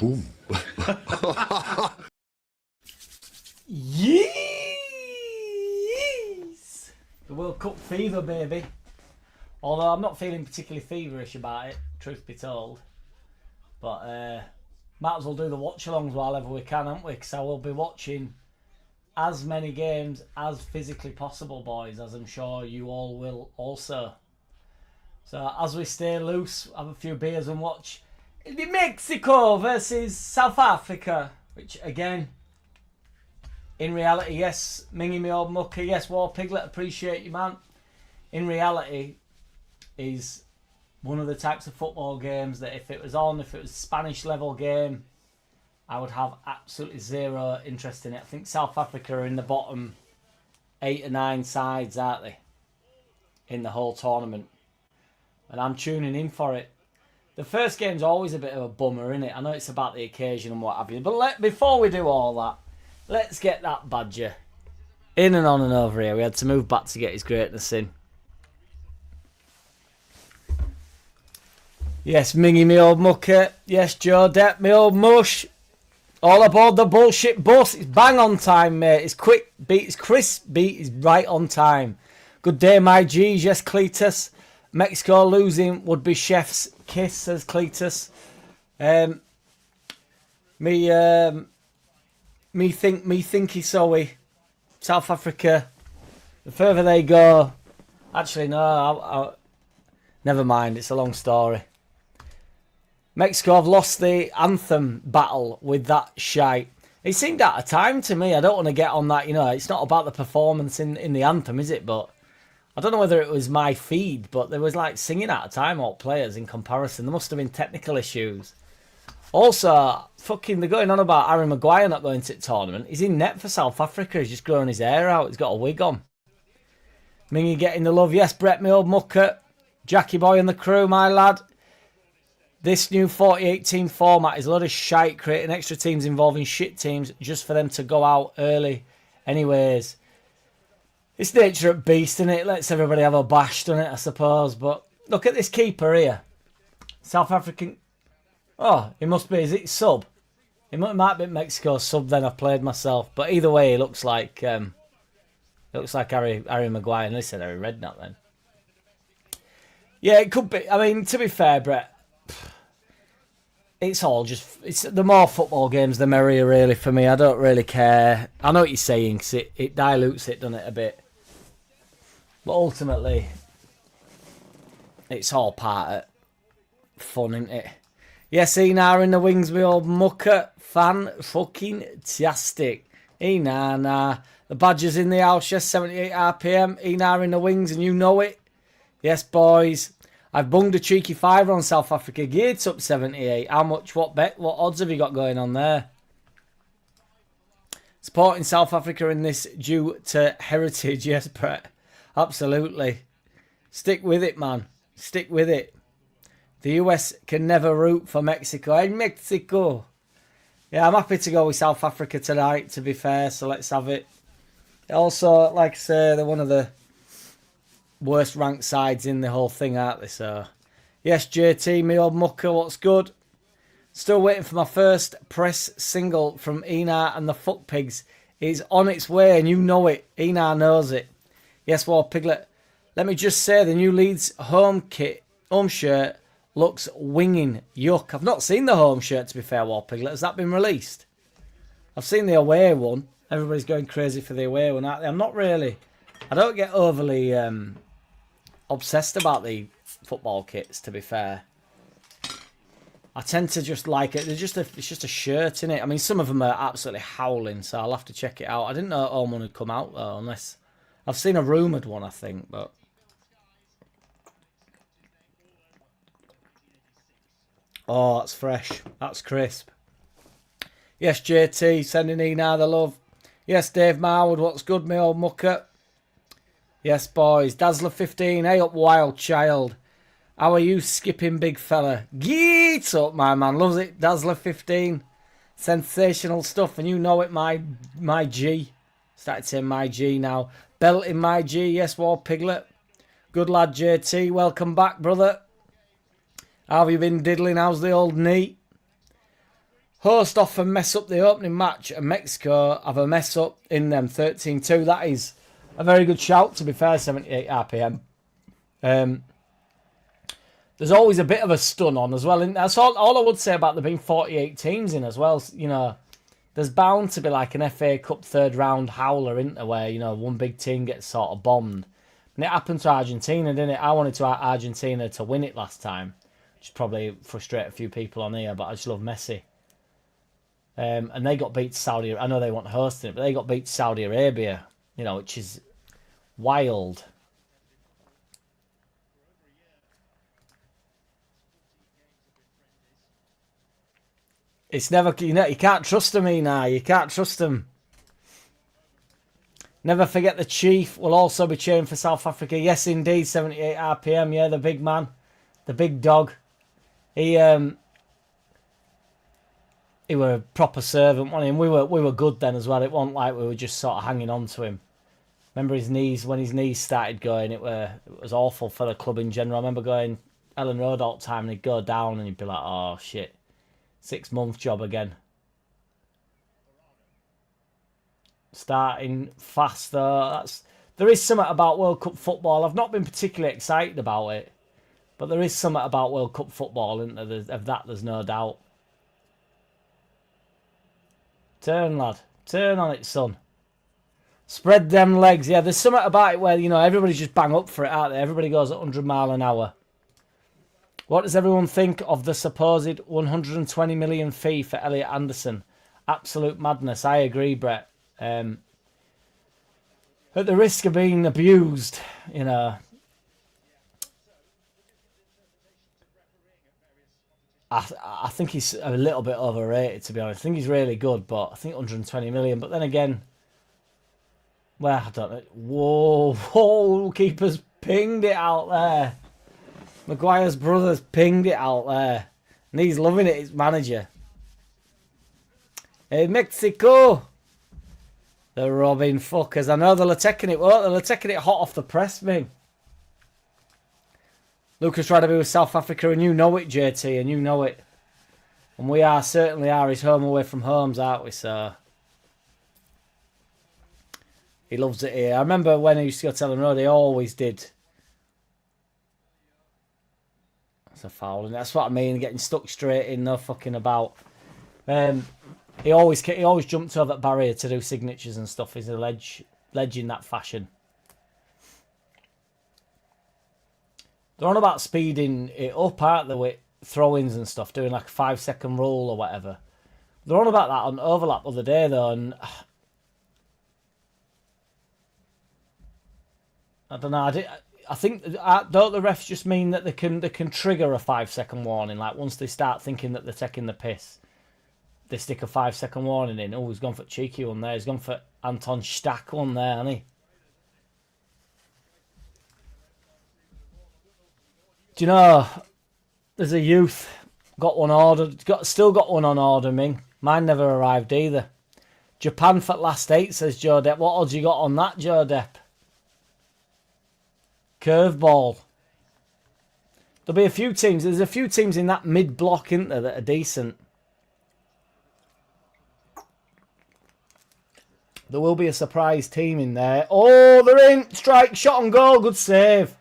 Boom. Yes! The World Cup fever, baby. Although I'm not feeling particularly feverish about it, truth be told. But might as well do the watch-alongs while ever we can, haven't we? Because I will be watching as many games as physically possible, boys, as I'm sure you all will also. So as we stay loose, have a few beers and watch. It'll be Mexico versus South Africa, which again, in reality, yes, Mingy me old mucker, yes, War Piglet, appreciate you, man. In reality, is one of the types of football games that if it was on, if it was a Spanish level game, I would have absolutely zero interest in it. I think South Africa are in the bottom 8 or 9 sides, aren't they, in the whole tournament. And I'm tuning in for it. The first game's always a bit of a bummer, isn't it? I know it's about the occasion and what have you. But before we do all that, let's get that badger in and on and over here. We had to move back to get his greatness in. Yes, Mingy, me old mucker. Yes, Joe Depp, me old mush. All aboard the bullshit bus. It's bang on time, mate. It's quick beat. It's crisp beat. It's right on time. Good day, my G's. Yes, Cletus. Mexico losing would be chef's kiss, says Cletus. Me thinky soy. South Africa. The further they go. Actually, no. Never mind. It's a long story. Mexico have lost the anthem battle with that shite. It seemed out of time to me. I don't want to get on that. You know, it's not about the performance in the anthem, is it? But I don't know whether it was my feed, but there was like singing out of time, all players in comparison. There must have been technical issues. Also, fucking, they're going on about Harry Maguire not going to the tournament. He's in net for South Africa. He's just growing his hair out. He's got a wig on. Mingy getting the love. Yes, Brett, my old mucker. Jackie boy and the crew, my lad. This new 48-team format is a lot of shite, creating extra teams involving shit teams just for them to go out early. Anyways, it's nature at beast, and it lets everybody have a bash, doesn't it, I suppose. But look at this keeper here. South African. Oh, he must be. Is it sub? It might be Mexico sub then. I've played myself. But either way, it looks like Harry Maguire. And they said Harry Redknapp then. Yeah, it could be. I mean, to be fair, Brett, it's all just, it's the more football games, the merrier, really, for me. I don't really care. I know what you're saying, because it dilutes it, doesn't it, a bit. But ultimately, it's all part of fun, isn't it? Yes, Enar in the wings, my old mucker. Fan fucking tastic. Enar, the Badgers in the house, yes, 78 RPM. Enar in the wings, and you know it. Yes, boys. I've bunged a cheeky fiver on South Africa. Geared's up 78. How much? What bet? What odds have you got going on there? Supporting South Africa in this due to heritage. Yes, Brett. Absolutely. Stick with it, man. Stick with it. The US can never root for Mexico. Hey, Mexico. Yeah, I'm happy to go with South Africa tonight, to be fair. So let's have it. Also, like I say, they're one of the worst ranked sides in the whole thing, aren't they? So, yes, JT, me old mucker, what's good? Still waiting for my first press single from Enar and the Fuck Pigs. It's on its way, and you know it. Enar knows it. Yes, War Piglet. Let me just say, the new Leeds home shirt looks winging. Yuck. I've not seen the home shirt, to be fair, War Piglet. Has that been released? I've seen the away one. Everybody's going crazy for the away one, aren't they? I'm not really. I don't get overly obsessed about the football kits, to be fair. I tend to just like it. It's just a shirt, innit? I mean, some of them are absolutely howling, so I'll have to check it out. I didn't know home one had come out, though, unless I've seen a rumoured one, I think, but oh, that's fresh. That's crisp. Yes, JT, sending Enar the love. Yes, Dave Marwood, what's good, me old mucker? Yes, boys. Dazzler 15, hey up, wild child. How are you, skipping big fella? Get up, my man. Loves it. Dazzler 15. Sensational stuff, and you know it, my G. Started saying my G now. Belting my G. Yes, War Piglet. Good lad, JT. Welcome back, brother. How have you been diddling? How's the old knee? host often mess up the opening match and Mexico have a mess up in them 13-2. That is a very good shout, to be fair, 78 RPM. There's always a bit of a stun on as well. And that's all I would say about there being 48 teams in as well. You know, there's bound to be like an FA Cup third round howler, isn't there, where, you know, one big team gets sort of bombed. And it happened to Argentina, didn't it? I wanted to Argentina to win it last time, which probably frustrate a few people on here, but I just love Messi. And they got beat to Saudi. I know they weren't hosting it, but they got beat to Saudi Arabia, you know, which is wild. It's never, you know, you can't trust them, now. You can't trust them. Never forget the Chief will also be cheering for South Africa. Yes, indeed, 78 RPM. Yeah, the big man, the big dog. He were a proper servant, wasn't he? And we were good then as well. It wasn't like we were just sort of hanging on to him. Remember his knees, when his knees started going, it was awful for the club in general. I remember going Ellen Road all the time and he'd go down and he'd be like, oh shit, 6-month job again. Starting fast though. There is something about World Cup football. I've not been particularly excited about it, but there is something about World Cup football, isn't there? Of that, there's no doubt. Turn, lad. Turn on it, son. Spread them legs. Yeah, there's something about it where, you know, everybody's just bang up for it, aren't they? Everybody goes at 100 mile an hour. What does everyone think of the supposed 120 million fee for Elliot Anderson? Absolute madness. I agree, Brett. At the risk of being abused, you know, I think he's a little bit overrated, to be honest. I think he's really good, but I think 120 million. But then again, well, I don't know. Whoa, keeper's pinged it out there. Maguire's brother's pinged it out there. And he's loving it, his manager. Hey, Mexico. The robbing fuckers. I know they're taking it. Well, they're taking it hot off the press, me. Lucas tried to be with South Africa, and you know it, JT, and you know it. And we certainly are his home away from homes, aren't we, sir? He loves it here. I remember when he used to go to Ellen Road, he always did. That's a foul, and that's what I mean, getting stuck straight in, no fucking about. He always jumped over that barrier to do signatures and stuff. He's a ledge in that fashion. They're on about speeding it up, aren't they, with throw-ins and stuff, doing like a 5-second rule or whatever. They're on about that on Overlap the other day, though, and I don't know. I think don't the refs just mean that they can trigger a 5-second warning? Like once they start thinking that they're taking the piss, they stick a 5-second warning in. Oh, he's gone for cheeky one there. He's gone for Anton Stack one there, hasn't he? Do you know, there's a youth got one ordered. Still got one on order, Ming. Mine never arrived either. Japan for last 8, says Joe Depp. What odds you got on that, Joe Depp? Curveball. There'll be a few teams. There's a few teams in that mid-block, isn't there, that are decent. There will be a surprise team in there. Oh, they're in. Strike, shot on goal. Good save.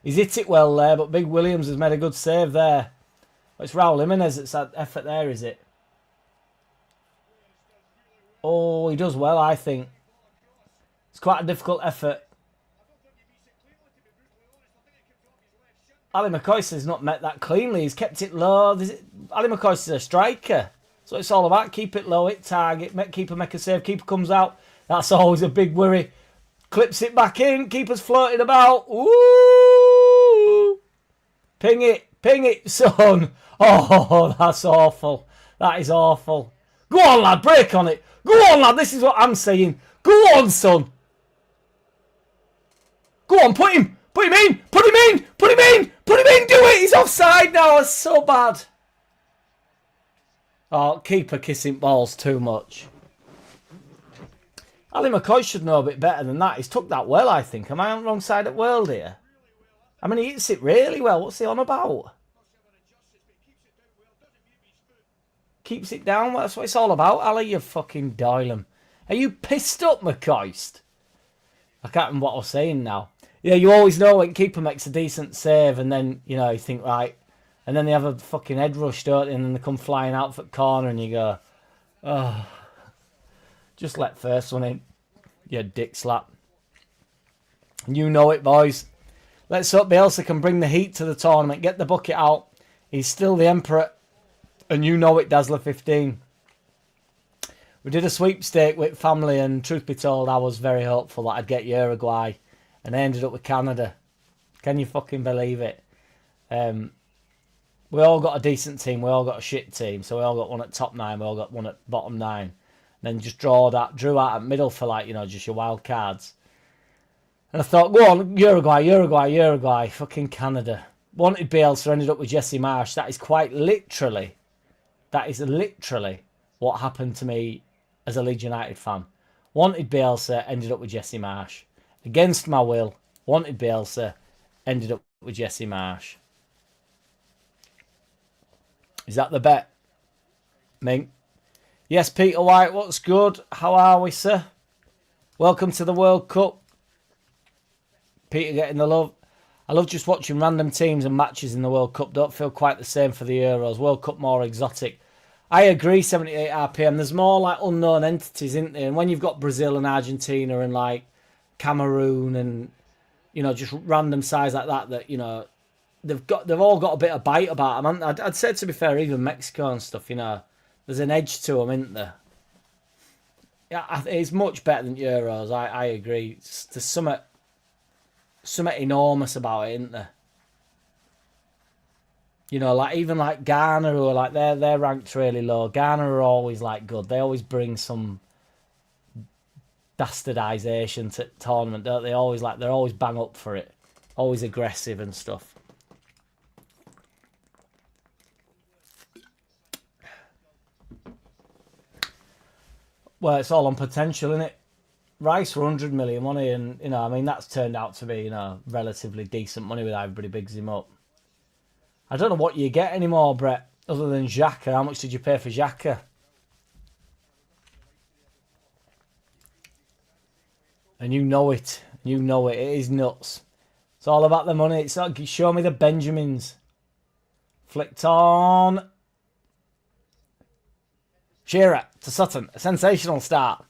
He's hit it well there, but Big Williams has made a good save there. It's Raul Jimenez that's had effort there, is it? Oh, he does well, I think. It's quite a difficult effort. Ali McCoyster's not met that cleanly. He's kept it low. Ali McCoyster's a striker. So it's all about. Keep it low, hit target, keeper make a save. Keeper comes out. That's always a big worry. Clips it back in. Keeper's floating about. Ooh! Ping it, son. Oh, that's awful. That is awful. Go on, lad. Break on it. Go on, lad. This is what I'm saying. Go on, son. Go on, put him. Put him in. Put him in. Put him in. Put him in. Do it. He's offside now. That's so bad. Oh, keeper kissing balls too much. Ali McCoy should know a bit better than that. He's took that well, I think. Am I on the wrong side of the world here? I mean, he hits it really well. What's he on about? Keeps it down. That's what it's all about, Ali, you fucking Doylem. Are you pissed up, McCoist? I can't remember what I was saying now. Yeah, you always know when keeper makes a decent save and then, you know, you think, right. And then they have a fucking head rush, don't they? And then they come flying out for the corner and you go, oh, just let first one in. You dick slap. You know it, boys. Let's hope Bielsa can bring the heat to the tournament. Get the bucket out. He's still the emperor. And you know it, Dazzler 15. We did a sweepstake with family, and truth be told, I was very hopeful that I'd get Uruguay. And I ended up with Canada. Can you fucking believe it? We all got a decent team. We all got a shit team. So we all got one at top 9. We all got one at bottom 9. And then just drew out at middle for, like, you know, just your wild cards. And I thought, go on, Uruguay. Fucking Canada. Wanted Bielsa, ended up with Jesse Marsh. That is literally what happened to me as a Leeds United fan. Wanted Bielsa, ended up with Jesse Marsh. Against my will, wanted Bielsa, ended up with Jesse Marsh. Is that the bet? Mink? Yes, Peter White, what's good? How are we, sir? Welcome to the World Cup. Peter getting the love. I love just watching random teams and matches in the World Cup. Don't feel quite the same for the Euros. World Cup more exotic. I agree, 78 RPM. There's more like unknown entities, isn't there? And when you've got Brazil and Argentina and like Cameroon and, you know, just random sides like that, you know, they've all got a bit of bite about them. I'd say, to be fair, even Mexico and stuff, you know, there's an edge to them, isn't there? Yeah, it's much better than Euros. I agree. There's something enormous about it, isn't there? You know, like even like Ghana, who are like they're ranked really low. Ghana are always like good. They always bring some bastardization to tournament, don't they? They're always bang up for it, always aggressive and stuff. Well, it's all on potential, isn't it? Rice for 100 million money, and you know, I mean, that's turned out to be, you know, relatively decent money with everybody bigs him up. I don't know what you get anymore, Brett, other than Xhaka. How much did you pay for Xhaka? And you know it. You know it. It is nuts. It's all about the money. It's like, show me the Benjamins. Flicked on. Shearer to Sutton. A sensational start.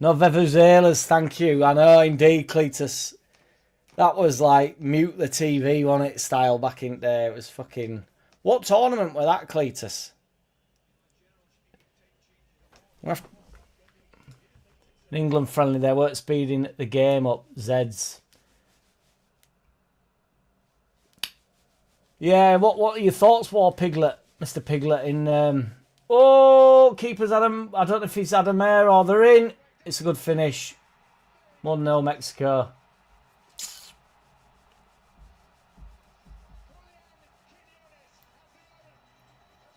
No Vevuzelas, thank you. I know, indeed, Cletus. That was like mute the TV on it style back in there. It was fucking... What tournament was that, Cletus? An England friendly, they weren't speeding the game up. Zeds. Yeah, what are your thoughts, War Piglet, Mr. Piglet? In oh, keepers Adam. I don't know if he's Adam Air or they're in. It's a good finish. 1-0 Mexico.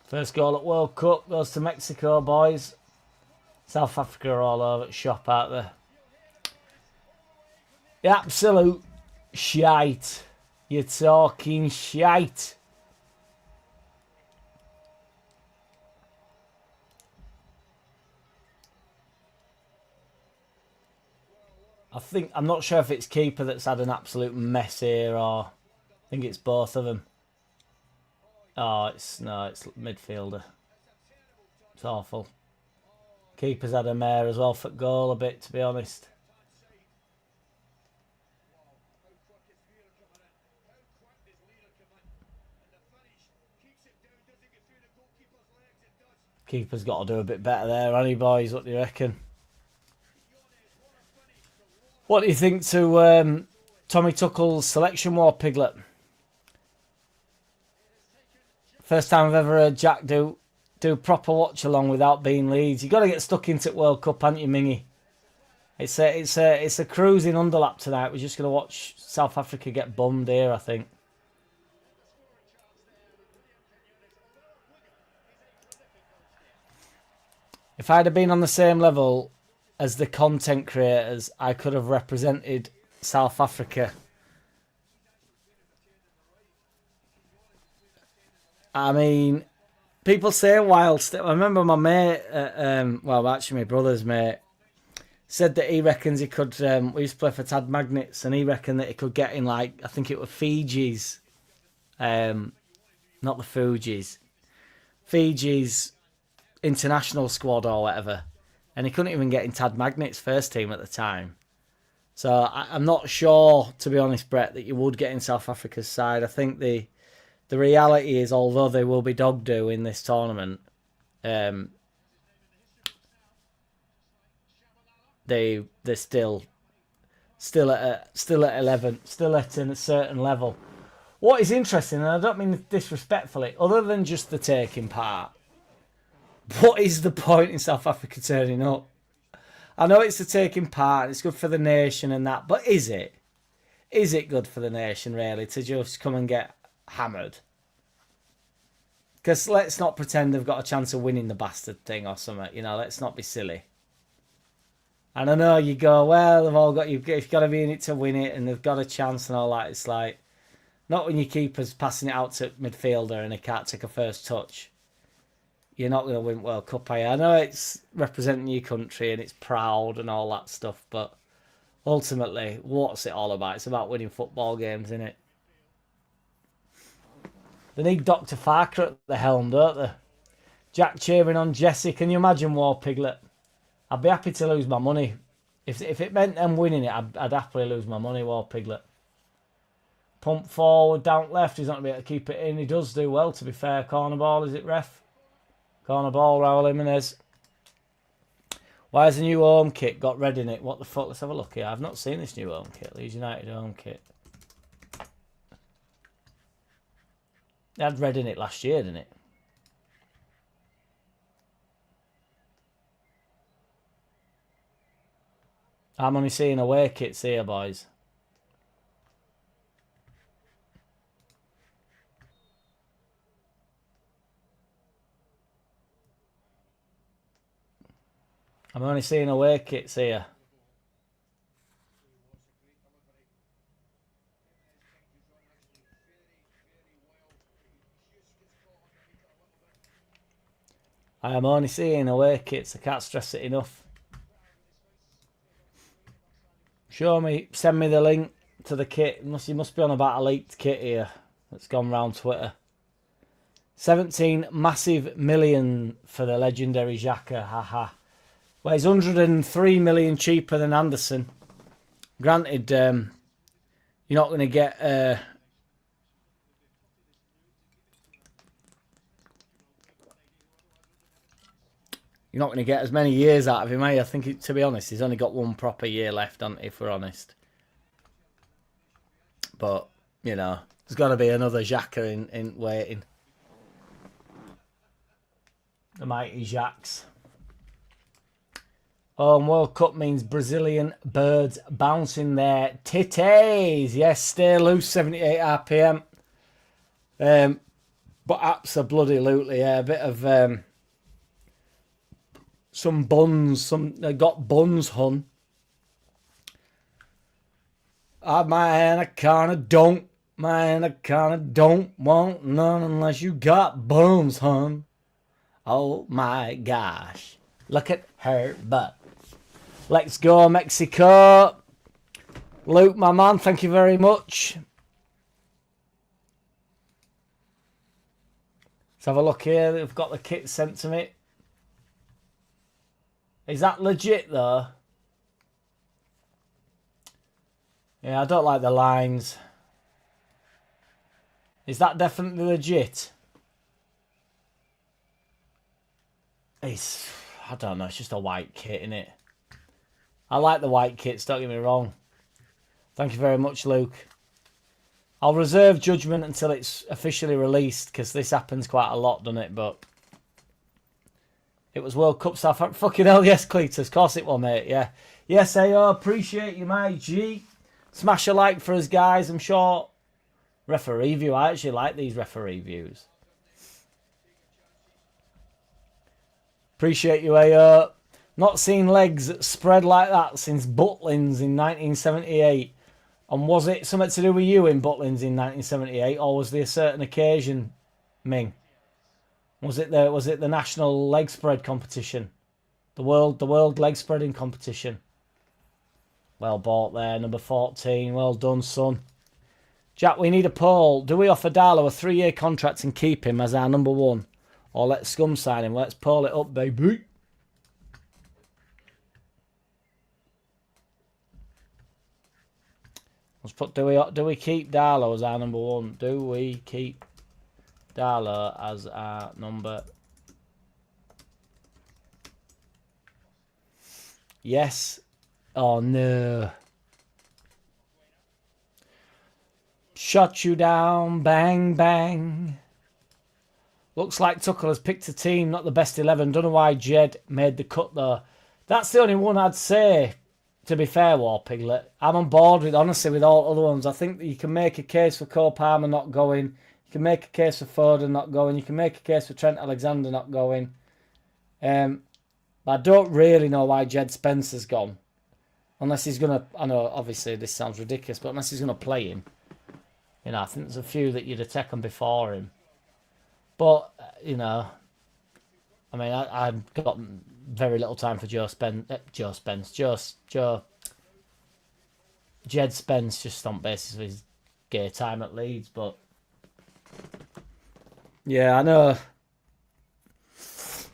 First goal at World Cup goes to Mexico, boys. South Africa are all over the shop out there. The absolute shite. You're talking shite. I'm not sure if it's keeper that's had an absolute mess here, or I think it's both of them. Oh, it's midfielder. It's awful. Keeper's had a mare as well for goal a bit, to be honest. Keeper's got to do a bit better there, hasn't he, boys? What do you reckon? What do you think to Tommy Tuchel's selection, War Piglet? First time I've ever heard Jack do proper watch along without being Leeds. You got to get stuck into World Cup, haven't you, Mingy? It's a cruising underlap tonight. We're just going to watch South Africa get bummed here, I think. If I'd have been on the same level as the content creators, I could have represented South Africa. I mean, People say whilst I remember my mate, well, actually my brother's mate, said that he reckons he could. We used to play for Tad Magnets, and he reckoned that he could get in like I think it was Fiji's, not the Fugees, Fiji's international squad or whatever, and he couldn't even get in Tad Magnets' first team at the time. So I'm not sure, to be honest, Brett, that you would get in South Africa's side. I think the reality is, although they will be dog do in this tournament, they're still at 11, still at a certain level. What is interesting, and I don't mean disrespectfully, other than just the taking part, what is the point in South Africa turning up? I know it's the taking part, it's good for the nation and that, but is it? Is it good for the nation, really, to just come and get hammered? Because let's not pretend they've got a chance of winning the bastard thing or something, let's not be silly. And I know you go, well, they've all got, you've got to be in it to win it, and they've got a chance and all that. It's like, not when your keeper's passing it out to midfielder and he can't take a first touch. You're not going to win World Cup, are you? I know it's representing your country and it's proud and all that stuff, but ultimately, what's it all about? It's about winning football games, isn't it? They need Dr. Farker at the helm, don't they? Jack cheering on Jesse. Can you imagine War Piglet? I'd be happy to lose my money. If it meant them winning it, I'd happily lose my money, War Piglet. Pump forward, down left. He's not going to be able to keep it in. He does do well, to be fair. Corner ball, is it, ref? Corner ball, Raul Jimenez. Why has the new home kit got red in it? What the fuck? Let's have a look here. I've not seen this new home kit. Leeds United home kit. It had red in it last year, didn't it? I'm only seeing away kits here, boys. I'm only seeing away kits here. I am only seeing away kits. I can't stress it enough. Send me the link to the kit. You must be on about a leaked kit here that's gone round Twitter. 17 massive million for the legendary Xhaka. Haha. Well, he's 103 million cheaper than Anderson. Granted, you're not going to get... You're not going to get as many years out of him, eh? I think, to be honest, he's only got one proper year left, if we're honest. But, there's got to be another Xhaka in waiting. The mighty Jacks. World Cup means Brazilian birds bouncing their titties. Yes, stay loose, 78 RPM. But absolutely, yeah, a bit of... some buns, they got buns, hun. Man, I kinda don't want none unless you got buns, hun. Oh my gosh. Look at her butt. Let's go, Mexico. Luke, my man, thank you very much. Let's have a look here. They've got the kit sent to me. Is that legit, though? Yeah, I don't like the lines. Is that definitely legit? I don't know, it's just a white kit, innit? I like the white kits, don't get me wrong. Thank you very much, Luke. I'll reserve judgment until it's officially released, because this happens quite a lot, doesn't it? But it was World Cup stuff. Fucking hell, yes, Cletus. Of course it will, mate, yeah. Yes, AO, appreciate you, my G. Smash a like for us, guys. I'm sure. Referee view. I actually like these referee views. Appreciate you, AO. Not seen legs spread like that since Butlins in 1978. And was it something to do with you in Butlins in 1978, or was there a certain occasion, Ming? Was it the national leg spread competition? The world leg spreading competition. Well bought there, number 14. Well done, son. Jack, we need a poll. Do we offer Darlow a 3-year contract and keep him as our number 1? Or let Scum sign him? Let's poll it up, baby. Let's put, do we keep Darlow as our number 1? Do we keep Darlow as our number? Yes. Oh no. Shut you down, bang bang. Looks like Tuchel has picked a team, not the best 11. Don't know why Jed made the cut though. That's the only one I'd say. To be fair, War Piglet, I'm on board with, honestly, with all other ones. I think that you can make a case for Cole Palmer not going. You can make a case for Foden not going. You can make a case for Trent Alexander not going. But I don't really know why Jed Spencer's gone. Unless he's going to, I know, obviously, this sounds ridiculous, but unless he's going to play him. You know, I think there's a few that you'd have taken before him. But, you know, I mean, I've got very little time for Jed Spence just on basis of his gay time at Leeds, but yeah, I know.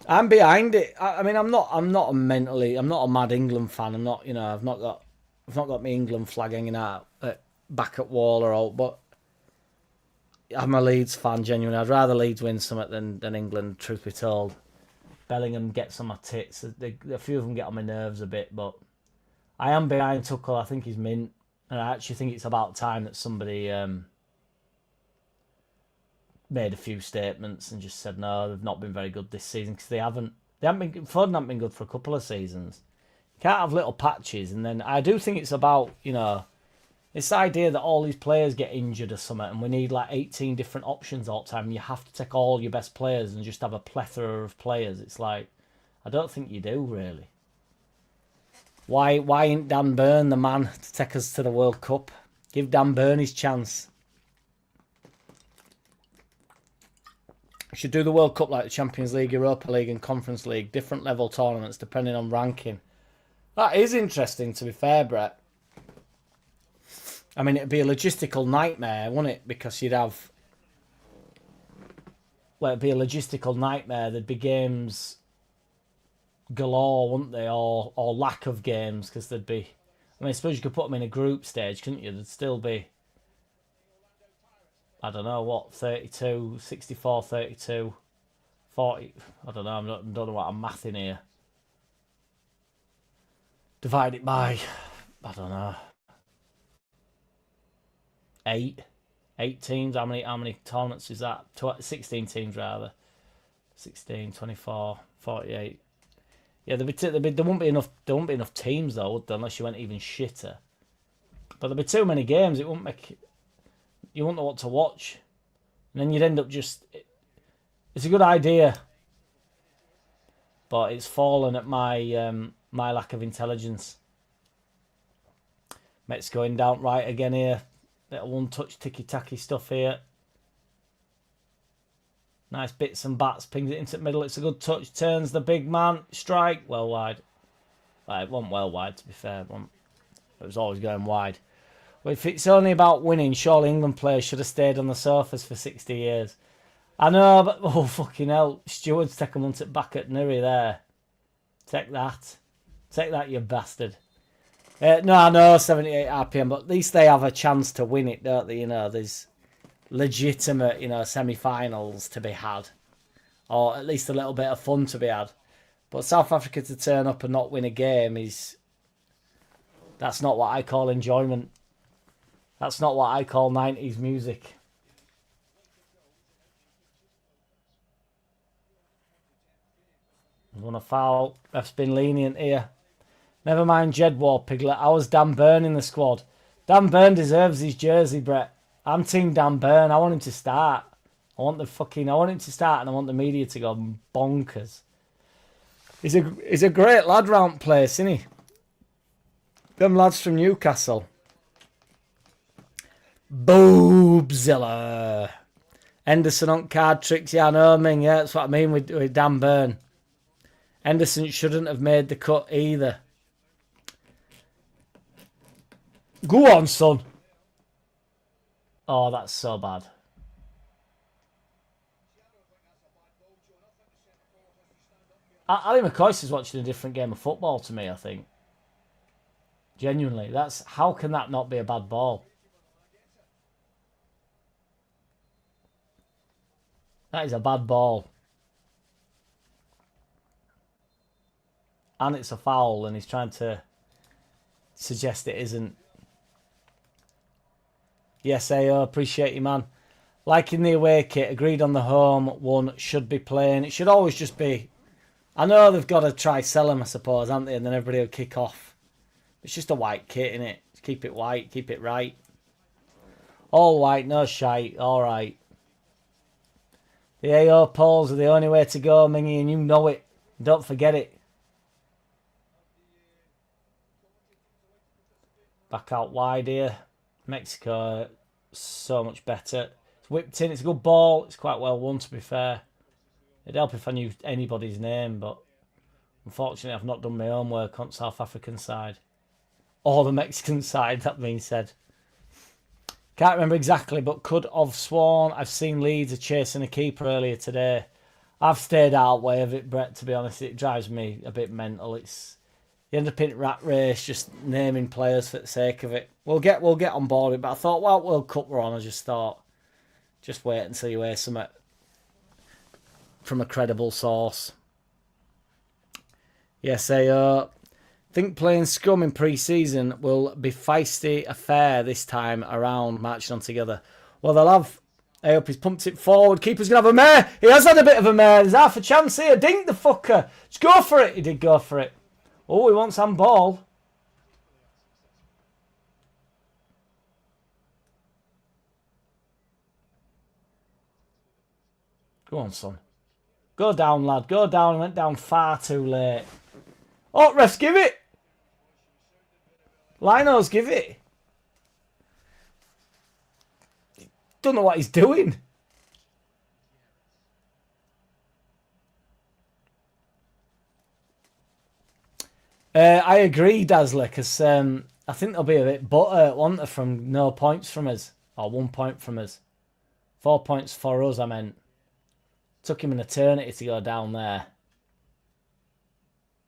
I'm behind it. I mean, I'm not a mad England fan. I'm not, you know, I've not got my England flag hanging out back at wall or all, but I'm a Leeds fan, genuinely. I'd rather Leeds win something than England, truth be told. Bellingham gets on my tits. A few of them get on my nerves a bit, but I am behind Tuchel. I think he's mint. And I actually think it's about time that somebody made a few statements and just said, no, they've not been very good this season, because Foden haven't been good for a couple of seasons. You can't have little patches. And then I do think it's about, you know, this idea that all these players get injured or something and we need like 18 different options all the time. And you have to take all your best players and just have a plethora of players. It's like, I don't think you do, really. Why ain't Dan Burn the man to take us to the World Cup? Give Dan Burn his chance. We should do the World Cup like the Champions League, Europa League and Conference League. Different level tournaments depending on ranking. That is interesting, to be fair, Brett. I mean, it'd be a logistical nightmare, wouldn't it? Because you'd have... Well, it'd be a logistical nightmare. There'd be games galore, wouldn't they? Or lack of games, because there'd be... I mean, I suppose you could put them in a group stage, couldn't you? There'd still be... I don't know, what? 32, 64, 32, 40... I don't know, I don't know what I'm mathing here. Divide it by... I don't know... 8 teams. How many tournaments is that? 16 teams rather. 16, 24, 48. Yeah, there won't be enough teams though, would there, unless you went even shitter. But there'd be too many games. It wouldn't make. You wouldn't know what to watch, and then you'd end up just. It's a good idea, but it's fallen at my my lack of intelligence. Mets going down right again here. Little one-touch ticky-tacky stuff here. Nice bits and bats. Pings it into the middle. It's a good touch. Turns the big man. Strike. Well wide. It wasn't well wide, to be fair. It was always going wide. Well, if it's only about winning, surely England players should have stayed on the sofas for 60 years. I know, but... Oh, fucking hell. Stewards take them back at Nuri there. Take that. Take that, you bastard. No, 78 RPM, but at least they have a chance to win it, don't they? You know, there's legitimate, you know, semi-finals to be had. Or at least a little bit of fun to be had. But South Africa to turn up and not win a game is... That's not what I call enjoyment. That's not what I call 90s music. There's one a foul. Ref's been lenient here. Never mind Jed War Piglet. I was Dan Burn in the squad. Dan Burn deserves his jersey, Brett. I'm team Dan Burn. I want him to start. I want him to start, and I want the media to go bonkers. He's a great lad round place, isn't he? Them lads from Newcastle. Boobzilla. Henderson on card tricks. Yeah, I know, Ming. Yeah, that's what I mean with Dan Burn. Henderson shouldn't have made the cut either. Go on, son. Oh, that's so bad. Ali McCoy is watching a different game of football to me, I think. Genuinely. How can that not be a bad ball? That is a bad ball. And it's a foul, and he's trying to suggest it isn't. Yes, AO, appreciate you, man. Like in the away kit, agreed on the home one should be playing. It should always just be. I know they've got to try sell them, I suppose, haven't they? And then everybody will kick off. It's just a white kit, innit? Keep it white, keep it right. All white, no shite, alright. The AO polls are the only way to go, Mingy, and you know it. Don't forget it. Back out wide here. Mexico, so much better. It's whipped in, it's a good ball. It's quite well won, to be fair. It'd help if I knew anybody's name, but unfortunately I've not done my homework on South African side. Or the Mexican side, that being said. Can't remember exactly, but could have sworn I've seen Leeds are chasing a keeper earlier today. I've stayed out way of it, Brett, to be honest. It drives me a bit mental. You end up in rat race, just naming players for the sake of it. We'll get on board with it, but I thought, well, World Cup we're on. I just thought, just wait until you hear something from a credible source. Yes, I think playing scum in pre-season will be feisty affair this time around, marching on together. Well, they'll have. I hope he's pumped it forward. Keeper's going to have a mare. He has had a bit of a mare. There's half a chance here. Dink the fucker. Just go for it. He did go for it. Oh, he wants handball. Go on, son. Go down, lad. Go down. Went down far too late. Oh, refs, give it. Lino's give it. Don't know what he's doing. I agree, Dazzler, because I think they'll be a bit butter, won't they, from no points from us. Or 1 point from us. 4 points for us, I meant. Took him an eternity to go down there.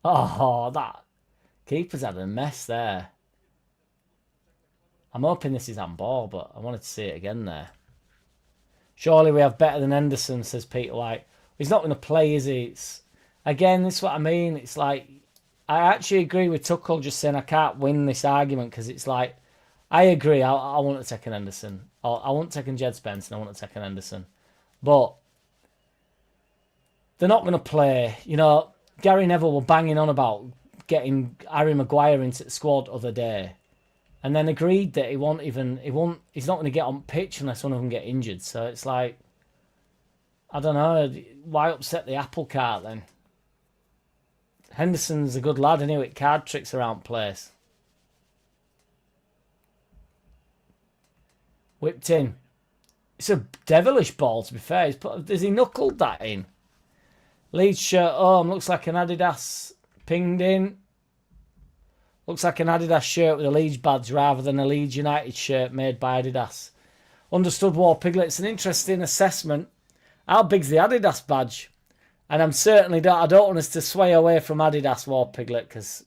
Oh, that keeper's had a mess there. I'm hoping this is on ball, but I wanted to see it again there. Surely we have better than Henderson, says Peter White. He's not going to play, is he? Again, this is what I mean. It's like, I actually agree with Tuchel just saying I can't win this argument, because it's like, I agree, I want to take an Henderson. I want to take an Jed Spence and I want to take an Henderson. But they're not going to play. You know, Gary Neville were banging on about getting Harry Maguire into the squad the other day, and then agreed that he's not going to get on pitch unless one of them get injured. So it's like, I don't know, why upset the apple cart then? Henderson's a good lad anyway. Card tricks around place. Whipped in. It's a devilish ball, to be fair. Has he knuckled that in? Leeds shirt home. Looks like an Adidas pinged in. Looks like an Adidas shirt with a Leeds badge rather than a Leeds United shirt made by Adidas. Understood, War Piglet. It's an interesting assessment. How big's the Adidas badge? And I don't want us to sway away from Adidas, War Piglet, because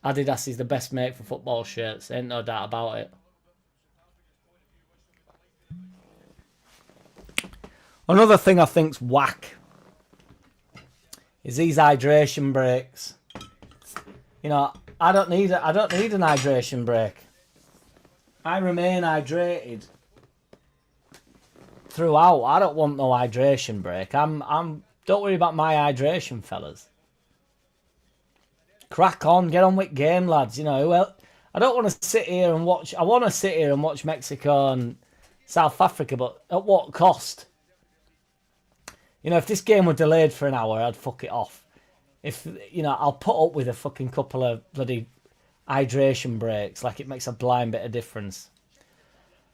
Adidas is the best make for football shirts. Ain't no doubt about it. Another thing I think's whack is these hydration breaks. You know, I don't need an hydration break. I remain hydrated throughout. I don't want no hydration break. Don't worry about my hydration, fellas. Crack on, get on with game, lads. You know, well, I don't want to sit here and watch. I want to sit here and watch Mexico and South Africa, but at what cost? You know, if this game were delayed for an hour, I'd fuck it off. I'll put up with a fucking couple of bloody hydration breaks. Like, it makes a blind bit of difference.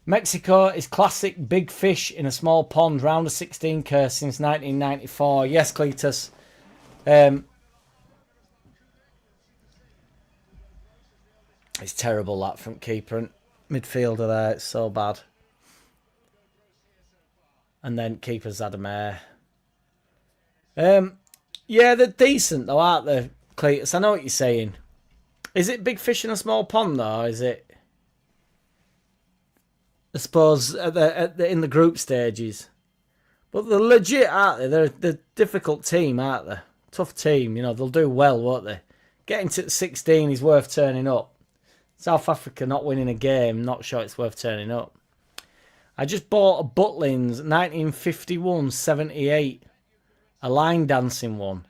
Mexico is classic big fish in a small pond. Round of 16 curse since 1994. Yes, Cletus. It's terrible, that front keeper and midfielder there. It's so bad. And then keeper's had a mare. Yeah, they're decent though, aren't they, Cletus? I know what you're saying. Is it big fish in a small pond though? Is it? I suppose in the group stages. But they're legit, aren't they? They're a difficult team, aren't they? Tough team, you know. They'll do well, won't they? Getting to 16 is worth turning up. South Africa not winning a game, not sure it's worth turning up. I just bought a Butlins 1951-78. A line dancing one.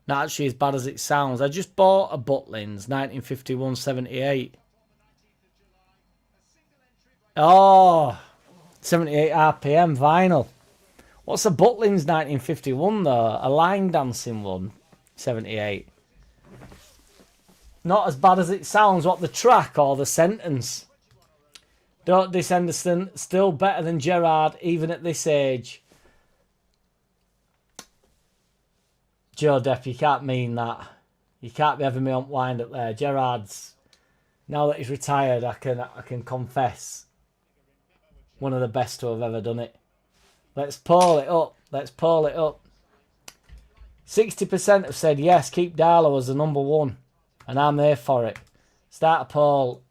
Not actually as bad as it sounds. I just bought a Butlins 1951-78. Oh, 78 RPM vinyl. What's a Butlins 1951 though? A line dancing one, 78. Not as bad as it sounds. What, the track or the sentence? Don't diss Henderson. Still better than Gerrard, even at this age. Joe Depp, you can't mean that. You can't be having me on wind up there. Gerrard's, now that he's retired, I can confess, one of the best to have ever done it. Let's pull it up. Let's pull it up. 60% have said yes, keep Darlow as the number one. And I'm there for it. Start a poll.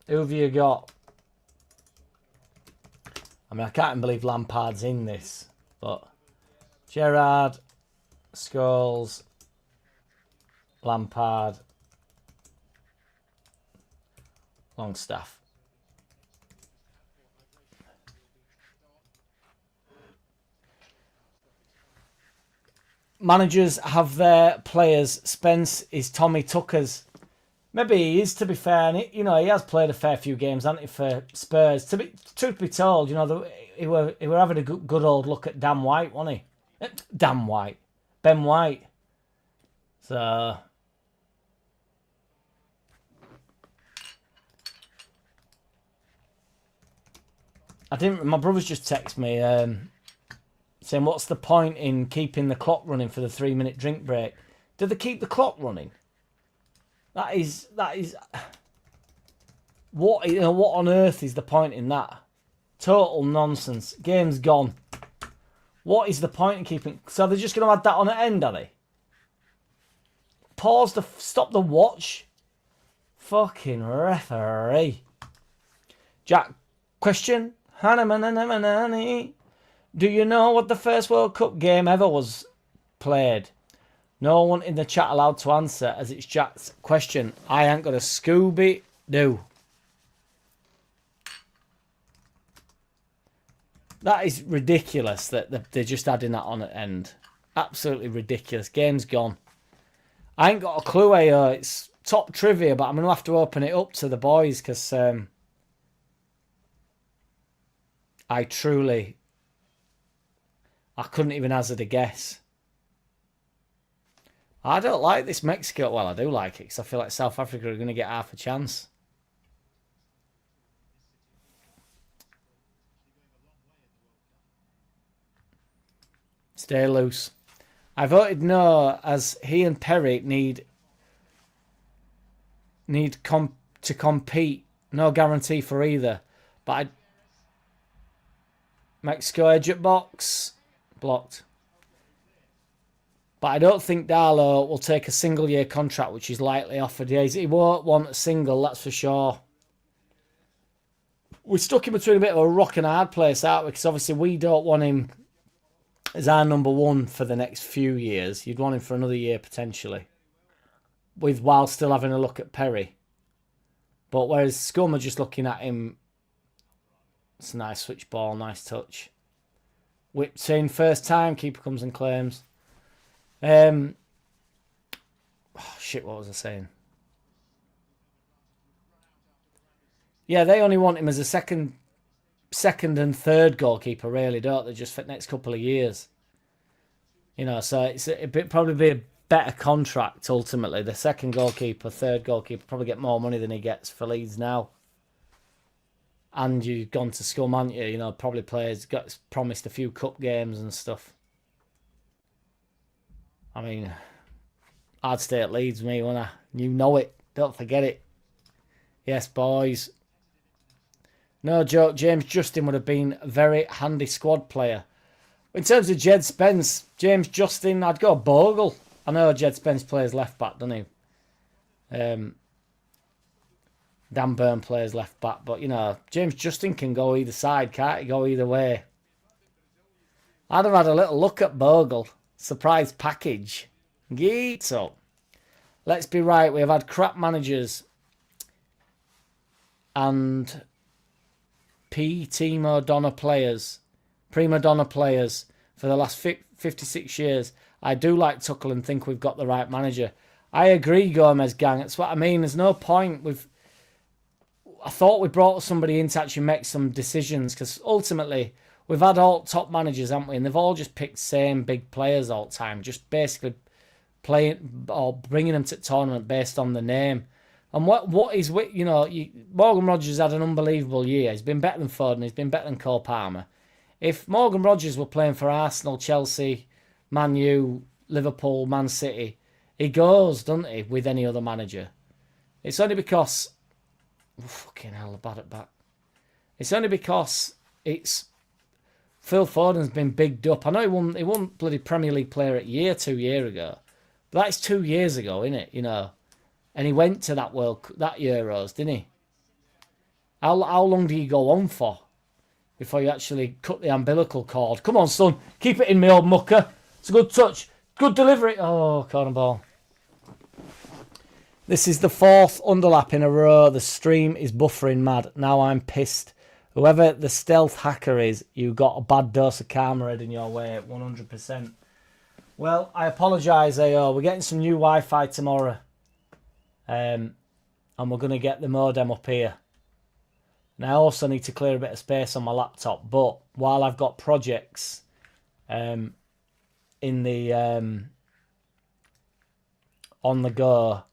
Who have you got? I mean, I can't believe Lampard's in this. But Gerrard, Scholes, Lampard, Longstaff. Managers have their players. Spence is Tommy Tucker's. Maybe he is, to be fair. And he has played a fair few games, hasn't he, for Spurs. Truth be told, he were having a good old look at Dan White, wasn't he? Dan White. Ben White. So my brother's just texted me saying, what's the point in keeping the clock running for the 3-minute drink break? Do they keep the clock running? That is what on earth is the point in that? Total nonsense. Game's gone. What is the point in keeping? So they're just going to add that on at end, are they? Pause to stop the watch. Fucking referee. Jack, question. Do you know what the first World Cup game ever was played? No one in the chat allowed to answer, as it's Jack's question. I ain't got a Scooby-Doo. That is ridiculous that they're just adding that on at end. Absolutely ridiculous. Game's gone. I ain't got a clue, it's top trivia, but I'm going to have to open it up to the boys because I couldn't even hazard a guess. I don't like this Mexico. Well, I do like it because I feel like South Africa are going to get half a chance. Stay loose. I voted no, as he and Perry need to compete. No guarantee for either. But Mexico edge at box. Blocked. But I don't think Darlow will take a single-year contract, which is likely offered. Yeah, he won't want a single, that's for sure. We're stuck in between a bit of a rock and a hard place, aren't we? Because obviously we don't want him as our number one for the next few years. You'd want him for another year, potentially. While still having a look at Perry. But whereas Scum are just looking at him. It's a nice switch ball, nice touch. Whipped in, first time, keeper comes and claims. Oh shit, what was I saying? Yeah, they only want him as a second and third goalkeeper, really, don't they? Just for the next couple of years. So it'd probably be a better contract, ultimately. The second goalkeeper, third goalkeeper, probably get more money than he gets for Leeds now. And you've gone to scum, haven't you? You know, probably got promised a few cup games and stuff. I mean, I'd stay at Leeds, me, wouldn't I? You know it. Don't forget it. Yes, boys. No joke, James Justin would have been a very handy squad player. In terms of Jed Spence, James Justin, I'd go Bogle. I know Jed Spence plays left back, doesn't he? Dan Burn plays left back, but you know, James Justin can go either side, can't he? Go either way. I'd have had a little look at Bogle. Surprise package. Geet up. Let's be right, we have had crap managers and prima donna players for the last 56 years. I do like Tuchel and think we've got the right manager. I agree, Gomez gang. That's what I mean. There's no point. I thought we brought somebody in to actually make some decisions, because ultimately we've had all top managers, haven't we? And they've all just picked same big players all the time, just basically playing or bringing them to tournament based on the name. And what is, you know, Morgan Rogers had an unbelievable year. He's been better than Foden. He's been better than Cole Palmer. If Morgan Rogers were playing for Arsenal, Chelsea, Man U, Liverpool, Man City, he goes, doesn't he, with any other manager? It's only because... Oh, fucking hell, bad at back. It's only because it's... Phil Foden's been bigged up. I know he won bloody Premier League Player at Year 2 years ago. But that's 2 years ago, isn't it? You know. And he went to that Euros, didn't he? How long do you go on for before you actually cut the umbilical cord? Come on, son. Keep it in, me old mucker. It's a good touch. Good delivery. Oh, corner ball. This is the 4th underlap in a row. The stream is buffering mad. Now I'm pissed. Whoever the stealth hacker is, you got a bad dose of karma heading your way, 100%. Well, I apologise, AO. We're getting some new Wi-Fi tomorrow. And we're going to get the modem up here. And I also need to clear a bit of space on my laptop. But while I've got projects in the on the go,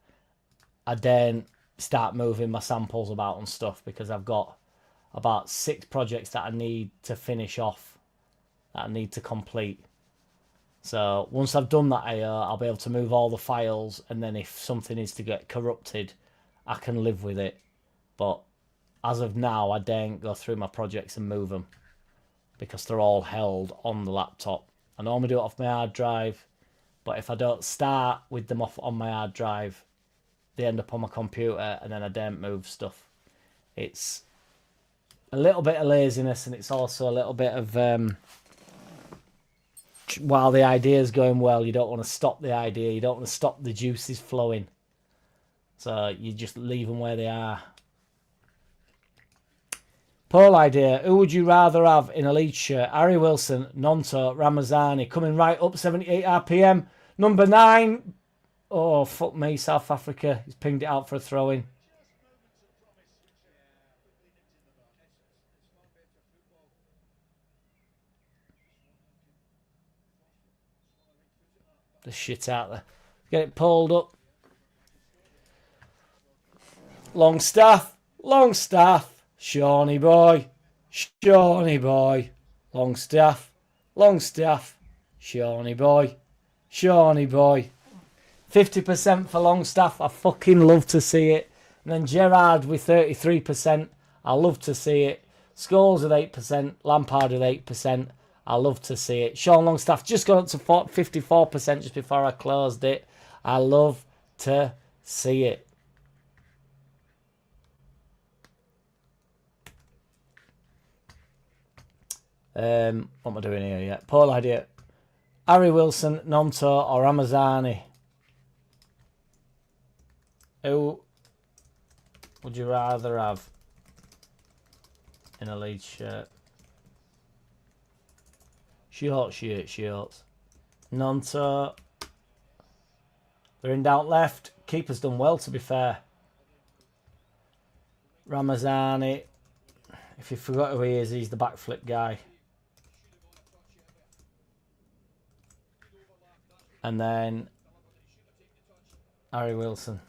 I then start moving my samples about and stuff, because I've got about 6 projects that I need to finish off, that I need to complete. So once I've done that, I'll be able to move all the files, and then if something is to get corrupted, I can live with it. But as of now, I daren't go through my projects and move them, because they're all held on the laptop. I normally do it off my hard drive, but if I don't start with them off on my hard drive, they end up on my computer, and then I daren't move stuff. It's a little bit of laziness, and it's also a little bit of... while the idea is going well, you don't want to stop the idea. You don't want to stop the juices flowing. So you just leave them where they are. Poll idea. Who would you rather have in a Leeds shirt? Harry Wilson, Nonto, Ramazani. Coming right up, 78 RPM. Number 9. Oh, fuck me, South Africa. He's pinged it out for a throw-in. The shit out there. Get it pulled up. Longstaff. Longstaff. Shawnee boy. Shawnee boy. Longstaff. Longstaff. Shawnee boy. Shawnee boy. 50% for Longstaff. I fucking love to see it. And then Gerrard with 33%. I love to see it. Scholes with 8%. Lampard with 8%. I love to see it. Sean Longstaff just got up to 54% just before I closed it. I love to see it. What am I doing here yet? Poll idea. Harry Wilson, Nonto or Ramazani? Who would you rather have in a Leeds shirt? Shorts. Nonto. They're in down left. Keeper's done well, to be fair. Ramazani. If you forgot who he is, he's the backflip guy. And then Harry Wilson.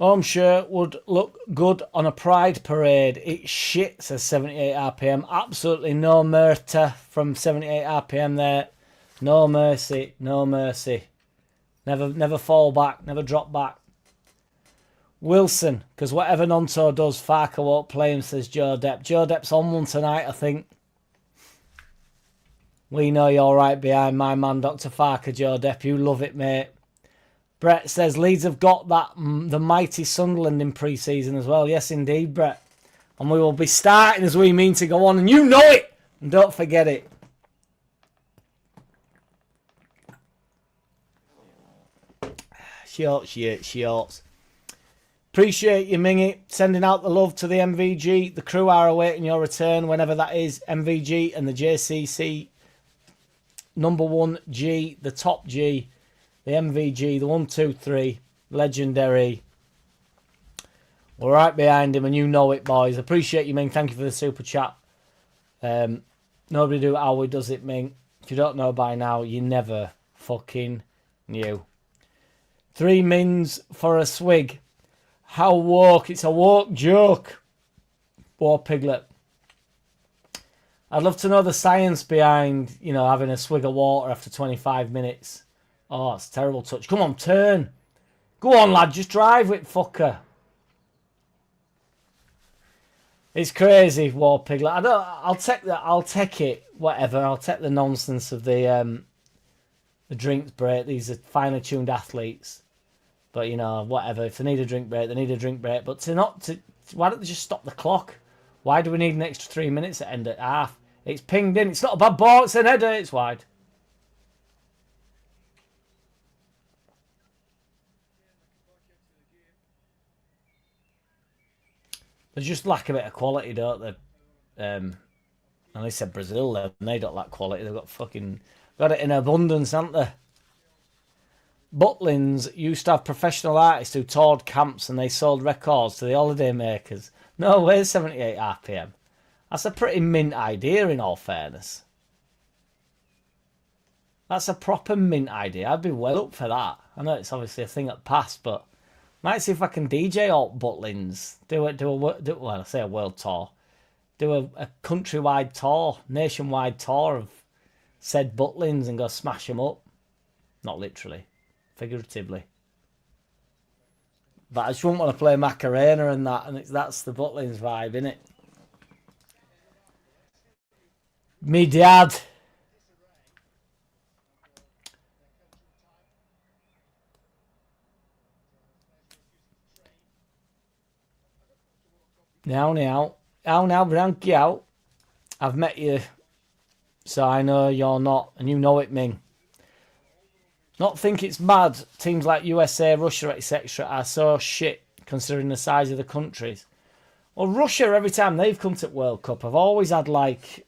Home shirt would look good on a pride parade. It's shit, says 78 RPM. Absolutely no murder from 78 RPM there. No mercy, no mercy. Never fall back, never drop back. Wilson, because whatever Nonto does, Farker won't play him, says Joe Depp. Joe Depp's on one tonight, I think. We know you're right behind my man, Dr. Farker, Joe Depp. You love it, mate. Brett says Leeds have got that the mighty Sunderland in pre-season as well. Yes, indeed, Brett. And we will be starting as we mean to go on. And you know it. And don't forget it. Shorts. Appreciate you, Mingy. Sending out the love to the MVG. The crew are awaiting your return whenever that is. MVG and the JCC. Number 1G. The top G. The MVG. The 1, 2, 3. Legendary. We're right behind him and you know it, boys. Appreciate you, Ming. Thank you for the super chat. Nobody do it how we does it, Ming. If you don't know by now, you never fucking knew. 3 mins for a swig. How woke? It's a woke joke. War Piglet. I'd love to know the science behind, you know, having a swig of water after 25 minutes. Oh, it's a terrible touch. Come on, turn. Go on, lad. Just drive it, fucker. It's crazy, War Piglet. I'll take that. I'll take it. Whatever. I'll take the nonsense of the drinks break. These are finely tuned athletes. But, you know, whatever. If they need a drink break, they need a drink break. But why don't they just stop the clock? Why do we need an extra 3 minutes at end at half? It's pinged in. It's not a bad ball. It's an header. It's wide. They just lack a bit of quality, don't they? And they said Brazil, and they don't lack quality. They've got it in abundance, haven't they? Butlins used to have professional artists who toured camps and they sold records to the holiday makers. No way, 78 RPM. That's a pretty mint idea, in all fairness. That's a proper mint idea. I'd be well up for that. I know it's obviously a thing at past, but might see if I can DJ alt Butlins. I say a world tour. Do a countrywide tour, nationwide tour of said Butlins and go smash them up. Not literally. Figuratively. But I just wouldn't want to play Macarena and that, and that's the Butlins vibe, innit? Me dad. Now, rank you out. I've met you, so I know you're not, and you know it, Ming. Not think it's mad. Teams like USA, Russia, etc. are so shit considering the size of the countries. Well, Russia, every time they've come to World Cup, I've always had like,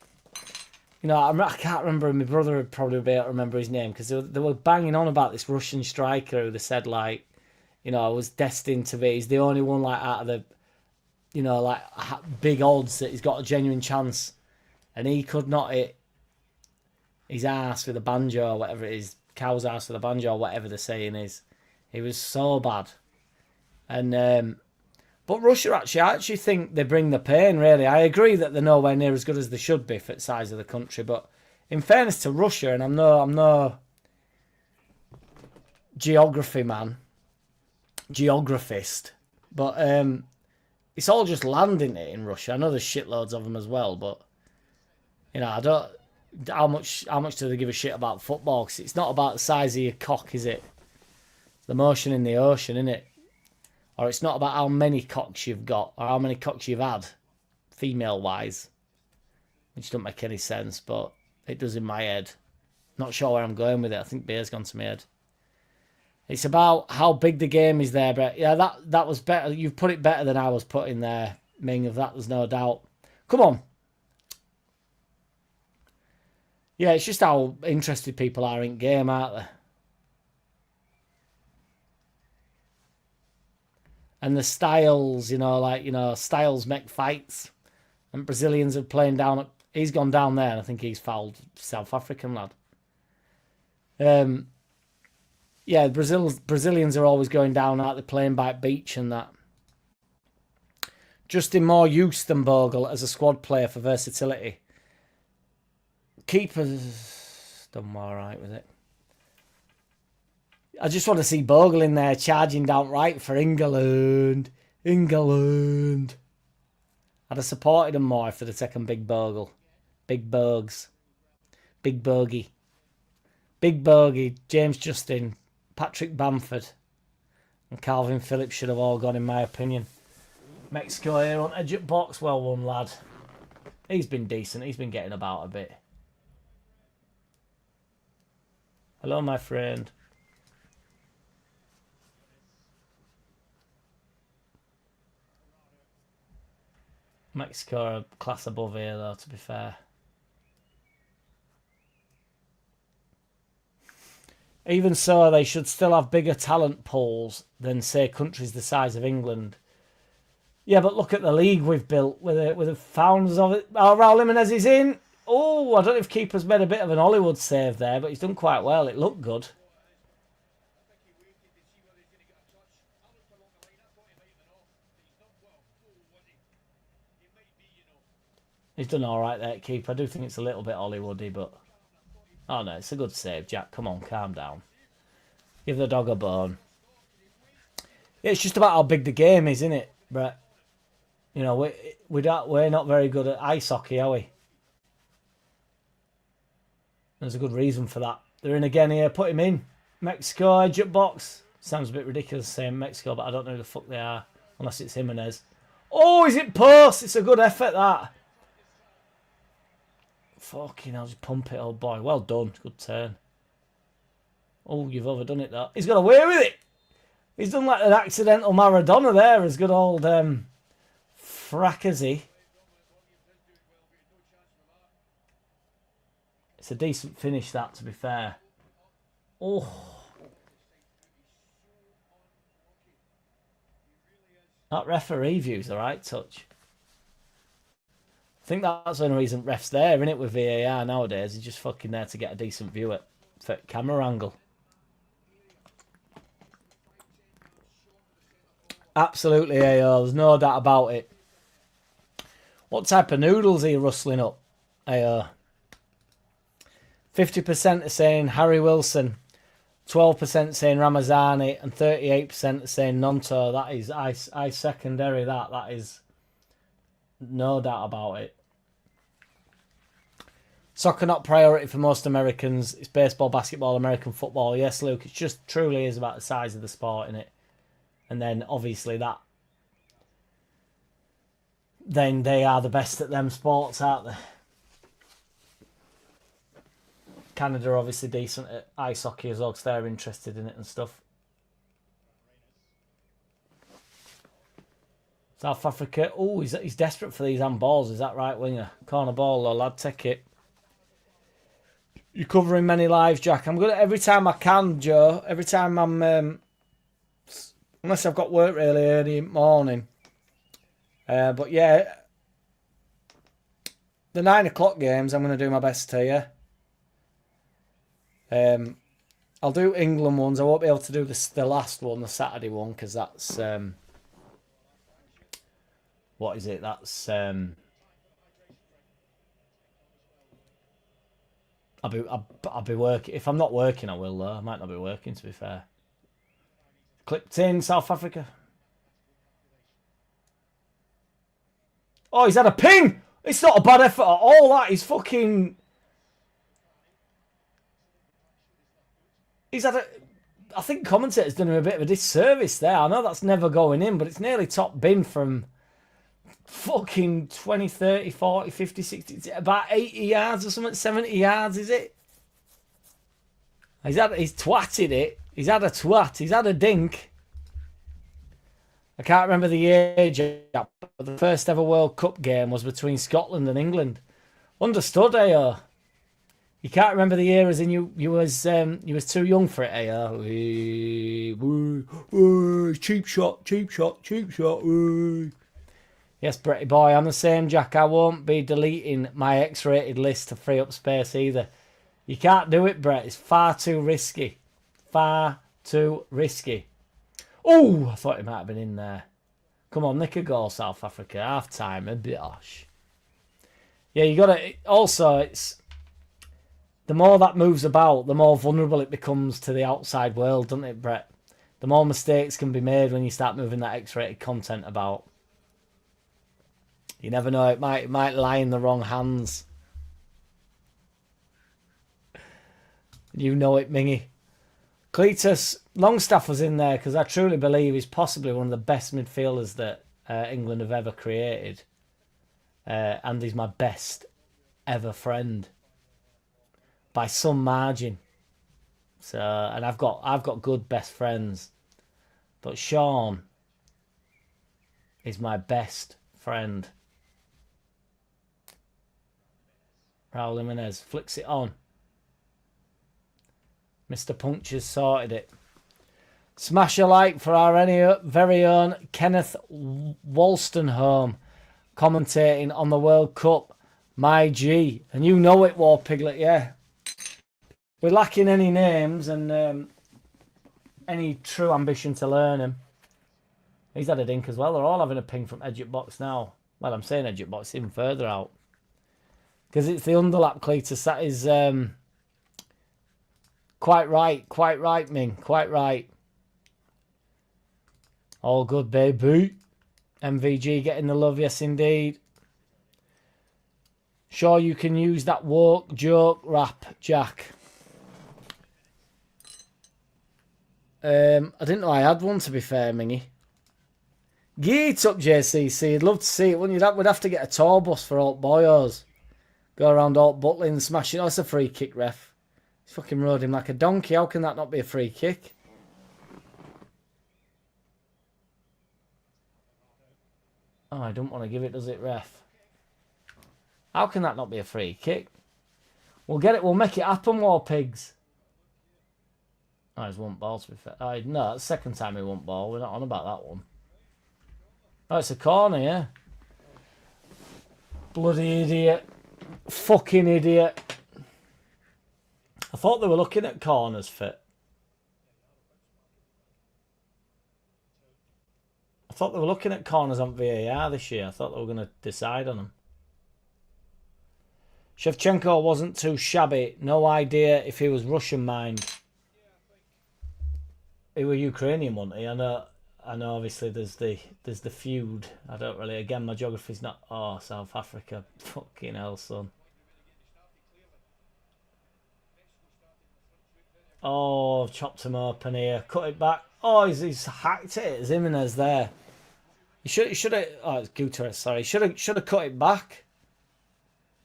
you know, I can't remember. My brother would probably be able to remember his name because they were banging on about this Russian striker who they said like, you know, was destined to be. He's the only one like out of the, you know, like big odds that he's got a genuine chance, and he could not hit his ass with a banjo or whatever it is. Cow's ass with a banjo, or whatever the saying is. He was so bad. And but Russia I actually think they bring the pain, really. I agree that they're nowhere near as good as they should be for the size of the country, but in fairness to Russia, and I'm no geographist, but it's all just land, isn't it, in Russia? I know there's shitloads of them as well, but you know, I don't. How much do they give a shit about football? Because it's not about the size of your cock, is it? It's the motion in the ocean, isn't it? Or it's not about how many cocks you've got or how many cocks you've had, female-wise. Which doesn't make any sense, but it does in my head. Not sure where I'm going with it. I think beer's gone to my head. It's about how big the game is there, but yeah, that was better. You've put it better than I was putting there, Ming, of that, there's no doubt. Come on. Yeah, it's just how interested people are in game, aren't they? And the styles, you know, like, you know, styles make fights. And Brazilians are playing down. He's gone down there, and I think he's fouled South African lad. Yeah, Brazilians are always going down out. They're playing by beach and that. Justin more use than Bogle as a squad player for versatility. Keeper's done all right with it. I just want to see Bogle in there charging down right for England. England. I'd have supported him more if they'd have taken Big Bogle. Big Bogues. Big Bogey. Big Bogey. James Justin. Patrick Bamford. And Calvin Phillips should have all gone, in my opinion. Mexico here on edge at box. Well won, lad. He's been decent. He's been getting about a bit. Hello, my friend. Mexico are a class above here, though, to be fair. Even so, they should still have bigger talent pools than, say, countries the size of England. Yeah, but look at the league we've built with the founders of it. Oh, Raul Jimenez is in. Oh, I don't know if keeper's made a bit of an Hollywood save there, but he's done quite well. It looked good. He's done all right there, keeper. I do think it's a little bit Hollywoody, but... Oh, no, it's a good save, Jack. Come on, calm down. Give the dog a bone. Yeah, it's just about how big the game is, isn't it, Brett? You know, we're not very good at ice hockey, are we? There's a good reason for that. They're in again here. Put him in. Mexico, edge at box. Sounds a bit ridiculous saying Mexico, but I don't know who the fuck they are. Unless it's Jimenez. Oh, is it post? It's a good effort, that. Fucking hell, just pump it, old boy. Well done. Good turn. Oh, you've overdone it, that. He's got away with it. He's done like an accidental Maradona there, as good old Fracasy. It's a decent finish, that, to be fair. Oh. That referee view's the right touch. I think that's the only reason ref's there, isn't it, with VAR nowadays? He's just fucking there to get a decent view at camera angle. Absolutely, AO. There's no doubt about it. What type of noodles are you rustling up, AO? 50% are saying Harry Wilson, 12% saying Ramazani, and 38% are saying Nonto. That is, I secondary that. That is no doubt about it. Soccer not priority for most Americans. It's baseball, basketball, American football. Yes, Luke, it just truly is about the size of the sport, innit? And then, obviously, then they are the best at them sports, aren't they? Canada are obviously decent at ice hockey as well, because they're interested in it and stuff. South Africa. Oh, he's desperate for these handballs. Is that right, winger? Corner ball, though, lad. Take it. You're covering many lives, Jack. I'm good at every time I can, Joe. Every time I'm... unless I've got work really early in the morning. But yeah, the 9 o'clock games, I'm going to do my best to you. I'll do England ones. I won't be able to do the last one, the Saturday one, because that's... what is it? That's... I'll be working. If I'm not working, I will, though. I might not be working, to be fair. Clipped in, South Africa. Oh, he's had a ping! It's not a bad effort at all, that. He's fucking... He's had a... I think commentator's done him a bit of a disservice there. I know that's never going in, but it's nearly top bin from fucking 20, 30, 40, 50, 60... About 80 yards or something, 70 yards, is it? He's twatted it. He's had a twat. He's had a dink. I can't remember the age, but the first ever World Cup game was between Scotland and England. Understood, AO. You can't remember the year as in you was too young for it, AO. Cheap shot, cheap shot, cheap shot. Yes, Bretty boy, I'm the same, Jack. I won't be deleting my X-rated list to free up space either. You can't do it, Brett. It's far too risky. Far too risky. Oh, I thought he might have been in there. Come on, nick a goal, South Africa. Half time, a bish. Yeah, you got to. Also, it's the more that moves about, the more vulnerable it becomes to the outside world, doesn't it, Brett? The more mistakes can be made when you start moving that X-rated content about. You never know; it might lie in the wrong hands. You know it, Mingy. Cletus Longstaff was in there because I truly believe he's possibly one of the best midfielders that England have ever created. And he's my best ever friend. By some margin. So, and I've got good best friends. But Sean is my best friend. Raul Jimenez flicks it on. Mr. Puncture's sorted it. Smash a like for our very own Kenneth Wolstenholme commentating on the World Cup. My G. And you know it, War Piglet, yeah. We're lacking any names and any true ambition to learn him. He's had a dink as well. They're all having a ping from edge at box now. Well, I'm saying edge at box even further out. Because it's the underlap, Cletus. That is quite right, Ming. Quite right. All good, baby. MVG getting the love, yes indeed. Sure you can use that woke joke rap, Jack. I didn't know I had one, to be fair, Mingy. Geet up, JCC. I'd love to see it, wouldn't you? We'd have to get a tour bus for Alt Boyos. Go around Alt Butley and smash it. Oh, it's a free kick, ref. He's fucking rode him like a donkey. How can that not be a free kick? Oh, I don't want to give it, does it, ref? How can that not be a free kick? We'll get it. We'll make it happen, War Pigs. Oh, he's won ball, to be fair. Oh, no, it's the second time he won ball. We're not on about that one. Oh, it's a corner, yeah. Bloody idiot. Fucking idiot. I thought they were looking at corners fit. I thought they were looking at corners on VAR this year. I thought they were going to decide on them. Shevchenko wasn't too shabby. No idea if he was Russian mind. He was Ukrainian, wasn't he? I know obviously there's the feud. I don't really, again, my geography's not, oh, South Africa. Fucking hell, son. Oh, chopped him open here. Cut it back. Oh, he's hacked it. It's Jimenez there. He should have, oh, it's Guterres, sorry. He should have cut it back.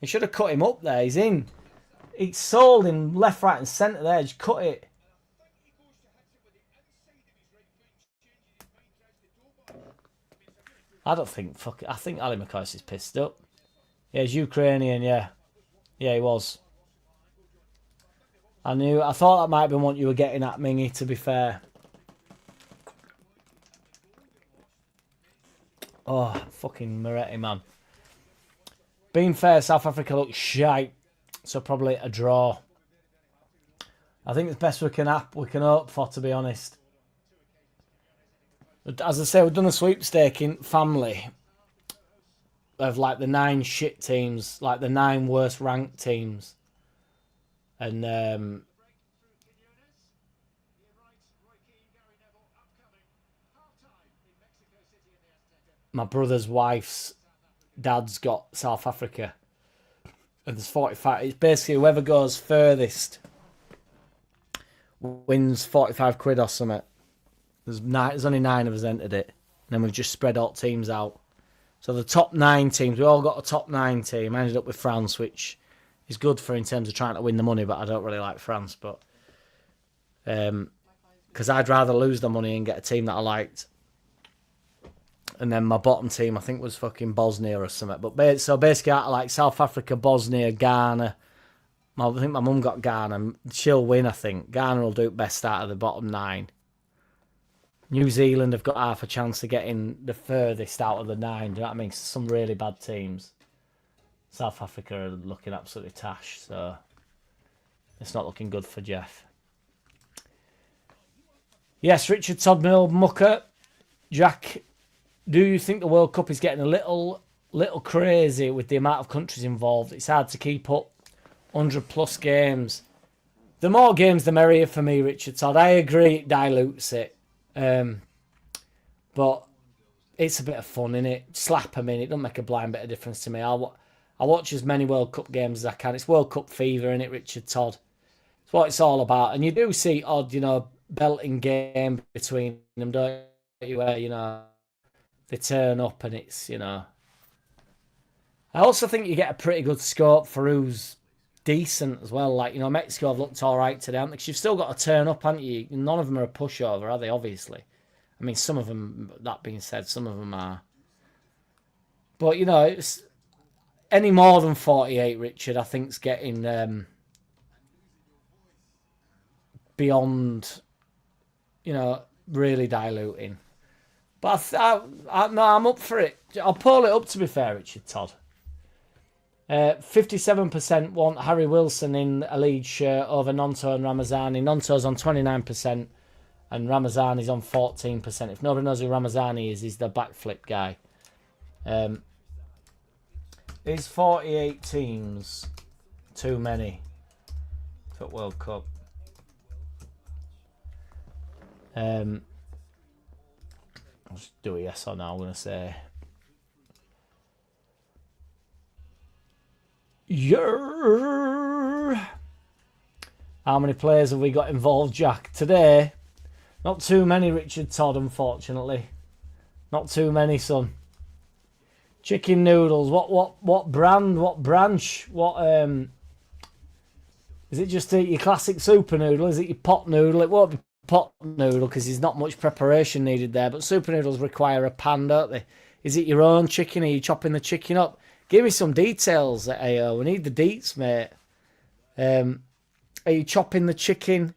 He should have cut him up there. He's in. He's sold him left, right and centre there. Just cut it. I don't think, fuck it. I think Ali McCoy is pissed up. Yeah, he's Ukrainian, yeah. Yeah, he was. I thought that might have been what you were getting at, Mingy, to be fair. Oh, fucking Moretti, man. Being fair, South Africa looks shite. So probably a draw. I think it's best we can hope for, to be honest. As I say, we've done a sweepstake family of like the 9 shit teams, like the 9 worst ranked teams. And my brother's wife's dad's got South Africa. And there's 45. It's basically whoever goes furthest wins 45 quid or something. There's only 9 of us entered it. And then we've just spread all teams out. So the top 9 teams, we all got a top 9 team. I ended up with France, which is good for in terms of trying to win the money, but I don't really like France. But because I'd rather lose the money and get a team that I liked. And then my bottom team, I think, was fucking Bosnia or something. But so basically, I like South Africa, Bosnia, Ghana. I think my mum got Ghana. She'll win, I think. Ghana will do it best out of the bottom 9. New Zealand have got half a chance of getting the furthest out of the 9. Do you know what I mean? Some really bad teams. South Africa are looking absolutely tash, so it's not looking good for Jeff. Yes, Richard Todd Mill Mucker. Jack, do you think the World Cup is getting a little crazy with the amount of countries involved? It's hard to keep up. 100 plus games. The more games, the merrier for me, Richard Todd. I agree, it dilutes it. But it's a bit of fun, innit? Slap them in. It doesn't make a blind bit of difference to me. I watch as many World Cup games as I can. It's World Cup fever, innit, Richard Todd? It's what it's all about. And you do see odd, belting game between them, don't you? Where, they turn up and it's, I also think you get a pretty good scope for who's decent as well. Like, Mexico have looked all right today, because you've still got to turn up, haven't you? None of them are a pushover, are they, obviously? I mean, some of them, that being said, some of them are. But, it's any more than 48, Richard, I think, is getting beyond, really diluting. But no, I'm up for it. I'll pull it up, to be fair, Richard Todd. 57% want Harry Wilson in a Leeds shirt over Nonto and Ramazani. Nonto's on 29% and Ramazani's on 14%. If nobody knows who Ramazani is, he's the backflip guy. Is 48 teams too many for World Cup? I'll just do a yes or no. I'm going to say yeah. How many players have we got involved, Jack? Today, not too many, Richard Todd, unfortunately. Not too many, son. Chicken noodles. What brand? What branch? What is it just your classic super noodle? Is it your pot noodle? It won't be pot noodle because there's not much preparation needed there, but super noodles require a pan, don't they? Is it your own chicken? Are you chopping the chicken up? Give me some details, AO. We need the deets, mate. Are you chopping the chicken?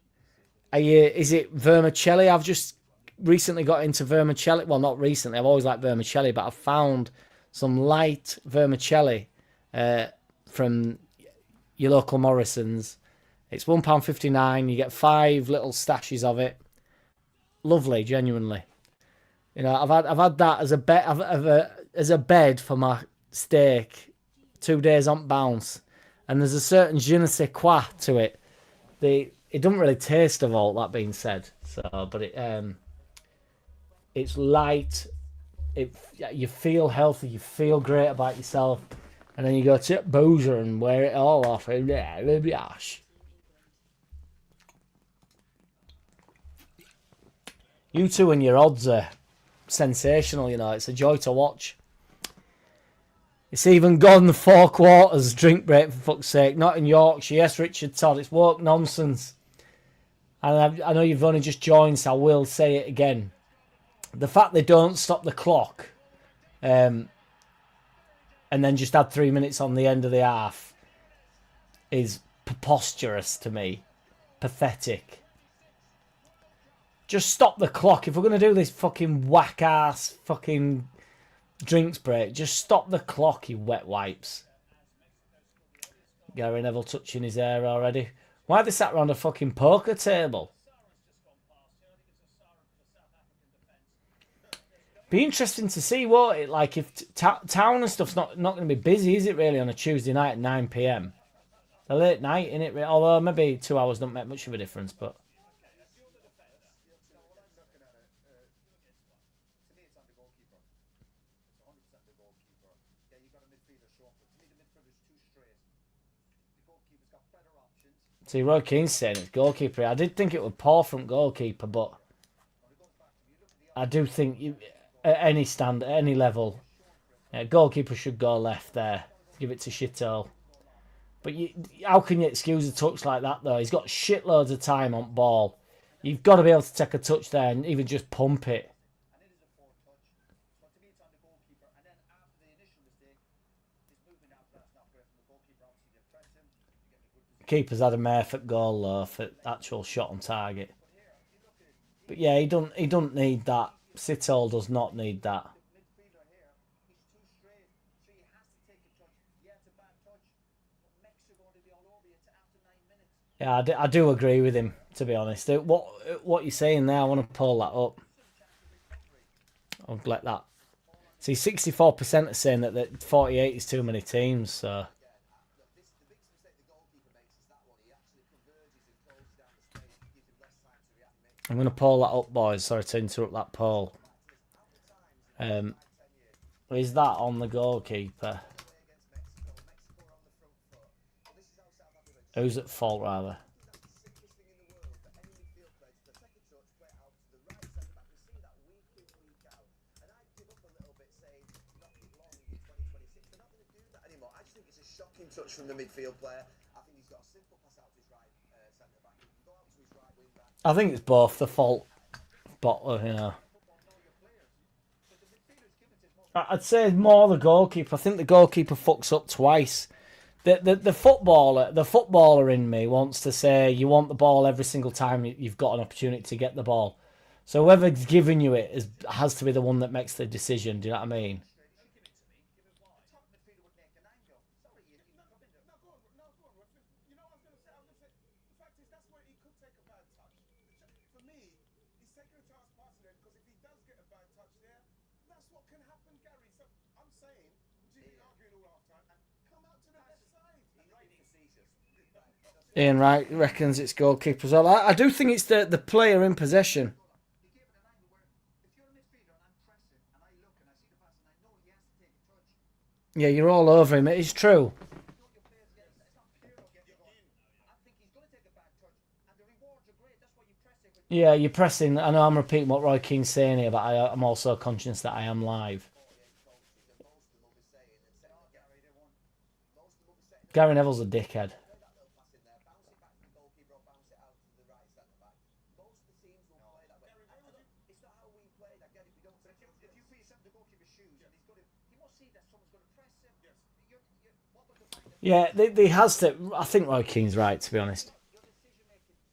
Is it vermicelli? I've just recently got into vermicelli. Well, not recently. I've always liked vermicelli, but I've found some light vermicelli from your local Morrison's. It's £1.59. You get 5 little stashes of it. Lovely, genuinely. I've had that as a bed as a bed for my steak. 2 days on bounce, and there's a certain je ne sais quoi to it. It doesn't really taste of all that being said. So, but it's light. You feel healthy. You feel great about yourself, and then you go to Boozer and wear it all off. You two and your odds are sensational, it's a joy to watch. It's even gone the 4 quarters drink break, for fuck's sake. Not in Yorkshire. Yes, Richard Todd, it's woke nonsense. And I know you've only just joined, so I will say it again. The fact they don't stop the clock and then just add 3 minutes on the end of the half is preposterous to me. Pathetic. Just stop the clock. If we're going to do this fucking whack-ass fucking drinks break, just stop the clock, you wet wipes. Gary Neville touching his hair already. Why have they sat around a fucking poker table? Be interesting to see, won't it? Like, if town and stuff's not going to be busy, is it really, on a Tuesday night at 9 p.m? A late night, innit? Although maybe 2 hours don't make much of a difference, but... See, Roy Keane's saying it's goalkeeper. I did think it was poor front goalkeeper, but I do think at any stand, at any level, goalkeeper should go left there. Give it to Shito. But how can you excuse a touch like that, though? He's got shitloads of time on ball. You've got to be able to take a touch there and even just pump it. Keeper's had a mare for goal, though, for actual shot on target. But yeah, he don't need that. Sitol does not need that. Yeah, I do agree with him, to be honest. What you're saying there, I want to pull that up. I'll let that. See, 64% are saying that 48 is too many teams, so... I'm going to pull that up, boys. Sorry to interrupt that poll. Is that on the goalkeeper? Who's at fault, rather? Touch from the midfield player. I think he's got a simple pass out to his right centre back. He can go out to his right wing back. I think it's both the fault, Bottler, you know. I'd say more the goalkeeper. I think the goalkeeper fucks up twice. The footballer in me wants to say you want the ball every single time you've got an opportunity to get the ball. So whoever's giving you it has to be the one that makes the decision. Do you know what I mean? Ian Wright reckons it's goalkeepers. I do think it's the player in possession. Yeah, you're all over him. It is true. Yeah, you're pressing. I know I'm repeating what Roy Keane's saying here, but I'm also conscious that I am live. Gary Neville's a dickhead. Yeah, they has to. I think Roy Keane's right, to be honest.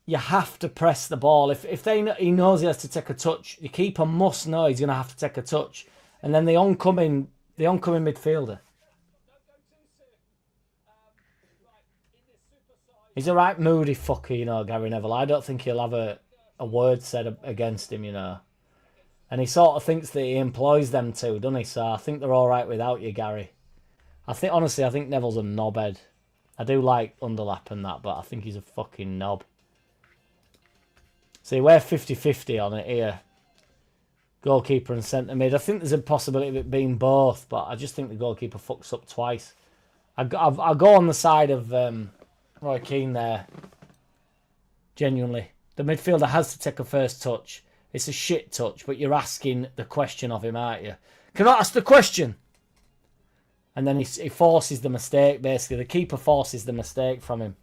You have to press the ball. If he knows he has to take a touch, the keeper must know he's going to have to take a touch, and then the oncoming midfielder. He's a right moody fucker, you know, Gary Neville. I don't think he'll have a word said against him, you know. And he sort of thinks that he employs them too, doesn't he? So I think they're all right without you, Gary. Honestly, I think Neville's a knobhead. I do like Underlap and that, but I think he's a fucking knob. See, we're 50-50 on it here. Goalkeeper and centre mid. I think there's a possibility of it being both, but I just think the goalkeeper fucks up twice. I go on the side of Roy Keane there. Genuinely. The midfielder has to take a first touch. It's a shit touch, but you're asking the question of him, aren't you? Can I ask the question? And then he forces the mistake, basically. The keeper forces the mistake from him.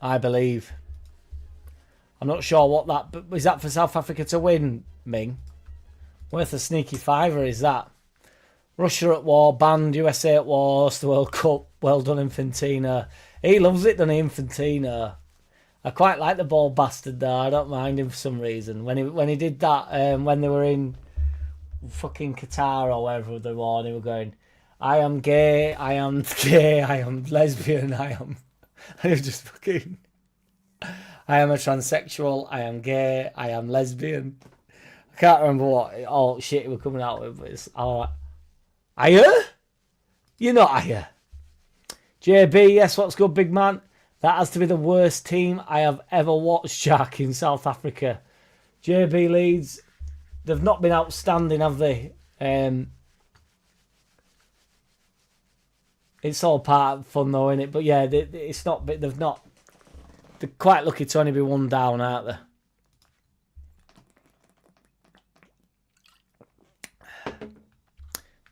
I believe. I'm not sure what that... But is that for South Africa to win, Ming? Worth a sneaky fiver, is that? Russia at war, banned, USA at war, host the World Cup. Well done, Infantino. He loves it, doesn't he, Infantino? I quite like the ball bastard though. I don't mind him for some reason. When he did that, when they were in fucking Qatar or wherever they were, and they were going, I am gay, I am gay, I am lesbian, I am... And it was just fucking... I am a transsexual, I am gay, I am lesbian. I can't remember what all shit he was coming out with, but it's alright. Are you? You're not, are you? JB, yes, what's good, big man? That has to be the worst team I have ever watched, Jack, in South Africa. JB Leeds, they've not been outstanding, have they? It's all part of fun, though, isn't it? But yeah, it's not. They've not. They're quite lucky to only be one down, aren't they?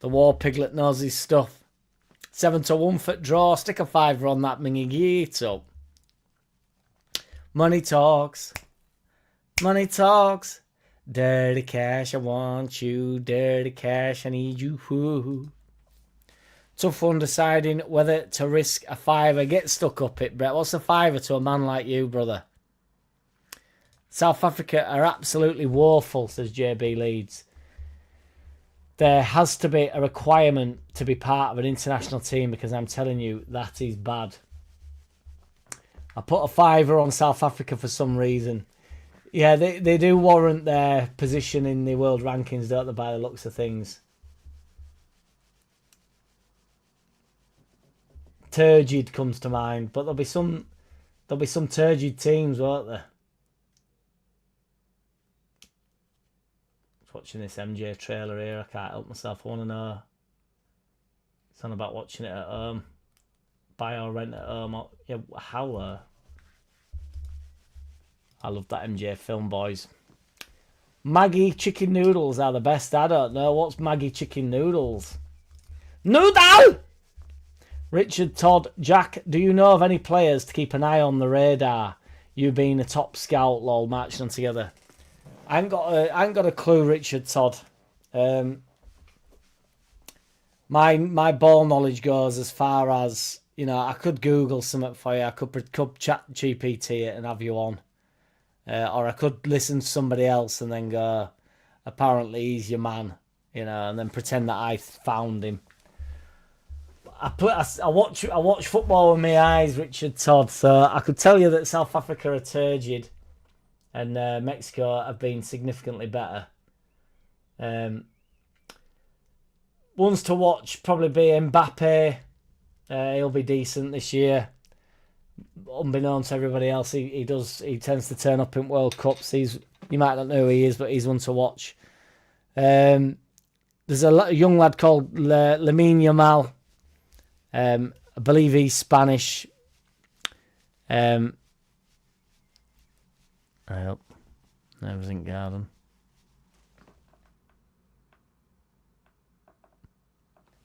The War Piglet knows his stuff. 7-1 for draw. Stick a fiver on that, Mingy. Get up. Money talks. Money talks. Dirty cash, I want you. Dirty cash, I need you. Woo. Tough one deciding whether to risk a fiver. Get stuck up it, Brett. What's a fiver to a man like you, brother? South Africa are absolutely woeful, says JB Leeds. there has to be a requirement to be part of an international team, because I'm telling you, that is bad. I put a fiver on South Africa for some reason. Yeah, they do warrant their position in the world rankings, don't they, by the looks of things. Turgid comes to mind, but there'll be some turgid teams, won't there? Watching this MJ trailer here, I can't help myself. I want to know. It's on about watching it at home. Buy or rent at home. Yeah, how? I love that MJ film, boys. Maggie chicken noodles are the best. I don't know. What's Maggie chicken noodles? Noodle! Richard Todd. Jack, do you know of any players to keep an eye on the radar? You being a top scout, lol, marching on together. I ain't got a clue, Richard Todd. My ball knowledge goes as far as, you know, I could Google something for you. I could chat GPT it and have you on. Or I could listen to somebody else and then go, apparently he's your man, you know, and then pretend that I found him. I watch football with my eyes, Richard Todd, so I could tell you that South Africa are turgid. And Mexico have been significantly better. Ones to watch probably be Mbappe. He'll be decent this year. Unbeknown to everybody else, he tends to turn up in World Cups. You might not know who he is, but he's one to watch. There's a young lad called Lamine Yamal. I believe he's Spanish. I hope. Everything garden.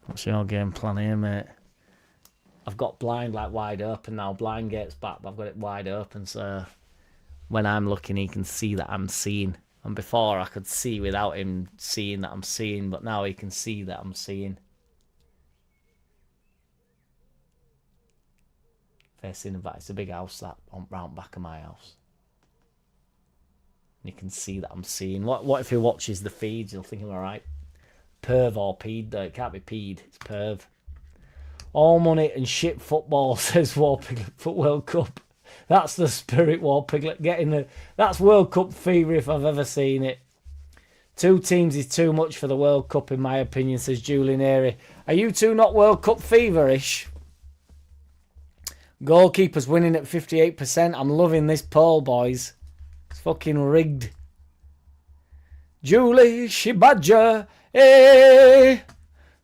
What's your game plan here, mate? I've got blind like wide open now. Blind gate's back, but I've got it wide open, so when I'm looking, he can see that I'm seeing. And before I could see without him seeing that I'm seeing, but now he can see that I'm seeing. Facing that, it's a big house that round back of my house. You can see that I'm seeing. What if he watches the feeds? He'll think I'm alright. Perv or peed, though. It can't be peed. It's perv. All money and shit football, says War Piglet for World Cup. That's the spirit, War Piglet. That's World Cup fever if I've ever seen it. 2 teams is too much for the World Cup, in my opinion, says Julian Airy. Are you two not World Cup feverish? Goalkeepers winning at 58%. I'm loving this poll, boys. It's fucking rigged. Julie Shibaja. Hey!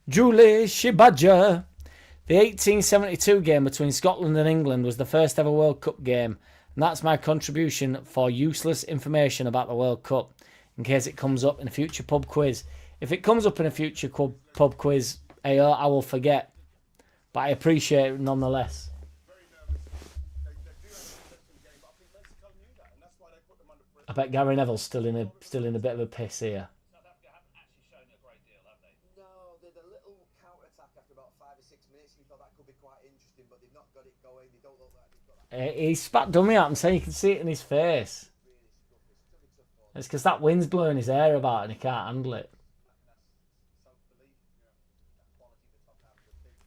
Julie Shibaja. The 1872 game between Scotland and England was the first ever World Cup game. And that's my contribution for useless information about the World Cup, in case it comes up in a future pub quiz. If it comes up in a future pub quiz, I will forget. But I appreciate it nonetheless. I bet Gary Neville's still in a bit of a piss here. South Africa haven't actually shown a great deal, have they? No, they had a little counter-attack after about 5 or 6 minutes, and you thought that could be quite interesting, but they've not got it going. They don't look like they've got that. He spat dummy at him, so you can see it in his face. It's because that wind's blowing his hair about and he can't handle it.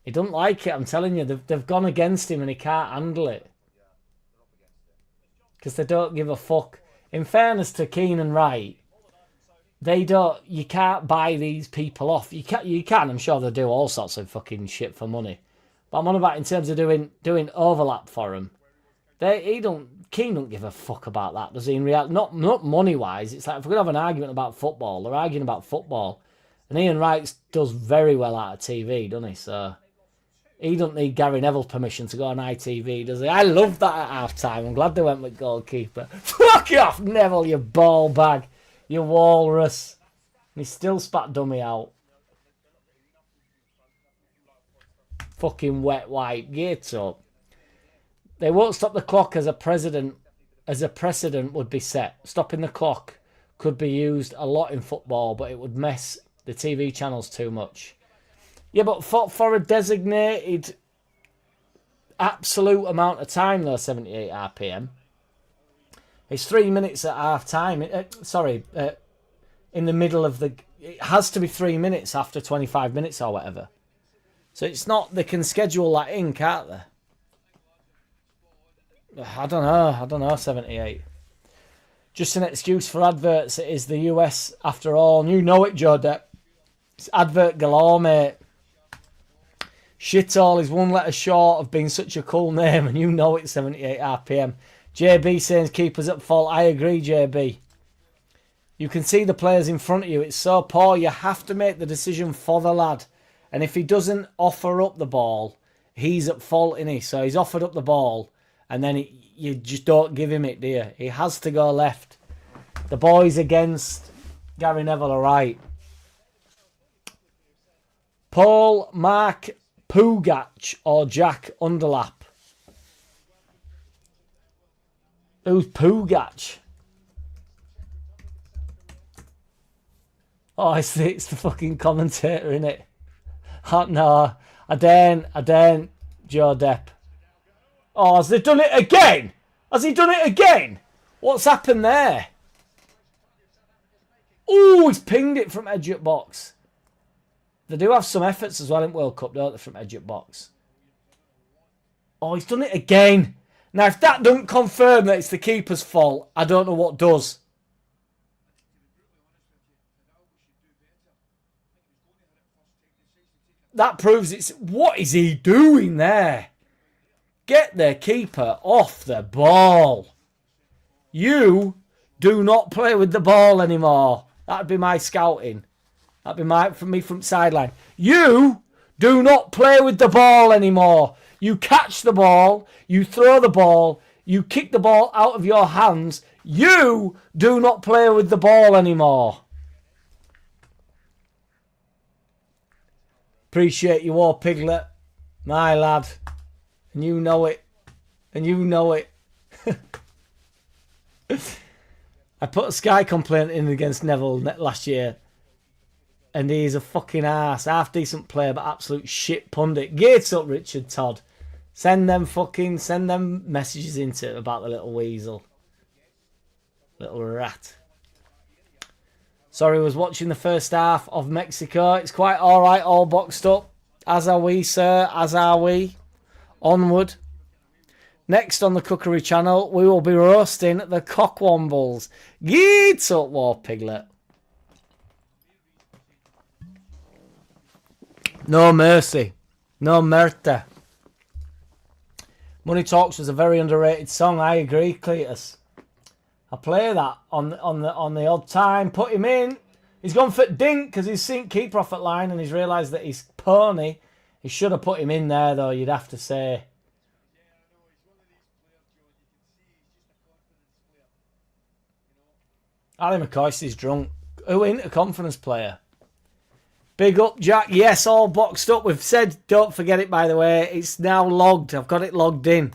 He doesn't like it, I'm telling you. They've gone against him and he can't handle it. Because they don't give a fuck. In fairness to Keane and Wright, you can't buy these people off. You can, I'm sure they do all sorts of fucking shit for money. But I'm on about in terms of doing overlap for them. Keane don't give a fuck about that, does he? In reality, not money-wise. It's like, if we're going to have an argument about football, they're arguing about football. And Ian Wright does very well out of TV, doesn't he? So he don't need Gary Neville's permission to go on ITV, does he? I love that at half-time. I'm glad they went with goalkeeper. Fuck off, Neville, you ball bag. You walrus. And he still spat dummy out. Fucking wet wipe. Get up. They won't stop the clock as a precedent would be set. Stopping the clock could be used a lot in football, but it would mess the TV channels too much. Yeah, but for a designated absolute amount of time, though, 78 RPM, it's 3 minutes at half time. In the middle of the it has to be 3 minutes after 25 minutes or whatever. So it's not, they can schedule that in, can't they? I don't know, 78. Just an excuse for adverts. It is the US after all. And you know it, Joe Depp. It's advert galore, mate. Shithole is one letter short of being such a cool name, and you know it's 78 RPM. JB saying keepers at fault. I agree, JB. You can see the players in front of you. It's so poor. You have to make the decision for the lad. And if he doesn't offer up the ball, he's at fault, innit? So he's offered up the ball, and then you just don't give him it, do you? He has to go left. The boys against Gary Neville are right. Paul, Mark, Pugach or Jack Underlap? Who's Pugach? Oh, it's the fucking commentator, innit? Oh, no, I don't, Joe Depp. Oh, has they done it again? Has he done it again? What's happened there? Oh, he's pinged it from edge at box. They do have some efforts as well in World Cup, don't they, from edge at box? Oh, he's done it again. Now, if that doesn't confirm that it's the keeper's fault, I don't know what does. That proves it's... What is he doing there? Get the keeper off the ball. You do not play with the ball anymore. That'd be my scouting. That'd be from me from sideline. You do not play with the ball anymore. You catch the ball. You throw the ball. You kick the ball out of your hands. You do not play with the ball anymore. Appreciate you all, Piglet. My lad. And you know it. And you know it. I put a Sky complaint in against Neville last year. And he's a fucking arse. Half decent player, but absolute shit pundit. Gates up, Richard Todd. Send them messages into it about the little weasel. Little rat. Sorry, I was watching the first half of Mexico. It's quite alright, all boxed up. As are we, sir. As are we. Onward. Next on the Cookery channel, we will be roasting the cockwombles. Gates up, War Piglet. No mercy. No merta. Money Talks was a very underrated song. I agree, Cletus. I play that on the odd time. Put him in. He's gone for dink because he's seen keeper off at line and he's realised that he's pony. He should have put him in there though, you'd have to say. Ali McCoy's drunk. Who ain't a confidence player? Big up, Jack. Yes, all boxed up. We've said, don't forget it, by the way. It's now logged. I've got it logged in.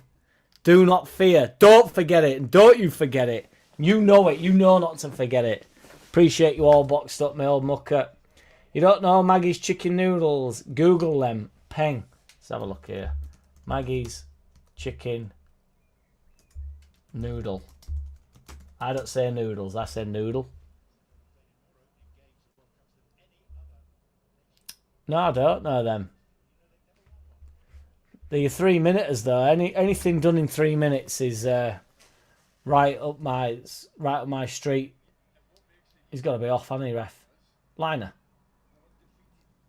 Do not fear. Don't forget it. And don't you forget it. You know it. You know not to forget it. Appreciate you all boxed up, my old mucker. You don't know Maggie's chicken noodles? Google them. Peng. Let's have a look here. Maggie's chicken noodle. I don't say noodles. I say noodle. No, I don't know them. They're 3 minuters though. Anything done in 3 minutes is right up my street. He's got to be off, hasn't he, ref? Liner.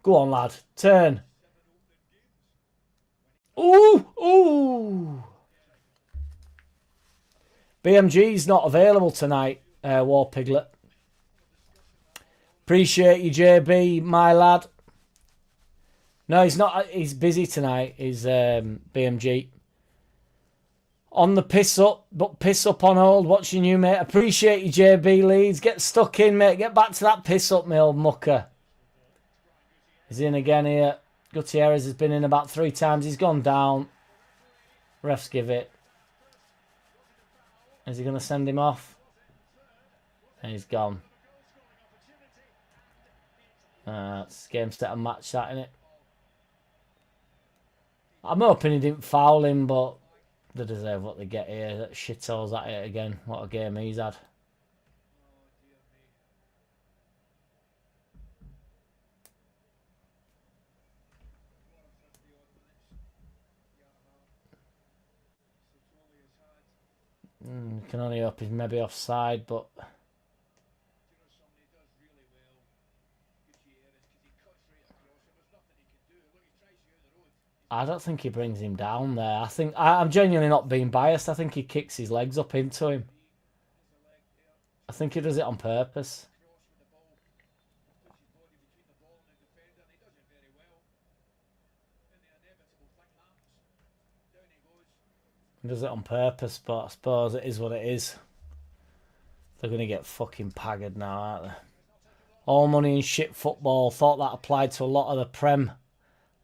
Go on, lad. Turn. Ooh, ooh. BMG's not available tonight, War Piglet. Appreciate you, JB, my lad. No, he's not. He's busy tonight, is BMG. On the piss up, but piss up on hold. Watching you, mate. Appreciate you, JB Leeds. Get stuck in, mate. Get back to that piss up, my old mucker. He's in again here. Gutierrez has been in about 3 times. He's gone down. Refs give it. Is he going to send him off? And he's gone. It's game, set, and match, that, innit? I'm hoping he didn't foul him, but they deserve what they get here. That shithole's at it again. What a game he's had. Can only hope he's maybe offside, but I don't think he brings him down there. I think I'm genuinely not being biased. I think he kicks his legs up into him. I think he does it on purpose. He does it on purpose, but I suppose it is what it is. They're going to get fucking paggered now, aren't they? All money and shit football. Thought that applied to a lot of the Prem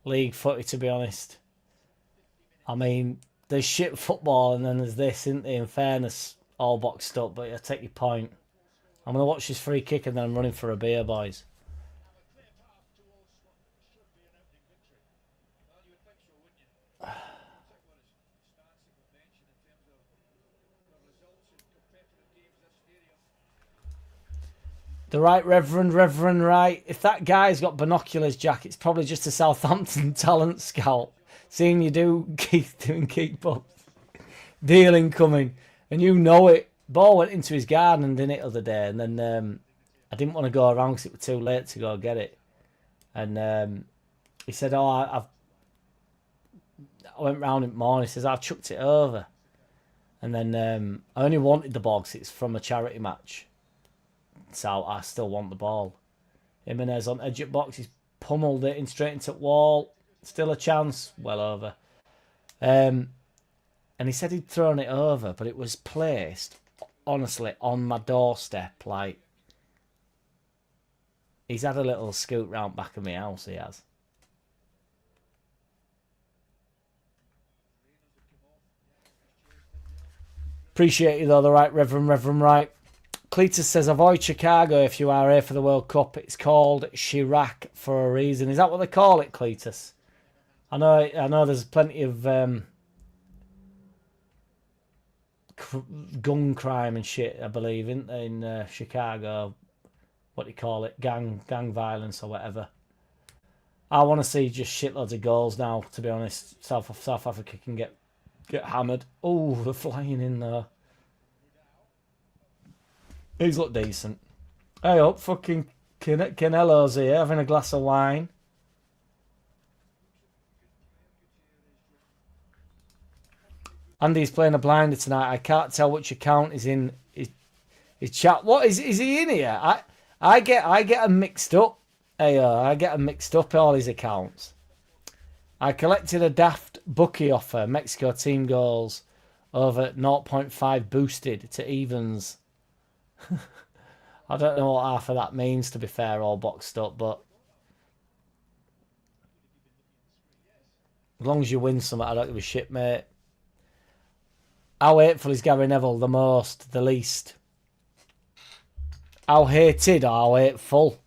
League footy, to be honest. I mean, there's shit football and then there's this, isn't there? In fairness, all boxed up, but I take your point. I'm going to watch this free kick and then I'm running for a beer, boys. The right Reverend Right. If that guy's got binoculars, Jack, it's probably just a Southampton talent scout. Seeing you doing keep up. Deal incoming. And you know it. Ball went into his garden, didn't it, other day? And then I didn't want to go around because it was too late to go get it. And he said, I went round in the morning. He says, I've chucked it over. And then I only wanted the ball because it's from a charity match. So I still want the ball. Jimenez on edge of box. He's pummeled it in straight into the wall. Still a chance. Well over. And he said he'd thrown it over, but it was placed, honestly, on my doorstep. Like, he's had a little scoot round back of my house, he has. Appreciate you, though, the right Reverend Right. Cletus says, avoid Chicago if you are here for the World Cup. It's called Chirac for a reason. Is that what they call it, Cletus? I know there's plenty of gun crime and shit, I believe, in Chicago. What do you call it? Gang violence or whatever. I want to see just shitloads of goals now, to be honest. South Africa can get hammered. Oh, they're flying in there. He's looked decent. Hey up, fucking Canelo's here, having a glass of wine. Andy's playing a blinder tonight. I can't tell which account is in his chat. What is he in here? I get them mixed up. Hey, I get them mixed up, all his accounts. I collected a daft bookie offer. Mexico team goals over 0.5 boosted to evens. I don't know what half of that means, to be fair, all boxed up, but as long as you win something, I don't give a shit, mate. How hateful is Gary Neville? The most, the least. How hated or how hateful?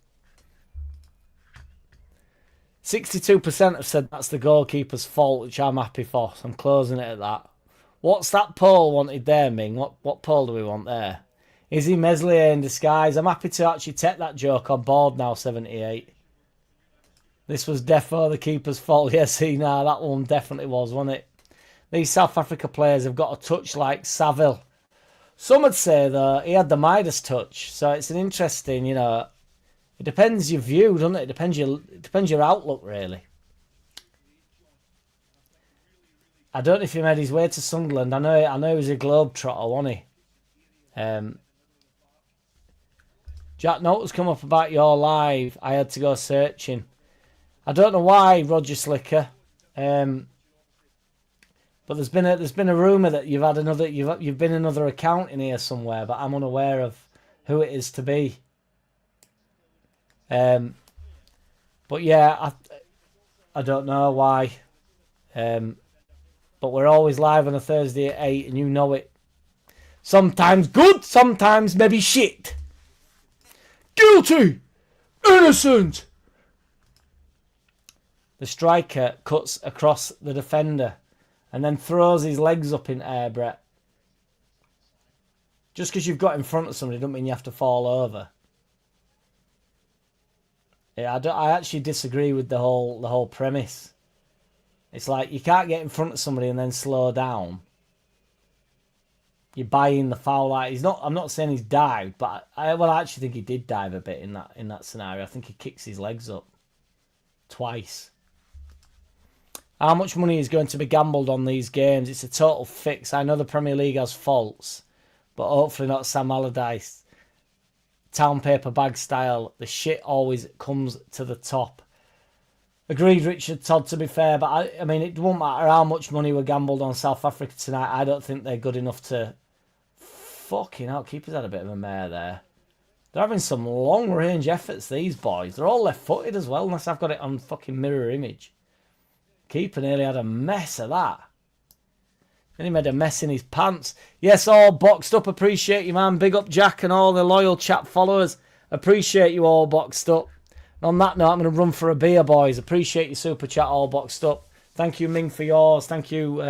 62% have said that's the goalkeeper's fault, which I'm happy for. So I'm closing it at that. What's that poll wanted there, Ming? What poll do we want there? Is he Meslier in disguise? I'm happy to actually take that joke on board now, 78. This was defo the keeper's fault. Yes, that one definitely was, wasn't it? These South Africa players have got a touch like Saville. Some would say, though, he had the Midas touch. So it's an interesting, it depends your view, doesn't it? It depends your outlook, really. I don't know if he made his way to Sunderland. I know he was a globetrotter, wasn't he? Jack, note has come up about your live. I had to go searching. I don't know why, Roger Slicker. But there's been a rumour that you've been another account in here somewhere, but I'm unaware of who it is to be. But yeah, I don't know why. But we're always live on a Thursday at 8, and you know it. Sometimes good, sometimes maybe shit. Guilty! Innocent! The striker cuts across the defender and then throws his legs up in air, Brett. Just because you've got in front of somebody doesn't mean you have to fall over. Yeah, I actually disagree with the whole premise. It's like you can't get in front of somebody and then slow down. you're buying the foul out. I'm not saying he's dived, but I actually think he did dive a bit in that scenario. I think he kicks his legs up twice. How much money is going to be gambled on these games? It's a total fix. I know the Premier League has faults, but hopefully not Sam Allardyce. Town paper bag style. The shit always comes to the top. Agreed, Richard Todd, to be fair, but I mean, it won't matter how much money were gambled on South Africa tonight. I don't think they're good enough to... Fucking hell, keeper's had a bit of a mare there. They're having some long-range efforts, these boys. They're all left-footed as well, unless I've got it on fucking mirror image. Keeper nearly had a mess of that. Then he made a mess in his pants. Yes, all boxed up. Appreciate you, man. Big up Jack and all the loyal chat followers. Appreciate you all boxed up. And on that note, I'm going to run for a beer, boys. Appreciate your super chat, all boxed up. Thank you, Ming, for yours. Thank you,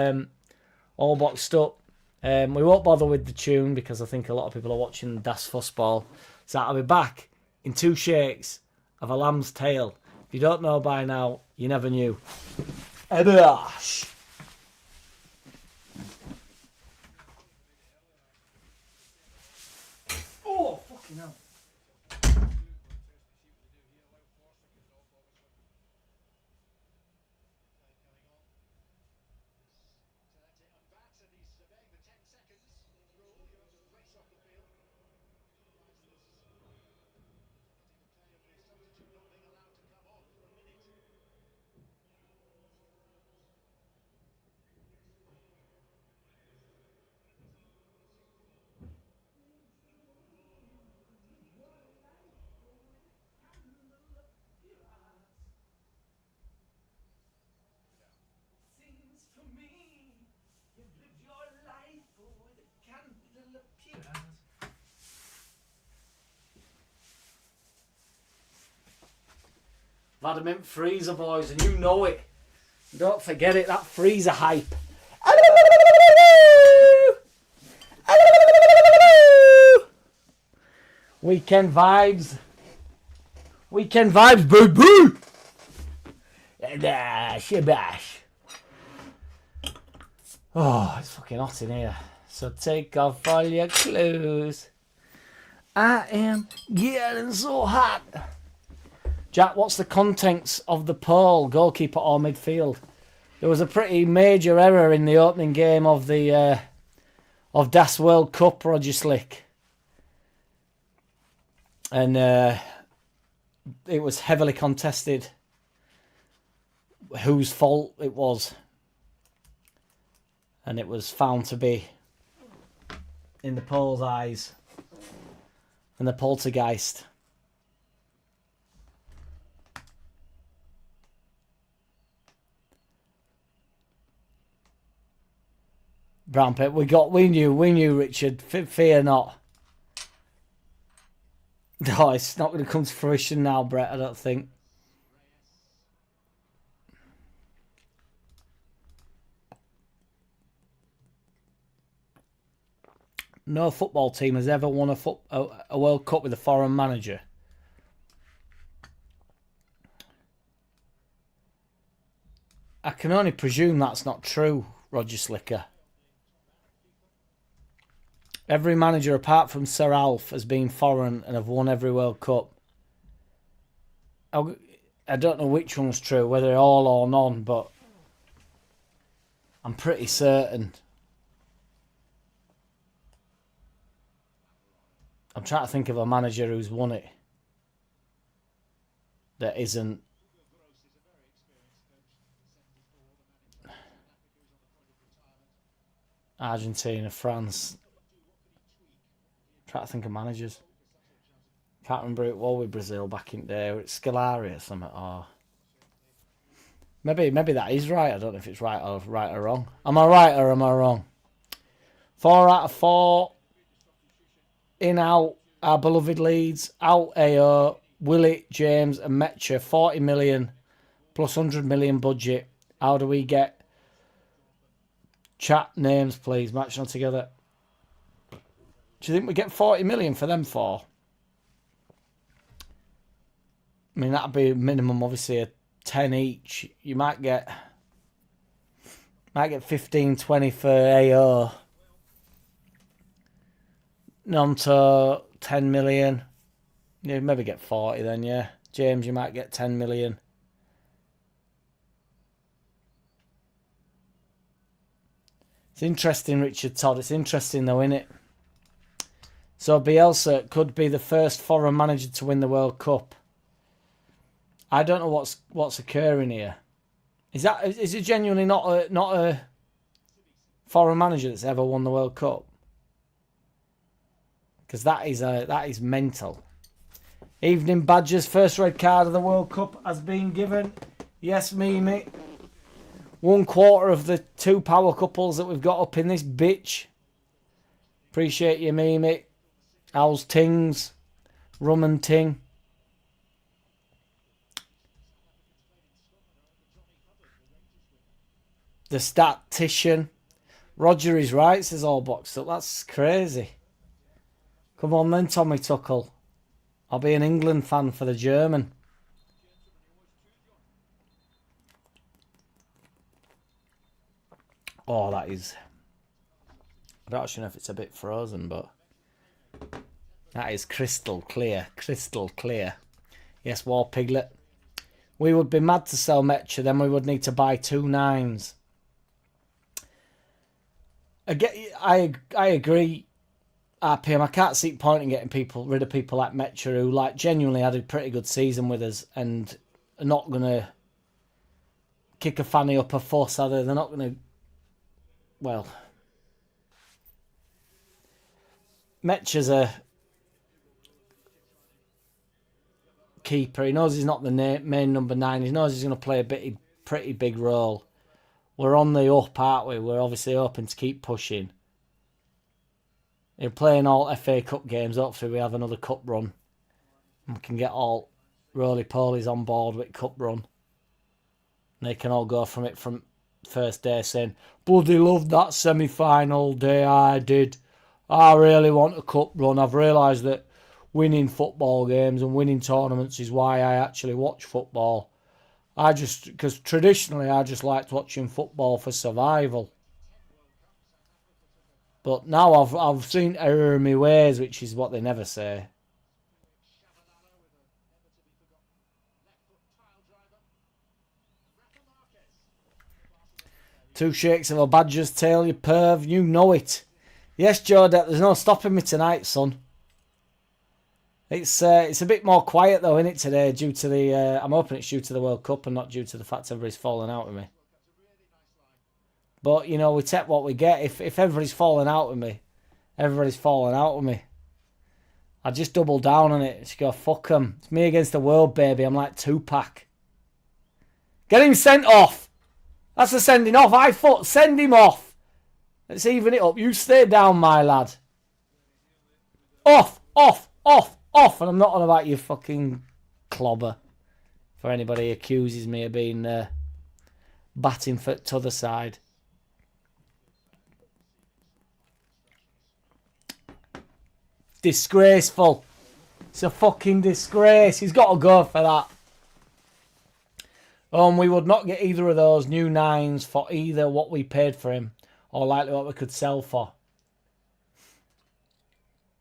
all boxed up. We won't bother with the tune because I think a lot of people are watching Das Fussball. So I'll be back in 2 shakes of a lamb's tail. If you don't know by now, you never knew. Ebash. Oh, fucking hell. Vladimir Freezer, boys, and you know it. Don't forget it, that Freezer hype. Weekend vibes. Weekend vibes, boo-boo. Shabash. Oh, it's fucking hot in here. So take off all your clothes. I am getting so hot. Jack, what's the contents of the poll, goalkeeper or midfield? There was a pretty major error in the opening game of the of Das World Cup, Roger Slick. And it was heavily contested whose fault it was. And it was found to be, in the poll's eyes, and the poltergeist. Brown Pit, we knew, Richard. Fear not. No, it's not going to come to fruition now, Brett, I don't think. No football team has ever won a World Cup with a foreign manager. I can only presume that's not true, Roger Slicker. Every manager apart from Sir Alf has been foreign and have won every World Cup. I don't know which one's true, whether all or none, but I'm pretty certain. I'm trying to think of a manager who's won it that isn't. Argentina, France. Trying to think of managers. Can't remember it was with Brazil back in the day. It's Scolari or something. Or maybe that is right. I don't know if it's right or wrong. Am I right or am I wrong? 4 out of 4. In, out. Our beloved Leeds. Out AO. Willett, James and Metcher. 40 million plus 100 million budget. How do we get... Chat names, please. Matching on together. Do you think we get 40 million for them for? I mean, that'd be minimum, obviously, a 10 each. You might get 15, 20 for AO. Nonto, 10 million. Yeah, maybe get 40 then, yeah. James, you might get 10 million. It's interesting, Richard Todd. It's interesting, though, isn't it? So Bielsa could be the first foreign manager to win the World Cup. I don't know what's occurring here. Is it genuinely not a foreign manager that's ever won the World Cup? Because that is mental. Evening Badgers, first red card of the World Cup has been given. Yes, Mimi. 1/4 of the 2 power couples that we've got up in this bitch. Appreciate you, Mimi. How's tings? Rum and ting. The statistician. Roger is right, says all boxed up. That's crazy. Come on then, Tommy Tuckle. I'll be an England fan for the German. Oh, that is... I don't actually know if it's a bit frozen, but... That is crystal clear. Crystal clear. Yes, War Piglet. We would be mad to sell Metcha, then we would need to buy 2 9s. I agree, RPM. I can't see point in getting rid of people like Metcha who like genuinely had a pretty good season with us and are not going to kick a fanny up a fuss, are they? They're not going to... Well... Metcha's a keeper. He knows he's not the main number 9. He knows he's going to play a pretty big role. We're on the up, aren't we? We're obviously hoping to keep pushing. We're playing all FA Cup games. Hopefully we have another cup run. And we can get all roly-polies on board with cup run. And they can all go from it from first day saying, bloody loved that semi-final day I did. I really want a cup run. I've realised that winning football games and winning tournaments is why I actually watch football. Because traditionally I just liked watching football for survival. But now I've seen error in my ways, which is what they never say. Two shakes of a badger's tail, you perv. You know it. Yes, Joe Depp, there's no stopping me tonight, son. It's a bit more quiet though, isn't it, today? Due to the I'm hoping it's due to the World Cup and not due to the fact everybody's falling out with me. But you know, we take what we get. If everybody's falling out with me, everybody's falling out with me. I just double down on it. Just go fuck them. It's me against the world, baby. I'm like Tupac. Get him sent off. That's a sending off. I thought send him off. Let's even it up. You stay down, my lad. Off, off, off, off. And I'm not on about you fucking clobber. For anybody who accuses me of being batting for t'other side. Disgraceful. It's a fucking disgrace. He's got to go for that. We would not get either of those new 9s for either what we paid for him or likely what we could sell for.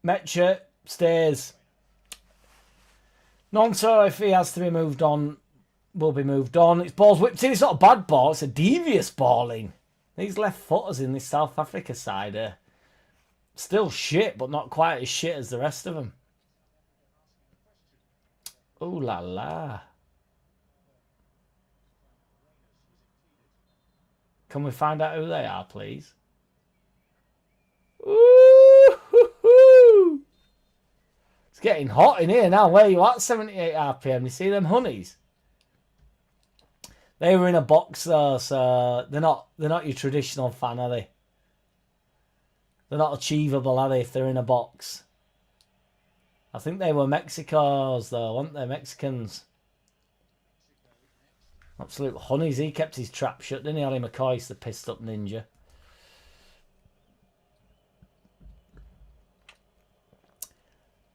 Metcha stays. Nonto, if he has to be moved on, will be moved on. It's balls whipped in. It's not a bad ball. It's a devious balling. These left footers in this South Africa side are still shit, but not quite as shit as the rest of them. Ooh la la. Can we find out who they are, please? Ooh, it's getting hot in here now. Where are you at? 78 RPM. You see them honeys? They were in a box though, so they're not your traditional fan, are they? They're not achievable, are they, if they're in a box? I think they were Mexicos though, weren't they? Mexicans. Absolute honeys. He kept his trap shut, didn't he? Ollie McCoy's the pissed up ninja.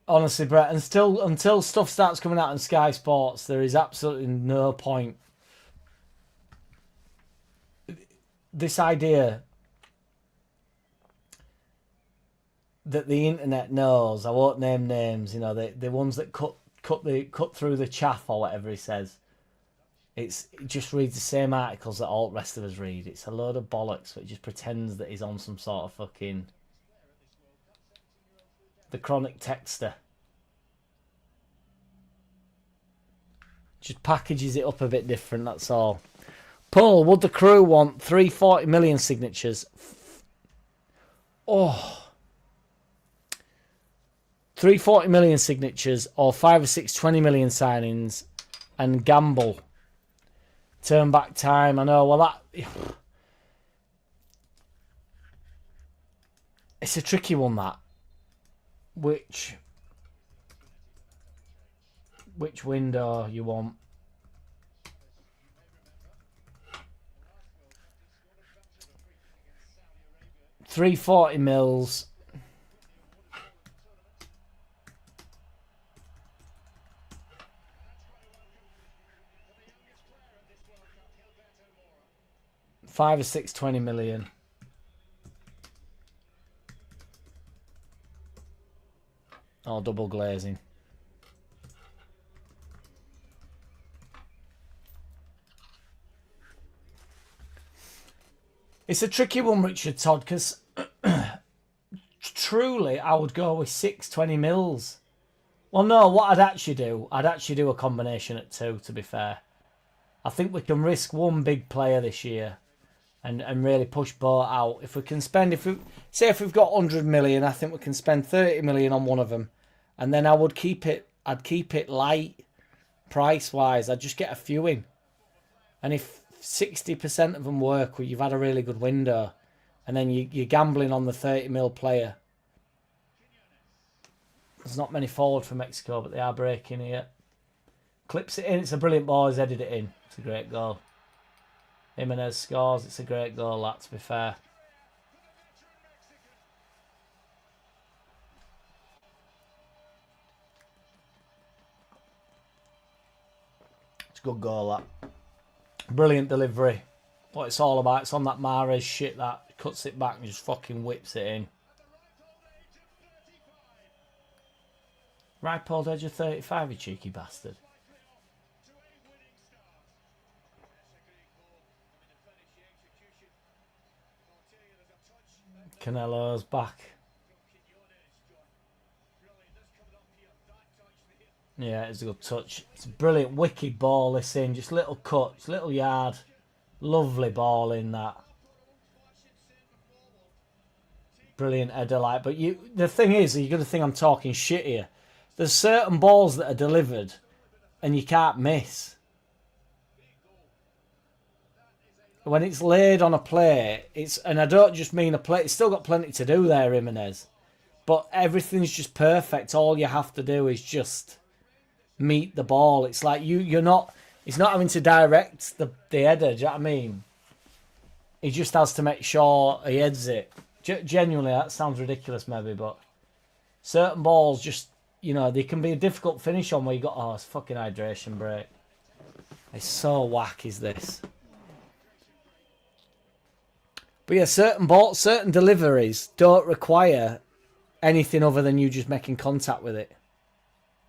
Honestly, Brett, and still until stuff starts coming out on Sky Sports, there is absolutely no point. This idea that the internet knows. I won't name names. You know, the ones that cut through the chaff or whatever he says. It just reads the same articles that all the rest of us read. It's a load of bollocks. So it just pretends that he's on some sort of fucking the chronic texter. Just packages it up a bit different. That's all. Paul, would the crew want 340 million signatures? 340 million signatures or 5 or 6 20 million signings and gamble. Turn back time. I know. Well, that it's a tricky one. That which window you want? $340 million. $5 or 6 20 million. Oh, double glazing. It's a tricky one, Richard Todd, because truly I would go with 6 20 mils. Well, no, what I'd actually do a combination at 2, to be fair. I think we can risk one big player this year and really push Boat out. If we can spend, if we've got 100 million, I think we can spend 30 million on one of them. And then I'd keep it light price-wise. I'd just get a few in. And if 60% of them work, well, you've had a really good window. And then you're gambling on the 30 mil player. There's not many forward for Mexico, but they are breaking here. Clips it in. It's a brilliant ball. He's headed it in. It's a great goal. Jimenez scores. It's a great goal, that, to be fair. It's a good goal, that. Brilliant delivery. What it's all about. It's on that Mahrez shit that cuts it back and just fucking whips it in. Ripe old age of 35, you cheeky bastard. Canelo's back. Yeah, it's a good touch. It's a brilliant, wicked ball, this in. Just little cuts, little yard. Lovely ball in that. Brilliant header, like. But the thing is, you've got to think I'm talking shit here. There's certain balls that are delivered and you can't miss. When it's laid on a plate, and I don't just mean a plate, it's still got plenty to do there, Jimenez. But everything's just perfect. All you have to do is just meet the ball. It's like you're not, he's not having to direct the header, do you know what I mean? He just has to make sure he heads it. Genuinely, that sounds ridiculous maybe, but certain balls just, you know, they can be a difficult finish on where you got, oh, it's fucking hydration break. It's so whack, is this? But yeah, certain deliveries don't require anything other than you just making contact with it.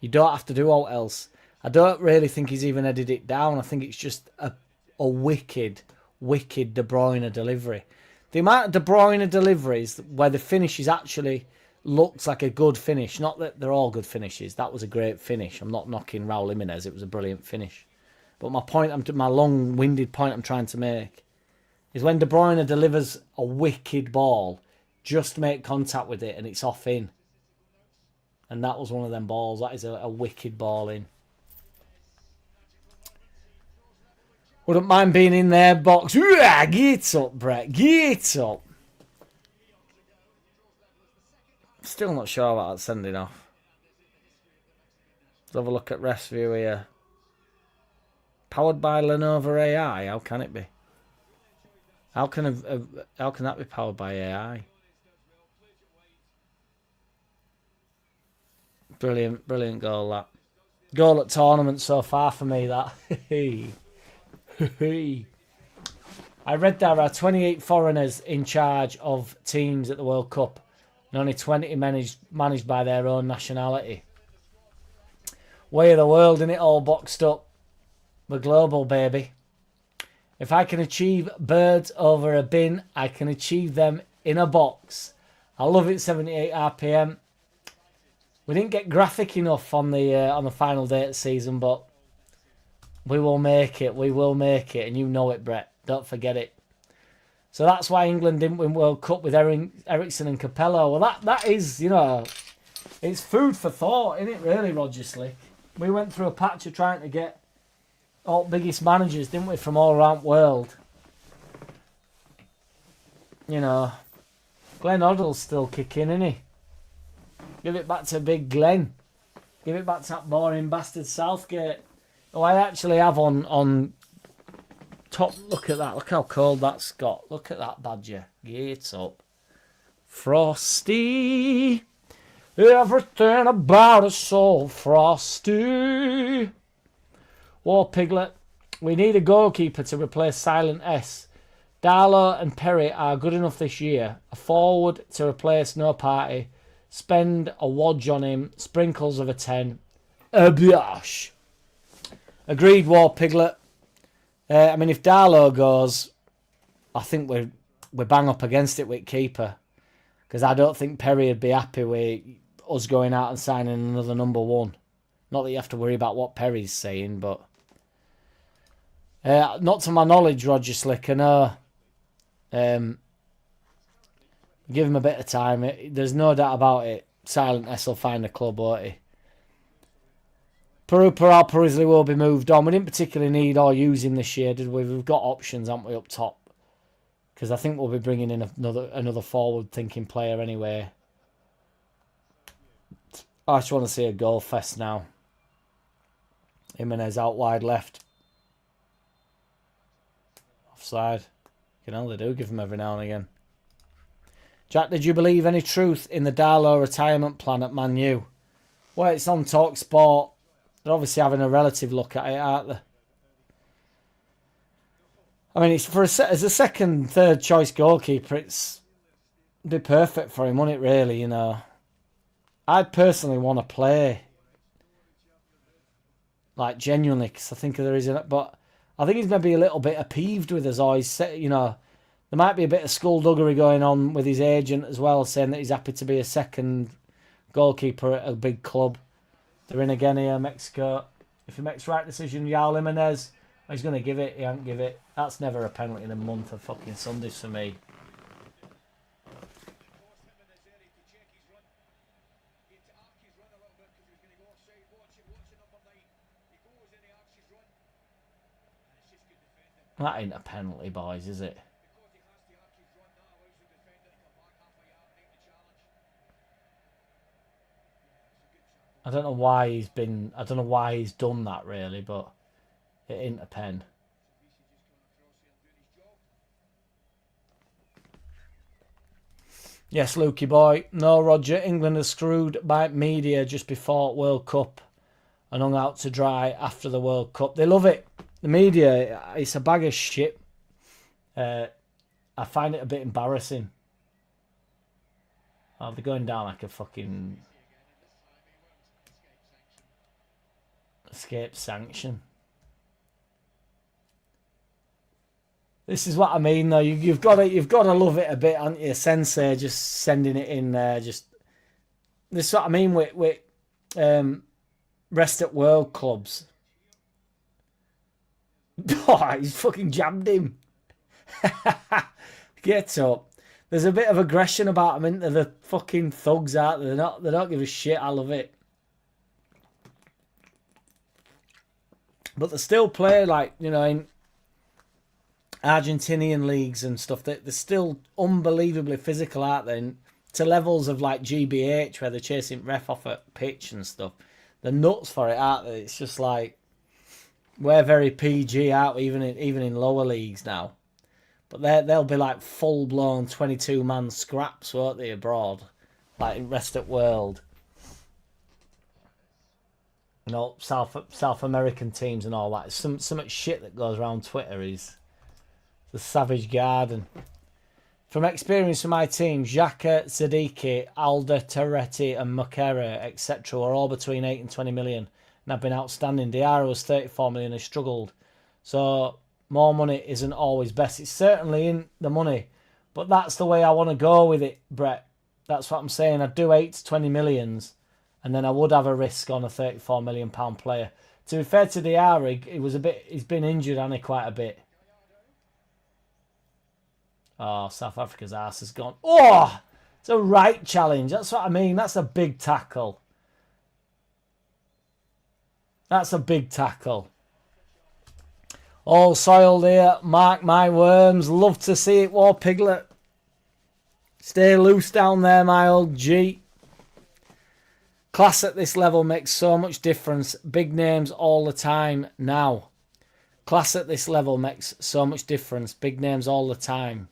You don't have to do all else. I don't really think he's even headed it down. I think it's just a wicked De Bruyne delivery. The amount of De Bruyne deliveries where the finish is actually looks like a good finish. Not that they're all good finishes. That was a great finish. I'm not knocking Raul Jimenez. It was a brilliant finish. But my long-winded point I'm trying to make is when De Bruyne delivers a wicked ball, just make contact with it and it's off in. And that was one of them balls. That is a wicked ball in. Wouldn't mind being in their box. Get up, Brett. Get up. Still not sure about that sending off. Let's have a look at rest view here. Powered by Lenovo AI. How can it be? How can that be powered by AI? Brilliant goal, that. Goal at tournament so far for me, that. I read there are 28 foreigners in charge of teams at the World Cup. and only 20 managed by their own nationality. Way of the world, in it all boxed up. We're global, baby. If I can achieve birds over a bin, I can achieve them in a box. I love it, 78 RPM. We didn't get graphic enough on the final day of the season, but we will make it. We will make it, and you know it, Brett. Don't forget it. So that's why England didn't win World Cup with Ericsson and Capello. Well, that is, you know, it's food for thought, isn't it, really, Roger Slick? We went through a patch of trying to get all biggest managers, didn't we, from all around the world. You know, Glenn Hoddle's still kicking, isn't he? Give it back to Big Glenn. Give it back to that boring bastard Southgate. Oh, I actually have on top. Look at that. Look how cold that's got. Look at that badger. Get up. Frosty. Everything about us so frosty. War Piglet. We need a goalkeeper to replace Silent S. Darlow and Perry are good enough this year. A forward to replace No Party. Spend a wodge on him. Sprinkles of a 10. A biash. Agreed, War Piglet. I mean, if Darlow goes, I think we're bang up against it with keeper. Because I don't think Perry would be happy with us going out and signing another number one. Not that you have to worry about what Perry's saying, but... not to my knowledge, Roger Slick. I know. Give him a bit of time. There's no doubt about it. Silent S will find a club, won't he? Peru Parisley will be moved on. We didn't particularly need or use him this year, did we? We've got options, haven't we, up top? Because I think we'll be bringing in another forward-thinking player anyway. I just want to see a goal fest now. Jimenez out wide left. Offside. You know, they do give him every now and again. Jack, did you believe any truth in the Darlow retirement plan at Man U? Well, it's on TalkSport. They're obviously having a relative look at it, aren't they? I mean, it's for as a second, third choice goalkeeper, it'd be perfect for him, wouldn't it, really, you know? I'd personally want to play, like, genuinely, because I think there is, but I think he's maybe a little bit peeved with us, or he's, you know, there might be a bit of skullduggery going on with his agent as well, saying that he's happy to be a second goalkeeper at a big club. They're in again here, Mexico. If he makes the right decision, Yael Jimenez, he's going to give it. He ain't give it. That's never a penalty in a month of fucking Sundays for me. That ain't a penalty, boys, is it? I don't know why he's done that really, but it ain't a pen. Yes, Lukey boy. No, Roger. England are screwed by media just before World Cup and hung out to dry after the World Cup. They love it. The media, it's a bag of shit. I find it a bit embarrassing. Oh, they're going down like a fucking... escape sanction. This is what I mean, though. You've got to love it a bit, haven't you? Sensei just sending it in there. Just this is what I mean with rest at world clubs. Oh, he's fucking jammed him. Get up. There's a bit of aggression about them, isn't there? The fucking thugs out there. They don't give a shit. I love it. But they still play, like, you know, in Argentinian leagues and stuff. They're still unbelievably physical, aren't they? To levels of, like, GBH, where they're chasing ref off a pitch and stuff. They're nuts for it, aren't they? It's just like, we're very PG, aren't we? Even in lower leagues now. But they'll be, like, full-blown 22-man scraps, won't they, abroad? Like, in rest at world. You know, South American teams and all that. Some shit that goes around Twitter is the Savage Garden. From experience from my team, JackCity, Alder, Terretti and Mukera, etc. are all between 8 and 20 million and have been outstanding. Diarra was 34 million and struggled. So more money isn't always best. It's certainly in the money, but that's the way I want to go with it, Brett. That's what I'm saying. I'd do 8 to 20 millions and then I would have a risk on a £34 million player. To be fair to Diarra, he's been injured, hasn't he, quite a bit. Oh, South Africa's arse has gone. Oh, it's a right challenge. That's what I mean. That's a big tackle. That's a big tackle. All soiled here. Mark my worms. Love to see it, War Piglet. Stay loose down there, my old G. Class at this level makes so much difference. Big names all the time now. Class at this level makes so much difference. Big names all the time.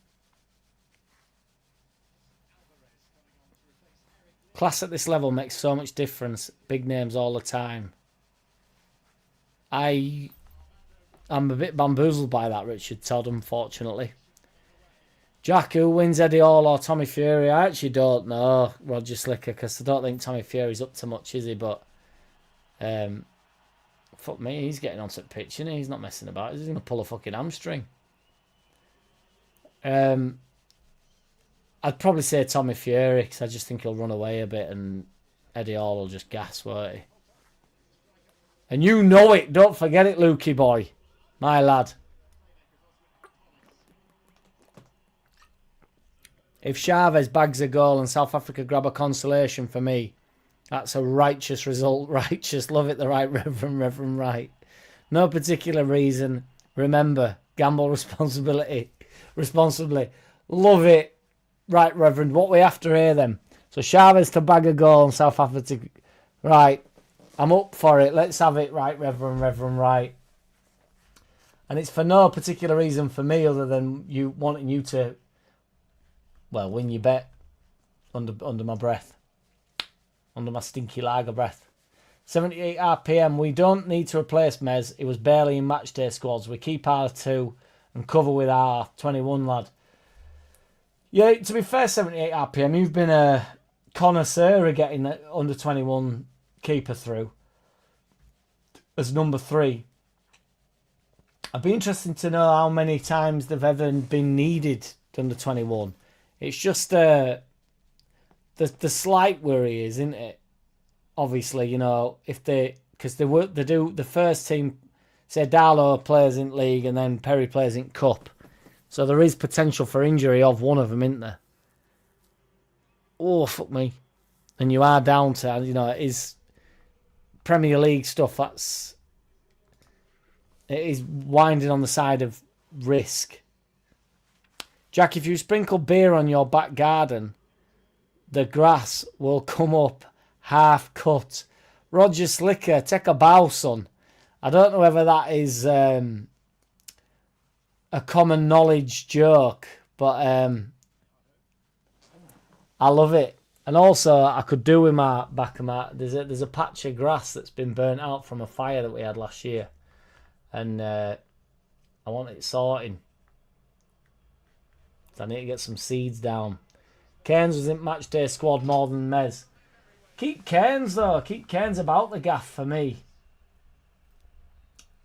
Class at this level makes so much difference. Big names all the time. I'm a bit bamboozled by that, Richard Todd, unfortunately. Jack, who wins, Eddie Hall or Tommy Fury? I actually don't know, Roger Slicker, because I don't think Tommy Fury's up to much, is he? But, fuck me, he's getting onto the pitch, isn't he? He's not messing about. He's going to pull a fucking hamstring. I'd probably say Tommy Fury, because I just think he'll run away a bit and Eddie Hall will just gas, won't he? And you know it. Don't forget it, Lukey boy. My lad. If Chavez bags a goal and South Africa grab a consolation for me, that's a righteous result. Righteous. Love it, the right Reverend Right. No particular reason. Remember, gamble responsibly. Love it. Right, Reverend. What we after here then? So Chavez to bag a goal and South Africa. Right. I'm up for it. Let's have it, right, Reverend Right. And it's for no particular reason for me other than you wanting you to, well, win your bet under my breath. Under my stinky lager breath. 78 RPM. We don't need to replace Mez. It was barely in matchday squads. We keep our 2 and cover with our 21 lad. Yeah, to be fair, 78 RPM. You've been a connoisseur of getting the under 21 keeper through as number 3. I'd be interested to know how many times they've ever been needed under 21. It's just the slight worry is, isn't it? Obviously, you know, if because they do the first team, say Darlow plays in league and then Perry plays in cup, so there is potential for injury of one of them, isn't there? Oh fuck me! And you are down to, you know, it is Premier League stuff. It is winding on the side of risk. Jack, if you sprinkle beer on your back garden, the grass will come up half cut. Roger Slicker, take a bow, son. I don't know whether that is a common knowledge joke, but I love it. And also, I could do with my back of my... There's a patch of grass that's been burnt out from a fire that we had last year. And I want it sorting. So I need to get some seeds down. Cairns was in matchday squad more than Mez. Keep Cairns, though. Keep Cairns about the gaff for me.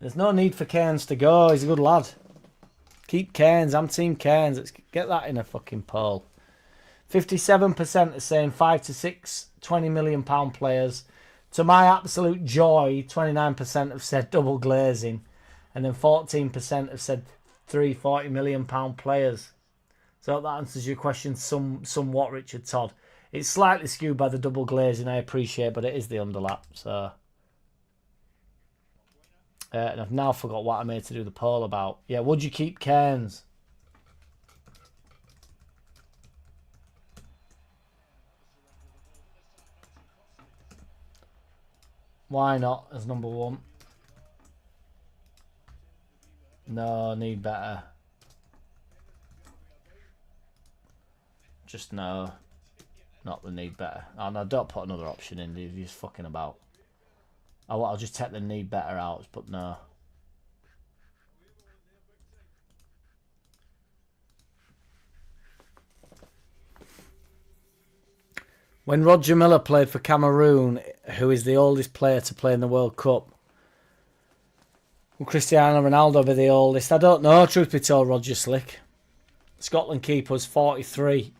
There's no need for Cairns to go. He's a good lad. Keep Cairns. I'm Team Cairns. Let's get that in a fucking poll. 57% are saying 5 to 6 £20 million players. To my absolute joy, 29% have said double glazing. And then 14% have said 3 £40 million players. So that answers your question somewhat, Richard Todd. It's slightly skewed by the double glazing, I appreciate, but it is the underlap. So, and I've now forgot what I made to do the poll about. Yeah, would you keep Cairns? Why not as number 1? No, need better. Just no. Not the need better. Oh no, don't put another option in. You're just fucking about. I'll just take the need better out, but no. When Roger Miller played for Cameroon, who is the oldest player to play in the World Cup, will Cristiano Ronaldo be the oldest? I don't know, truth be told, Roger Slick. Scotland keeper's 43.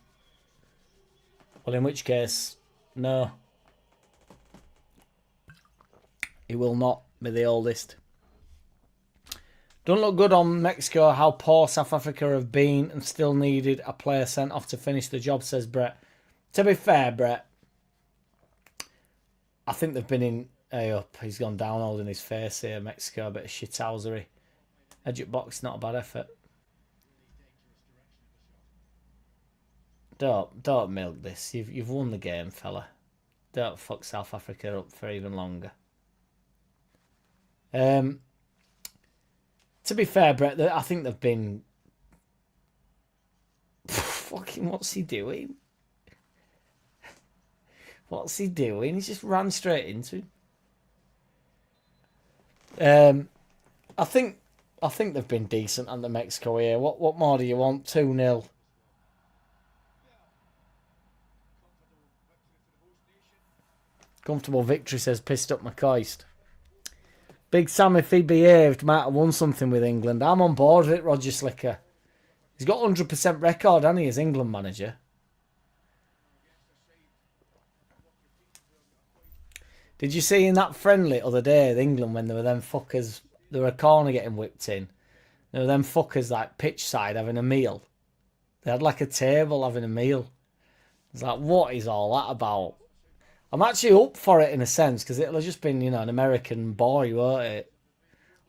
Well, in which case, no. He will not be the oldest. Don't look good on Mexico how poor South Africa have been and still needed a player sent off to finish the job, says Brett. To be fair, Brett, I think they've been in... Hey up, he's gone down holding his face here. Mexico, a bit of shithousery. Edge at box, not a bad effort. Don't milk this. You've won the game, fella. Don't fuck South Africa up for even longer. To be fair, Brett, I think they've been... Fucking, what's he doing? What's he doing? He just ran straight into him. I think they've been decent under Mexico here. What more do you want? 2-0. Comfortable victory, says Pissed Up McCoist. Big Sam, if he behaved, might have won something with England. I'm on board with it, Roger Slicker. He's got 100% record, hasn't he, as England manager? Did you see in that friendly other day with England when there were them fuckers, there were a corner getting whipped in. There were them fuckers like pitch side having a meal. They had like a table having a meal. It's like, what is all that about? I'm actually up for it in a sense because it'll have just been, you know, an American boy, won't it?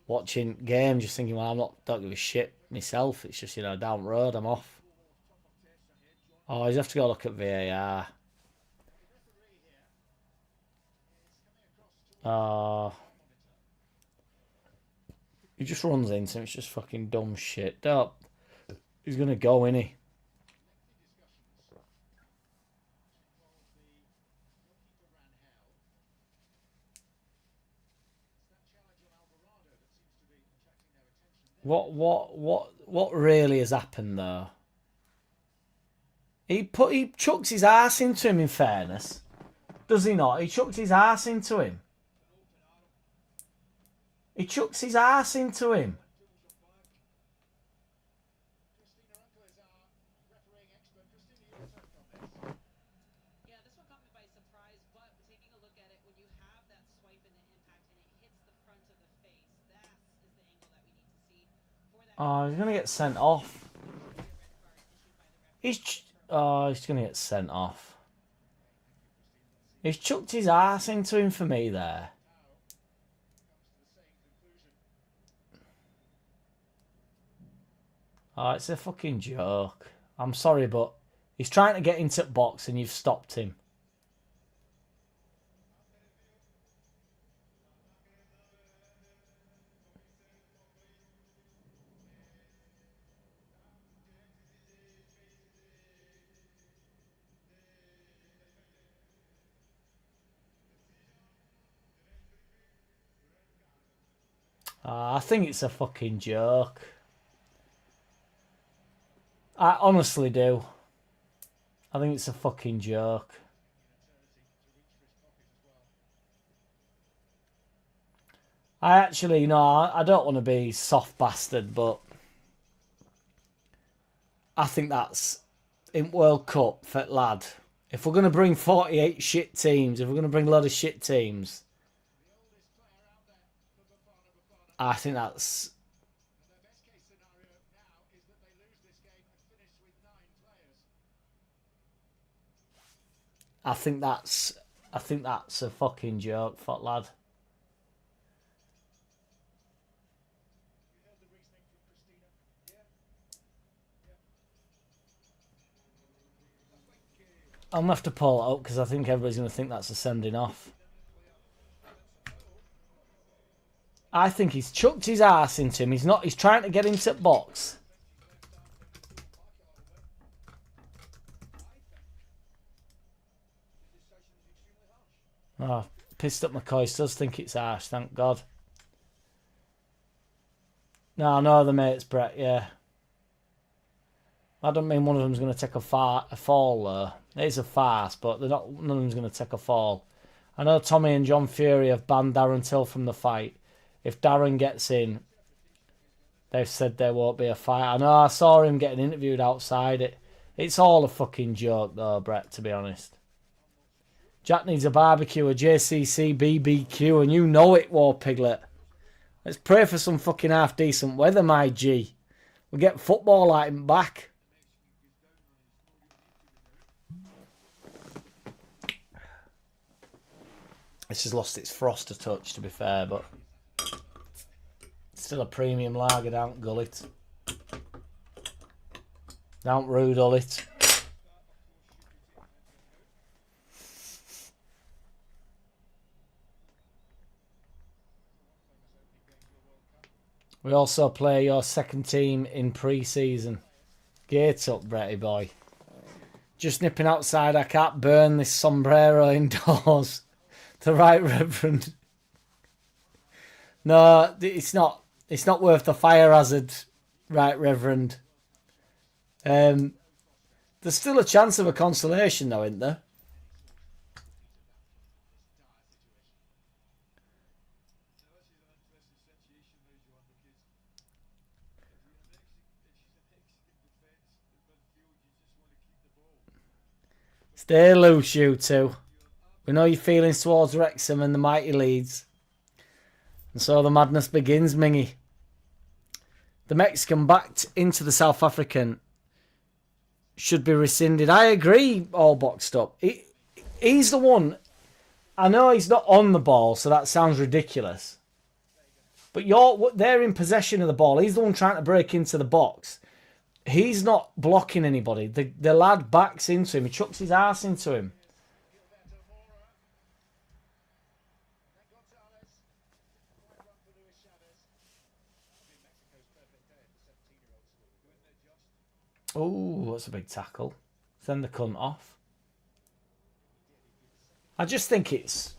Watching games, just thinking, well, don't give a shit myself. It's just, you know, down the road, I'm off. Oh, you have to go look at VAR. He just runs into him. It's just fucking dumb shit. Don't. He's going to go, innit? He? What really has happened though? He chucks his ass into him, in fairness. Does he not? He chucks his ass into him. He chucks his ass into him. Oh, he's going to get sent off. He's going to get sent off. He's chucked his ass into him for me there. Oh, it's a fucking joke. I'm sorry, but he's trying to get into the box and you've stopped him. I think it's a fucking joke. I honestly do. I think it's a fucking joke. I actually, you know, I don't want to be soft bastard, but I think that's in World Cup for lad. If we're going to bring 48 shit teams, if we're going to bring a lot of shit teams, I think that's... I think that's a fucking joke, fuck lad. I'm going to have to pull it up because I think everybody's going to think that's a sending off. I think he's chucked his ass into him. He's trying to get into the box. Oh, Pissed Up McCoy does think it's harsh, thank God. No, the mates, Brett, yeah. I don't mean one of them's going to take a fall, though. It's a farce, but they're not. None of them's going to take a fall. I know Tommy and John Fury have banned Darren Till from the fight. If Darren gets in, they've said there won't be a fight. I know I saw him getting interviewed outside it. It's all a fucking joke though, Brett, to be honest. Jack needs a barbecue, a JCC BBQ, and you know it, War Piglet. Let's pray for some fucking half-decent weather, my G. We'll get football lighting back. This has lost its frost a touch, to be fair, but it's still a premium lager, don't gull it. Don't rudel it. We also play your second team in pre-season. Gate up, Bretty boy. Just nipping outside, I can't burn this sombrero indoors. The Right Reverend. No, it's not. It's not worth the fire hazard, Right Reverend. There's still a chance of a consolation, though, isn't there? Stay loose, you two. We know your feelings towards Wrexham and the mighty Leeds. And so the madness begins, Mingy. The Mexican backed into the South African should be rescinded. I agree, all boxed up. He's the one. I know he's not on the ball, so that sounds ridiculous. But they're in possession of the ball. He's the one trying to break into the box. He's not blocking anybody. The lad backs into him. He chucks his arse into him. Oh, that's a big tackle. Send the cunt off. I just think it's...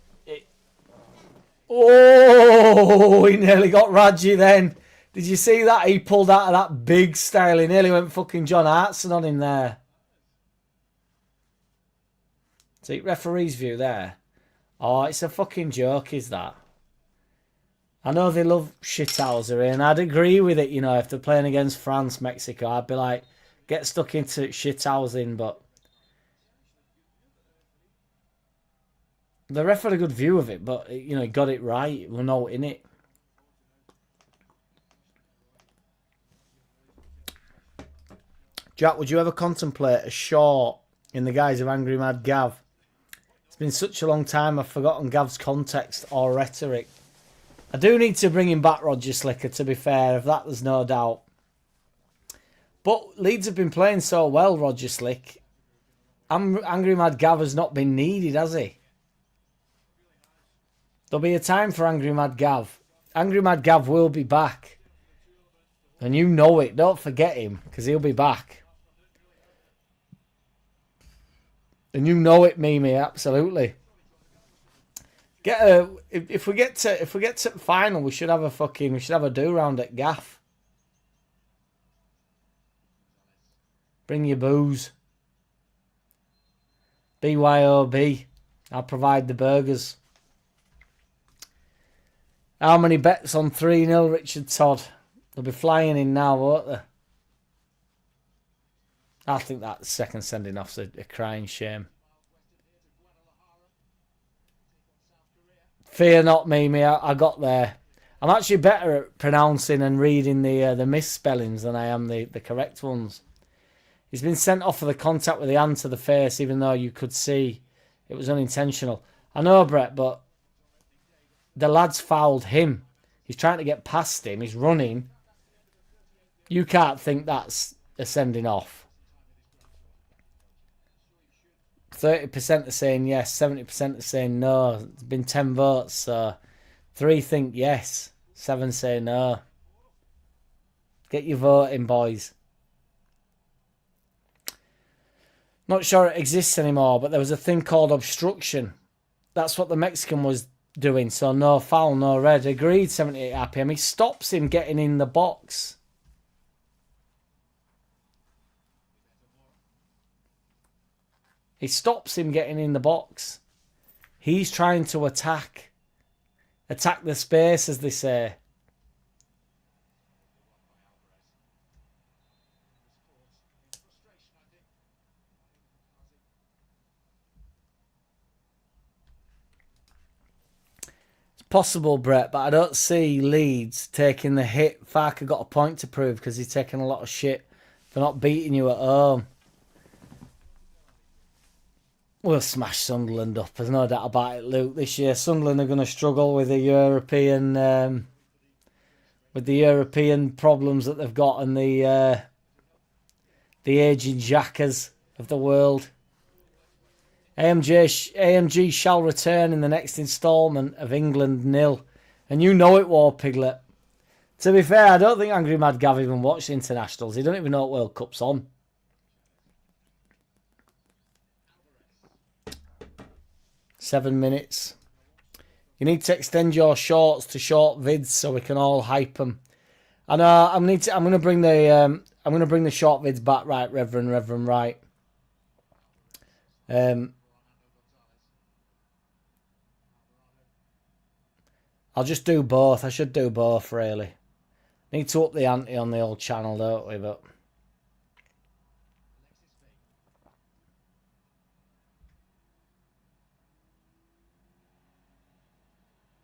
Oh, he nearly got Raji then. Did you see that? He pulled out of that big style. He nearly went fucking John Hartson on him there. See, referee's view there. Oh, it's a fucking joke, is that? I know they love shithousery, and I'd agree with it, you know, if they're playing against France, Mexico, I'd be like, get stuck into shithousing, but the ref had a good view of it, but, you know, he got it right. We're not in it. Jack, would you ever contemplate a short in the guise of Angry Mad Gav? It's been such a long time I've forgotten Gav's context or rhetoric. I do need to bring him back, Roger Slicker, to be fair, of that there's no doubt. But Leeds have been playing so well, Roger Slick. Angry Mad Gav has not been needed, has he? There'll be a time for Angry Mad Gav. Angry Mad Gav will be back. And you know it. Don't forget him, because he'll be back. And you know it, Mimi, absolutely. If we get to the final, we should have a do round at Gaff. Bring your booze. BYOB. I'll provide the burgers. How many bets on 3-0, Richard Todd? They'll be flying in now, won't they? I think that second sending off's a crying shame. Fear not, Mimi. I got there. I'm actually better at pronouncing and reading the misspellings than I am the correct ones. He's been sent off for the contact with the hand to the face, even though you could see it was unintentional. I know, Brett, but the lad's fouled him. He's trying to get past him. He's running. You can't think that's a sending off. 30% are saying yes, 70% are saying no. There's been 10 votes, so 3 think yes, 7 say no. Get your vote in, boys. Not sure it exists anymore, but there was a thing called obstruction. That's what the Mexican was doing, so no foul, no red. Agreed, 78 RPM. He stops him getting in the box. It stops him getting in the box. He's trying to attack. Attack the space, as they say. It's possible, Brett, but I don't see Leeds taking the hit. Farker got a point to prove because he's taking a lot of shit for not beating you at home. We'll smash Sunderland up. There's no doubt about it, Luke. This year, Sunderland are going to struggle with the European problems that they've got and the aging jackers of the world. AMG shall return in the next instalment of England nil, and you know it, War Piglet. To be fair, I don't think Angry Mad Gav even watched the internationals. He don't even know what World Cup's on. Seven minutes. You need to extend your shorts to short vids so we can all hype them. And I'm going to bring the short vids back, right, Reverend, right. I'll just do both. I should do both, really. Need to up the ante on the old channel, don't we? But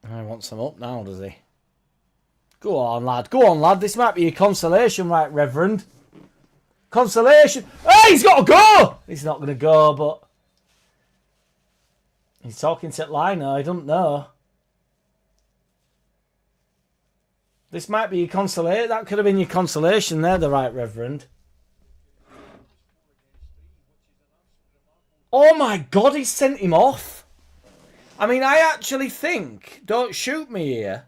I want some up now, does he? Go on, lad. Go on, lad. This might be your consolation, right, Reverend? Consolation. Hey, he's got to go! He's not going to go, but he's talking to Lino. I don't know. This might be your consolation. That could have been your consolation there, the right Reverend. Oh my God, he sent him off. I mean, I actually think, don't shoot me here.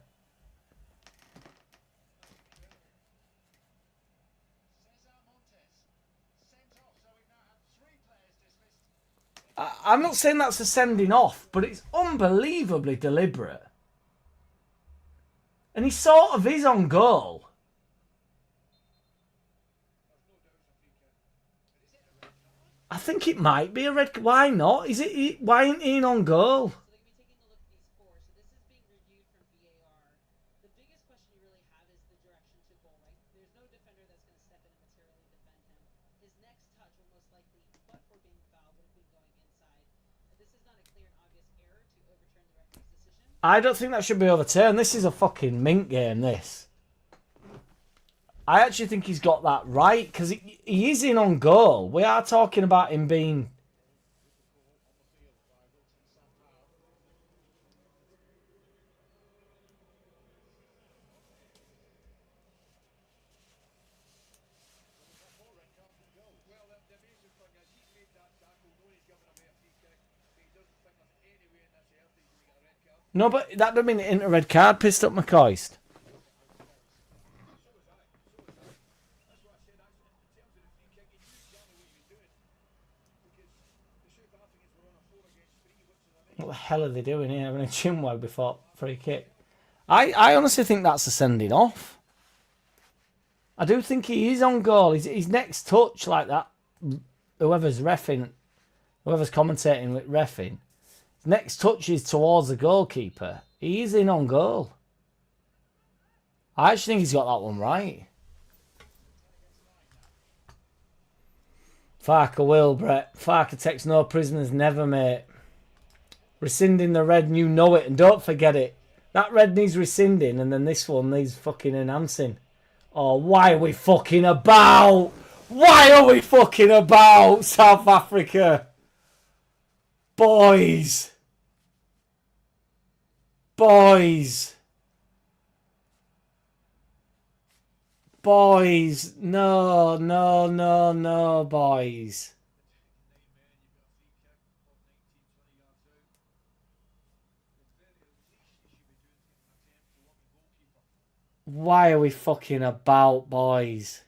I'm not saying that's a sending off, but it's unbelievably deliberate. And he sort of is on goal. I think it might be a red. Why not? Why ain't he on goal? I don't think that should be overturned. This is a fucking mint game, this. I actually think he's got that right, because he is in on goal. We are talking about him being... No, but that doesn't mean it ain't a red card. Pissed up McCoist. What the hell are they doing here? Having a chinwag before free kick. I honestly think that's a sending off. I do think he is on goal. His next touch like that. Whoever's commentating with reffing. Next touch is towards the goalkeeper. He is in on goal. I actually think he's got that one right. Farker will, Brett. Farker takes no prisoners, never, mate. Rescinding the red and you know it. And don't forget it. That red needs rescinding and then this one needs fucking enhancing. Oh, why are we fucking about? Why are we fucking about, South Africa? Boys. Boys. Boys. No, no, no, no, boys. Why are we fucking about, boys?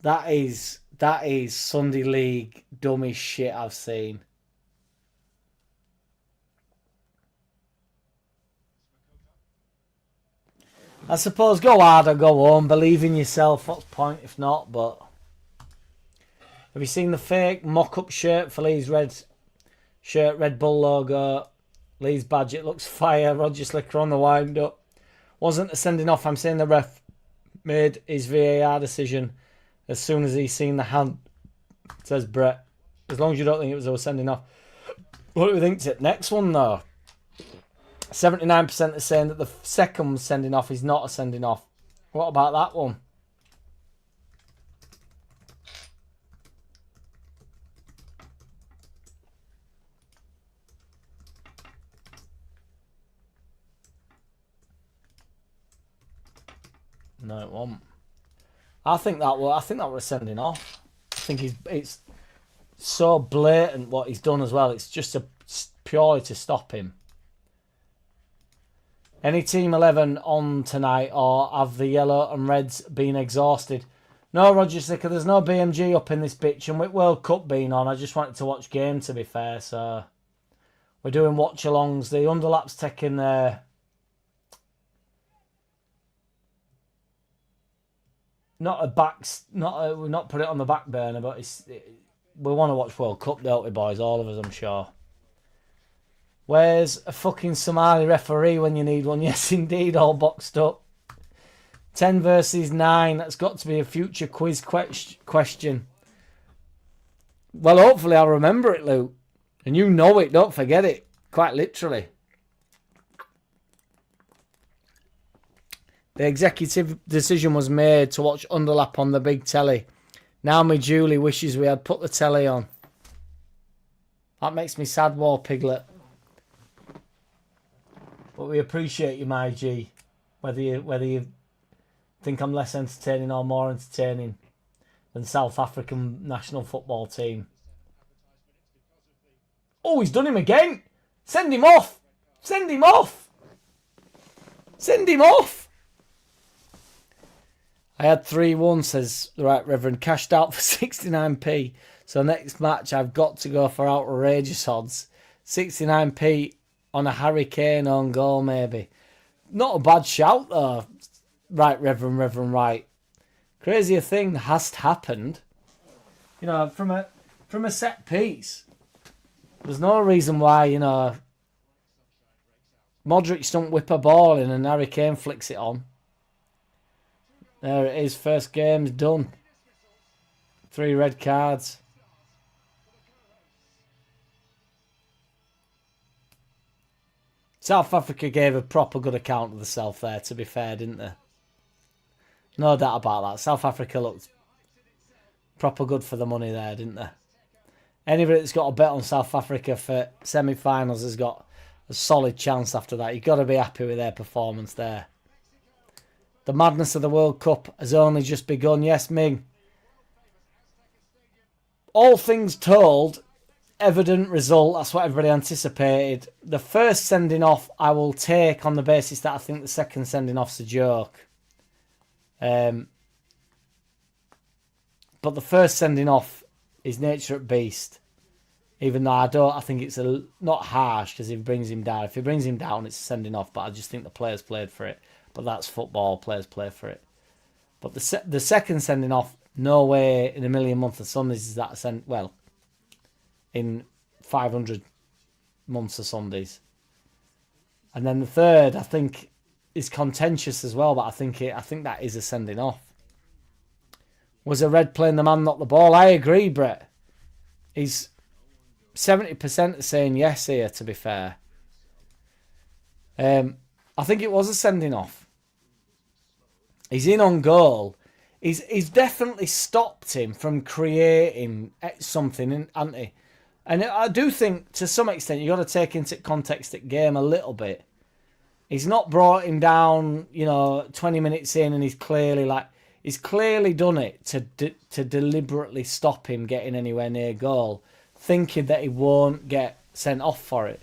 That is Sunday League dumbest shit I've seen. I suppose go hard or go home. Believe in yourself. What's the point if not? But Have you seen the fake mock-up shirt for Leeds Red shirt, Red Bull logo, Leeds badge? It looks fire. Roger Slicker on the wind-up. Wasn't a sending off. I'm saying the ref made his VAR decision as soon as he seen the hand, says Brett. As long as you don't think it was a sending off. What do we think to it? Next one, though. 79% are saying that the second sending off is not a sending off. What about that one? No, it won't. I think that was sending off. I think it's so blatant what he's done as well. It's just purely to stop him. Any Team 11 on tonight, or have the yellow and reds been exhausted? No, Roger Slicker, there's no BMG up in this bitch, and with World Cup being on, I just wanted to watch game, to be fair. So we're doing watch-alongs. The Underlap's taking their... we're not put it on the back burner, but we want to watch World Cup, don't we, boys? All of us, I'm sure. Where's a fucking Somali referee when you need one? Yes, indeed, all boxed up. 10 versus 9. That's got to be a future quiz question. Well, hopefully I'll remember it, Luke. And you know it, don't forget it. Quite literally. The executive decision was made to watch Underlap on the big telly. Now me Julie wishes we had put the telly on. That makes me sad, War Piglet. But we appreciate you, my G. Whether you think I'm less entertaining or more entertaining than South African national football team. Oh, he's done him again. Send him off. Send him off. Send him off. I had 3-1, says the Right Reverend. Cashed out for 69p. So next match, I've got to go for outrageous odds. 69p on a Harry Kane on goal, maybe. Not a bad shout, though. Right Reverend Right. Crazier thing has happened. You know, from a set piece. There's no reason why, you know, Modric don't whip a ball in and Harry Kane flicks it on. There it is. First game's done. 3 red cards. South Africa gave a proper good account of themselves there, to be fair, didn't they? No doubt about that. South Africa looked proper good for the money there, didn't they? Anybody that's got a bet on South Africa for semi-finals has got a solid chance after that. You've got to be happy with their performance there. The madness of the World Cup has only just begun. Yes, Ming. All things told, evident result. That's what everybody anticipated. The first sending off I will take on the basis that I think the second sending off's a joke. But the first sending off is nature at beast. Even though I think it's not harsh because he brings him down. If he brings him down, it's a sending off. But I just think the players played for it. But that's football. Players play for it. But the second sending off, no way in a million months of Sundays is that well, in 500 months of Sundays. And then the third, I think, is contentious as well. But I think that is a sending off. Was a red playing the man, not the ball? I agree, Brett. He's 70% saying yes here, to be fair. I think it was a sending off. He's in on goal. He's definitely stopped him from creating something, hasn't he? And I do think, to some extent, you've got to take into context the game a little bit. He's not brought him down, 20 minutes in, and he's clearly done it to deliberately stop him getting anywhere near goal, thinking that he won't get sent off for it.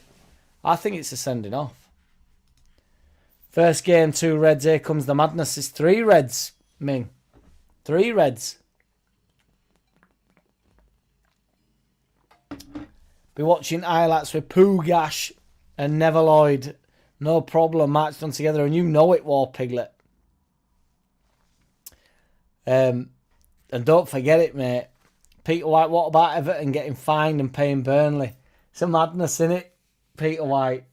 I think it's a sending off. First game, 2 reds. Here comes the madness. It's 3 reds, Ming. 3 reds. Be watching highlights with Poogash and Neverloyd. No problem. Marched on together, and you know it, War Piglet. And don't forget it, mate. Peter White, what about Everton getting fined and paying Burnley? It's a madness, isn't it, Peter White?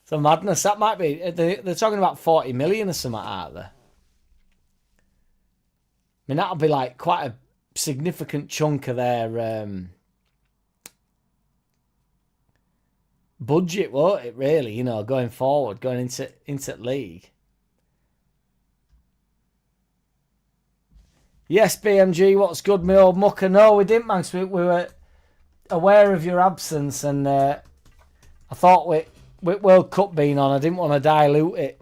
It's a madness. That might be... They're talking about 40 million or something out there. I mean, that'll be like quite a significant chunk of their budget, won't it, really? You know, going forward, going into league. Yes, BMG, what's good, my old mucker? No, we didn't, man. We were aware of your absence, and I thought with World Cup being on, I didn't want to dilute it.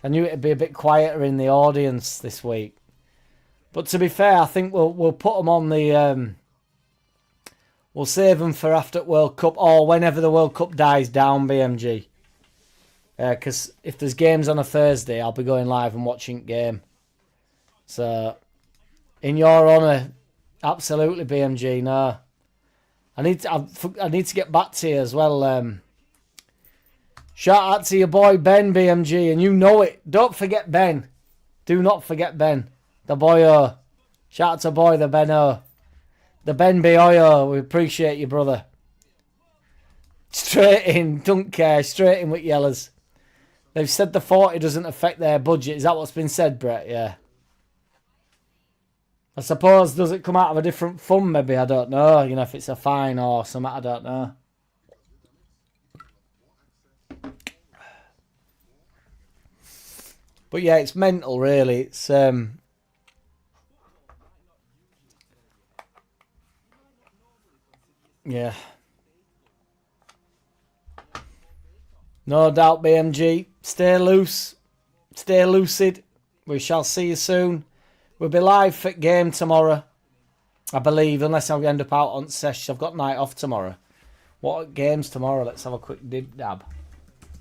I knew it'd be a bit quieter in the audience this week. But to be fair, I think we'll put them on the... we'll save them for after World Cup, or whenever the World Cup dies down, BMG. Because if there's games on a Thursday, I'll be going live and watching game. So... in your honour, absolutely, BMG. No, I need to get back to you as well. Shout out to your boy Ben, BMG, and you know it. Don't forget Ben. Do not forget Ben, the boyo. Shout out to boy the Beno, the Ben Boyo. We appreciate you, brother. Straight in, don't care. Straight in with yellers. They've said the 40 doesn't affect their budget. Is that what's been said, Brett? Yeah. I suppose, does it come out of a different fund, maybe? I don't know. You know, if it's a fine or something, I don't know. But yeah, it's mental, really. It's, yeah. No doubt, BMG. Stay loose. Stay lucid. We shall see you soon. We'll be live for game tomorrow, I believe, unless I end up out on session. I've got night off tomorrow. What games tomorrow? Let's have a quick dab.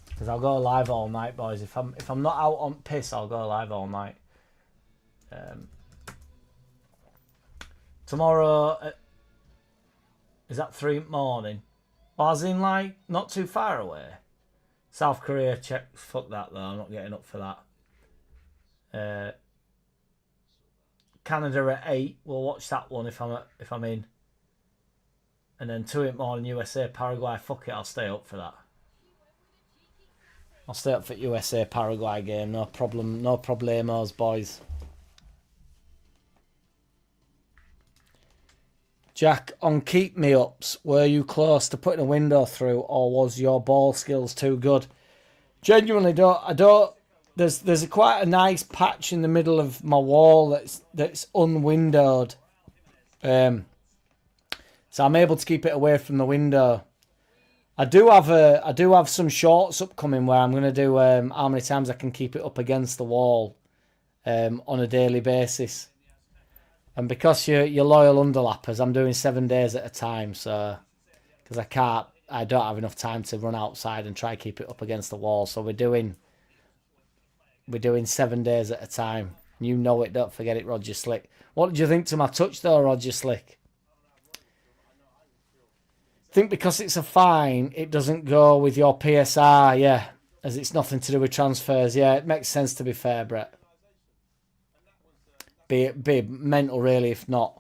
Because I'll go live all night, boys. If I'm not out on piss, I'll go live all night. Tomorrow, is that 3 morning? Well, as in, like, not too far away. South Korea, check. Fuck that, though. I'm not getting up for that. Canada at 8. We'll watch that one if I'm in. And then 2 in morning, USA, Paraguay. Fuck it, I'll stay up for that. I'll stay up for USA, Paraguay game. No problem. No problemos, boys. Jack, on keep me ups, were you close to putting a window through, or was your ball skills too good? Genuinely, I don't. There's quite a nice patch in the middle of my wall that's unwindowed, so I'm able to keep it away from the window. I do have some shorts upcoming where I'm going to do how many times I can keep it up against the wall on a daily basis, and because you're loyal underlappers, I'm doing 7 days at a time. So because I don't have enough time to run outside and try to keep it up against the wall, so we're doing 7 days at a time. You know it, don't forget it, Roger Slick. What did you think to my touch though, Roger Slick? I think because it's a fine, it doesn't go with your PSR, yeah, as it's nothing to do with transfers. Yeah, it makes sense, to be fair, Brett. Be mental, really, if not.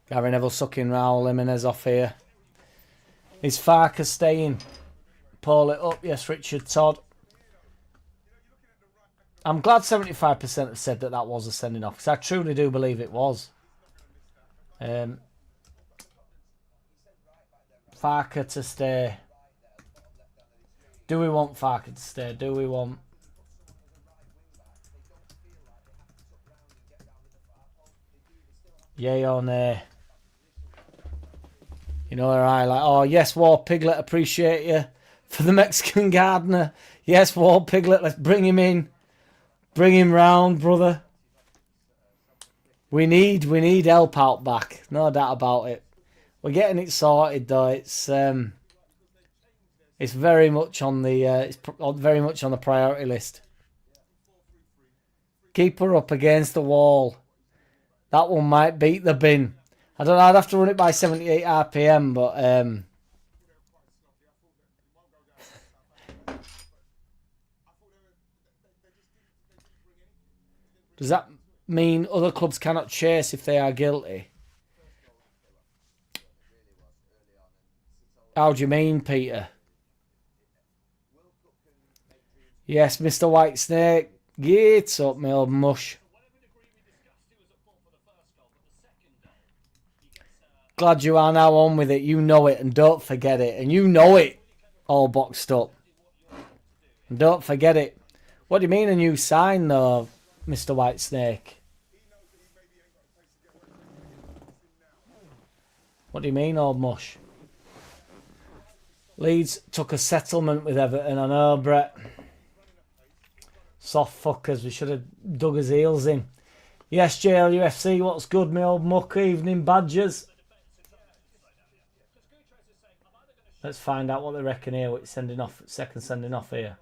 Gary Neville sucking Raul Jimenez off here. Is Farker staying? Pull it up. Yes, Richard Todd. I'm glad 75% have said that was a sending off, because I truly do believe it was. Farker to stay. Do we want Farker to stay? Do we want... Yay or nay? You know where I like... Oh, yes, War Piglet, appreciate you. For the Mexican gardener. Yes, War Piglet, let's bring him in. Bring him round, brother. We need help out back. No doubt about it. We're getting it sorted, though. It's very much on the priority list. Keep her up against the wall. That one might beat the bin. I don't know, I'd have to run it by 78 RPM, but does that mean other clubs cannot chase if they are guilty? How do you mean, Peter? Yes, Mr. Whitesnake. Get up, my old mush. Glad you are now on with it. You know it and don't forget it. And you know it. All boxed up. And don't forget it. What do you mean a new sign though, Mr. Whitesnake? What do you mean, old mush? Leeds took a settlement with Everton. I know, Brett. Soft fuckers. We should have dug his heels in. Yes, JLUFC. What's good, my old muck? Evening, Badgers. Let's find out what they reckon here. Which sending off, second sending off here.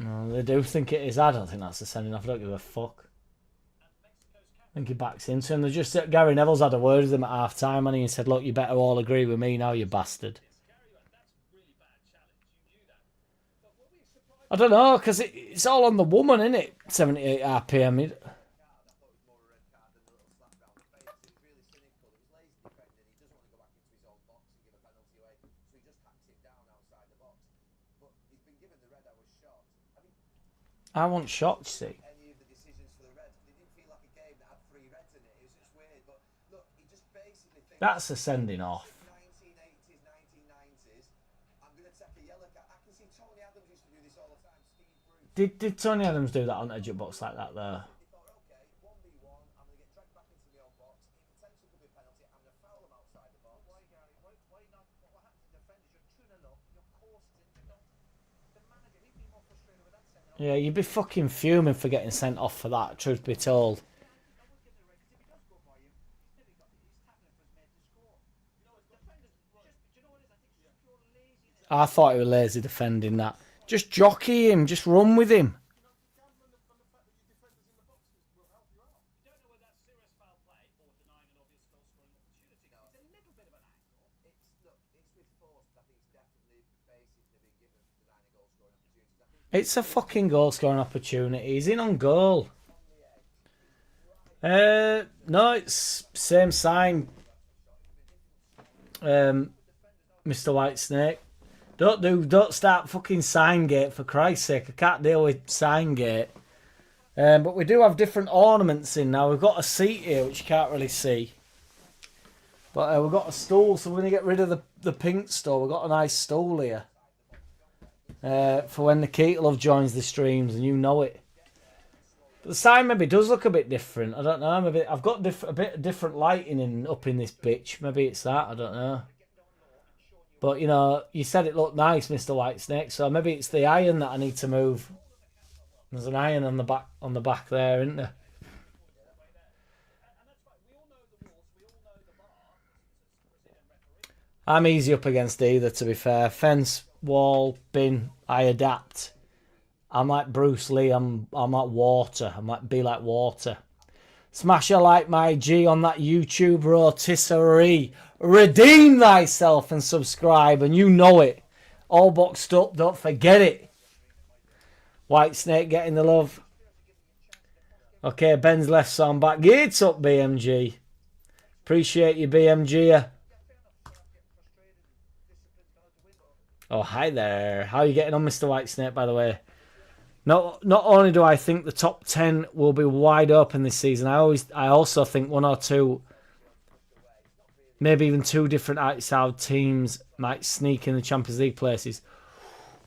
No, they do think it is. I don't think that's a sending off. I don't give a fuck. I think he backs into him. They just Gary Neville's had a word with him at half time and he said, look, you better all agree with me now, you bastard. I don't know, because it's all on the woman, isn't it? 78 RPM. I want shots, see. That's a sending off. Did Tony Adams do that on edge of box like that though? Yeah, you'd be fucking fuming for getting sent off for that, truth be told. I thought he was lazy defending that. Just jockey him, just run with him. It's a fucking goal scoring opportunity. He's in on goal. No, it's same sign. Mr. Whitesnake. Don't start fucking Signgate for Christ's sake. I can't deal with Signgate. But we do have different ornaments in now. We've got a seat here which you can't really see. But we've got a stool, so we're going to get rid of the pink stool. We've got a nice stool here. For when the Keatlove joins the streams, and you know it. But the sign maybe does look a bit different. I don't know. Maybe I've got a bit of different lighting up in this bitch. Maybe it's that. I don't know. But you know, you said it looked nice, Mr. Whitesnake. So maybe it's the iron that I need to move. There's an iron on the back there, isn't there? I'm easy up against either, to be fair. Fence, wall, bin, I adapt. I'm like Bruce Lee. I'm like water. I might be like water. Smash a like, my G, on that YouTube rotisserie. Redeem thyself and subscribe, and you know it. All boxed up. Don't forget it. Whitesnake getting the love. Okay, Ben's left, so I'm back. It's up, BMG. Appreciate you, BMG. Oh, hi there. How are you getting on, Mr. Whitesnake, by the way? Not only do I think the top 10 will be wide open this season, I also think one or two, maybe even two different outside teams might sneak in the Champions League places.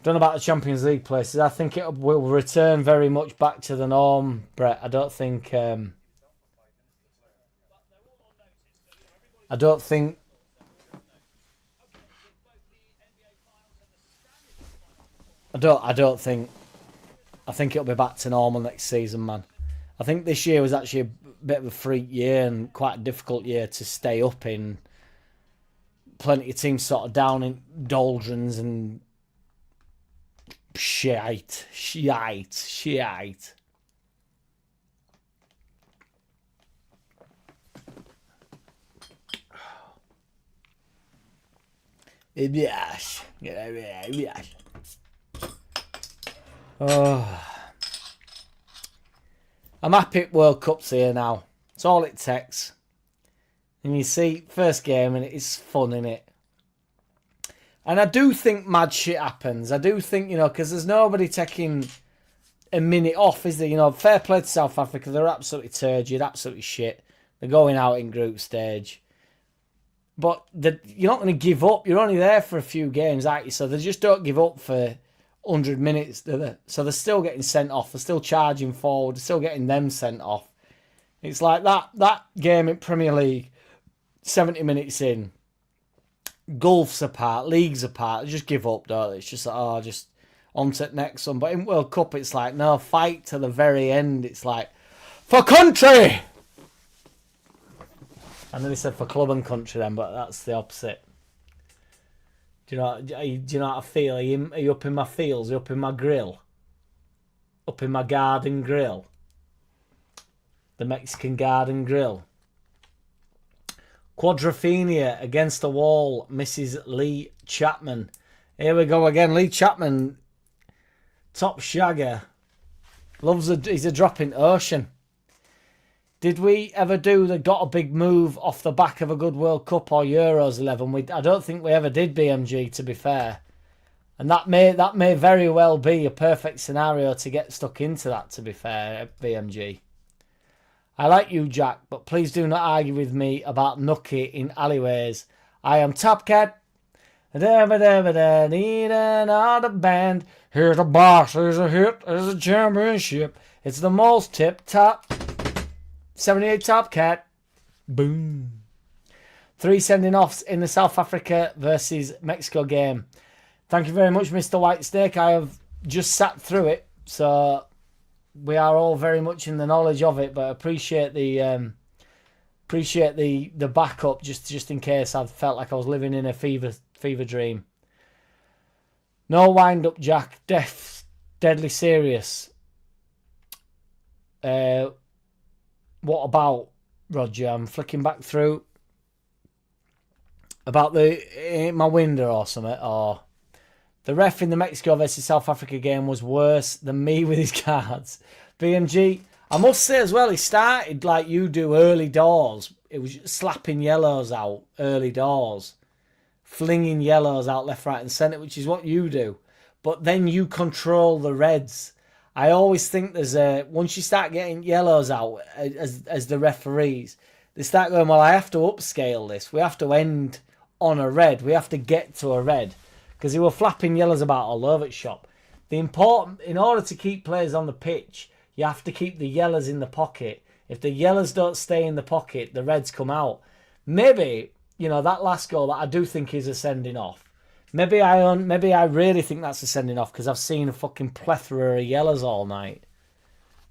Don't know about the Champions League places. I think it will return very much back to the norm, Brett. I don't think I think it'll be back to normal next season, man. I think this year was actually a bit of a freak year and quite a difficult year to stay up in. Plenty of teams sort of down in doldrums and shite. Yes. Oh. I'm happy World Cup's here now. It's all it takes. And you see, first game, and it's fun, innit? And I do think mad shit happens. I do think, because there's nobody taking a minute off, is there? Fair play to South Africa. They're absolutely turgid, absolutely shit. They're going out in group stage. But you're not going to give up. You're only there for a few games, aren't you? So they just don't give up for 100 minutes. So they're still getting sent off. They're still charging forward. They're still getting them sent off. It's like that game in Premier League, 70 minutes in, gulfs apart, leagues apart. They just give up, don't they? It's just like, just on to the next one. But in World Cup, it's like, no, fight to the very end. It's like, for country! I nearly said for club and country then, but that's the opposite. Do you know how I feel? Are you up in my fields? Are you up in my grill? Up in my garden grill? The Mexican garden grill. Quadrophenia against the wall, Mrs. Lee Chapman. Here we go again. Lee Chapman, top shagger. He's a dropping ocean. Did we ever do the got a big move off the back of a good World Cup or Euros 11? I don't think we ever did, BMG, to be fair. And that may very well be a perfect scenario to get stuck into that, to be fair, BMG. I like you, Jack, but please do not argue with me about Nucky in alleyways. I am Top Cat. Need another band. Here's a boss, here's a hit, here's a championship. It's the most tip-top 78 Top Cat. Boom. 3 sending-offs in the South Africa versus Mexico game. Thank you very much, Mr. Whitesnake. I have just sat through it, so we are all very much in the knowledge of it, but appreciate the backup just in case I felt like I was living in a fever dream. No wind up, Jack. Deadly serious. What about, Roger? I'm flicking back through about my window or something. Or the ref in the Mexico versus South Africa game was worse than me with his cards. BMG, I must say as well, he started like you do early doors. It was slapping yellows out early doors, flinging yellows out left, right, and centre, which is what you do. But then you control the reds. I always think once you start getting yellows out as the referees, they start going, well, I have to upscale this. We have to end on a red. We have to get to a red. Because they were flapping yellows about all over the shop. In order to keep players on the pitch, you have to keep the yellows in the pocket. If the yellows don't stay in the pocket, the reds come out. Maybe, that last goal that I do think is a sending off. Maybe I really think that's a sending off because I've seen a fucking plethora of yellows all night.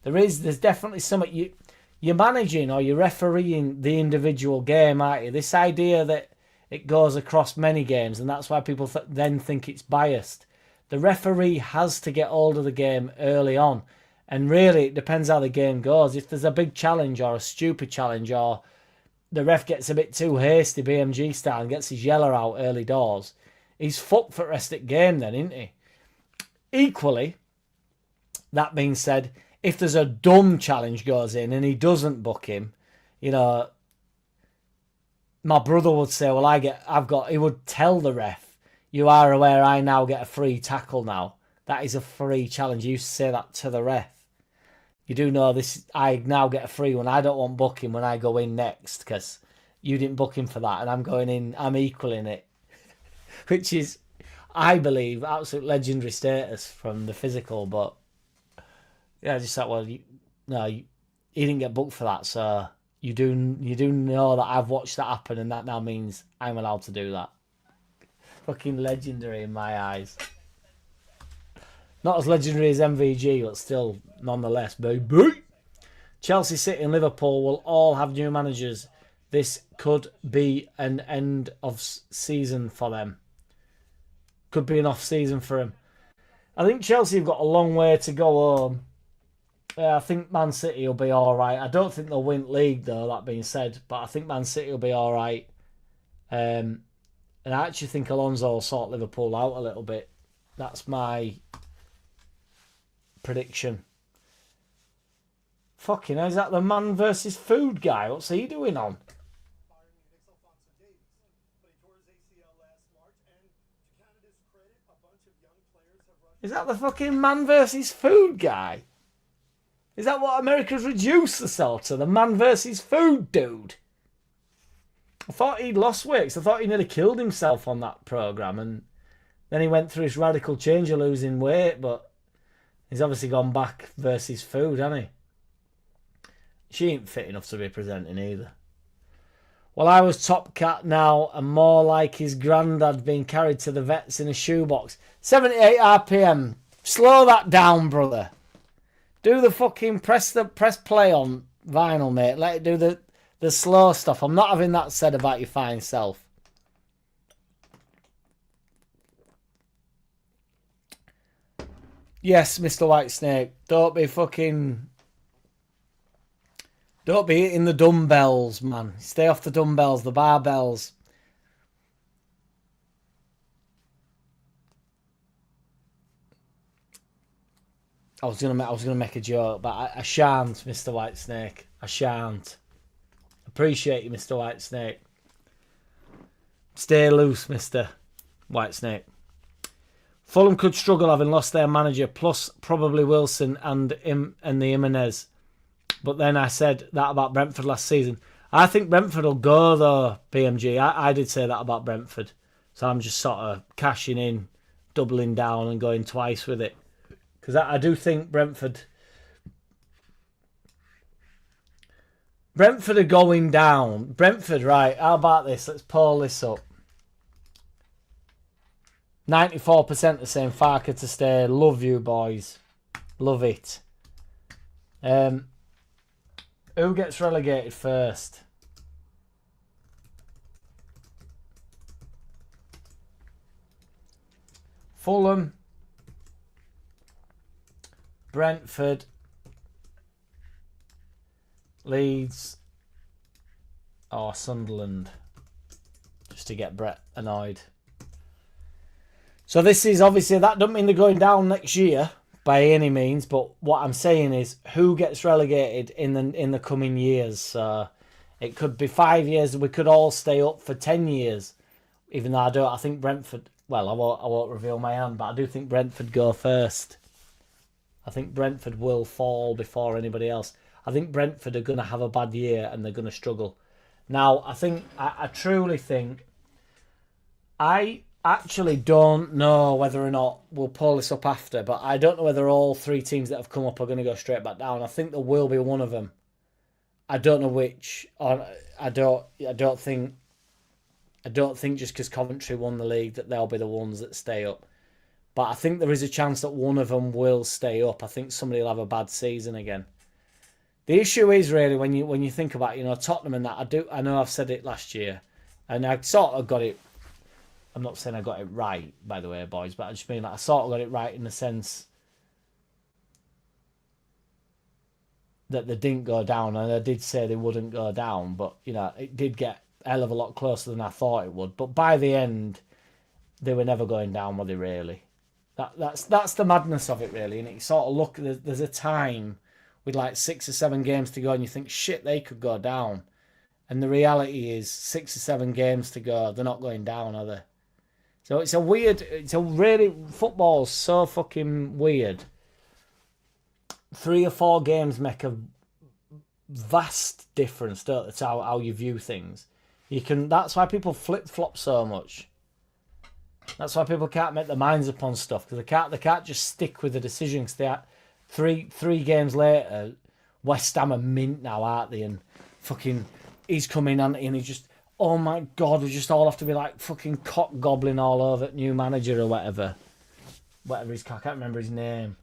There's definitely something you're managing or you're refereeing the individual game, aren't you? This idea that it goes across many games and that's why people then think it's biased. The referee has to get hold of the game early on. And really, it depends how the game goes. If there's a big challenge or a stupid challenge or the ref gets a bit too hasty, BMG style, and gets his yellow out early doors, he's fucked for the rest of the game then, isn't he? Equally, that being said, if there's a dumb challenge goes in and he doesn't book him, my brother would say, well, he would tell the ref, you are aware I now get a free tackle now. That is a free challenge. He used to say that to the ref. You do know this, I now get a free one. I don't want booking when I go in next because you didn't book him for that and I'm going in, I'm equaling it. Which is, I believe, absolute legendary status from the physical. But yeah, I just thought, well, he didn't get booked for that, so you do know that I've watched that happen, and that now means I'm allowed to do that. Fucking legendary in my eyes. Not as legendary as MVG, but still, nonetheless, baby. Chelsea, City and Liverpool will all have new managers. This could be an end of season for them. Could be an off season for them. I think Chelsea have got a long way to go home. I think Man City will be all right. I don't think they'll win league, though, that being said. But I think Man City will be all right. And I actually think Alonso will sort Liverpool out a little bit. That's my prediction. Fucking hell, is that the man versus food guy? What's he doing on? Is that the fucking man versus food guy? Is that what America's reduced themselves to? The man versus food dude? I thought he'd lost weight, 'cause I thought he nearly killed himself on that programme, and then he went through his radical change of losing weight, but he's obviously gone back versus food, hasn't he? She ain't fit enough to be presenting either. Well, I was top cat now, and more like his granddad being carried to the vets in a shoebox. 78 RPM. Slow that down, brother. Do the fucking press play on vinyl, mate. Let it do the slow stuff. I'm not having that said about your fine self. Yes, Mr. Whitesnake. Don't be hitting the dumbbells, man. Stay off the dumbbells, the barbells. I was gonna make a joke, but I shan't, Mr. Whitesnake. I shan't. Appreciate you, Mr. Whitesnake. Stay loose, Mr. Whitesnake. Fulham could struggle having lost their manager, plus probably Wilson and the Jimenez. But then I said that about Brentford last season. I think Brentford will go, though, BMG. I did say that about Brentford. So I'm just sort of cashing in, doubling down and going twice with it. Because I do think Brentford are going down. Brentford, right, how about this? Let's pull this up. 94% are saying Farker to stay. Love you, boys. Love it. Who gets relegated first? Fulham, Brentford, Leeds, or Sunderland. Just to get Brett annoyed. So this is obviously, that doesn't mean they're going down next year by any means, but what I'm saying is who gets relegated in the coming years. It could be 5 years. We could all stay up for 10 years. Even though I think Brentford. Well, I won't reveal my hand, but I do think Brentford go first. I think Brentford will fall before anybody else. I think Brentford are going to have a bad year and they're going to struggle. Now, I truly think. I actually don't know whether or not we'll pull this up after, but I don't know whether all three teams that have come up are going to go straight back down. I think there will be one of them. I don't know which. Or I don't think just because Coventry won the league that they'll be the ones that stay up. But I think there is a chance that one of them will stay up. I think somebody will have a bad season again. The issue is really when you think about Tottenham and that. I know I've said it last year, and I sort of got it. I'm not saying I got it right, by the way, boys, but I just mean I sort of got it right in the sense that they didn't go down, and I did say they wouldn't go down, but it did get a hell of a lot closer than I thought it would. But by the end, they were never going down, were they? Really? That's the madness of it, really. And you sort of look, there's a time with like 6 or 7 games to go, and you think, shit, they could go down. And the reality is, 6 or 7 games to go, they're not going down, are they? So football's so fucking weird. 3 or 4 games make a vast difference, don't they, to how you view things. That's why people flip-flop so much. That's why people can't make their minds up on stuff, because they can't just stick with the decisions. They are three games later, West Ham are mint now, aren't they? And fucking he's coming and he just, oh my God, we just all have to be like fucking cock gobbling all over new manager or whatever. whatever I can't remember his name.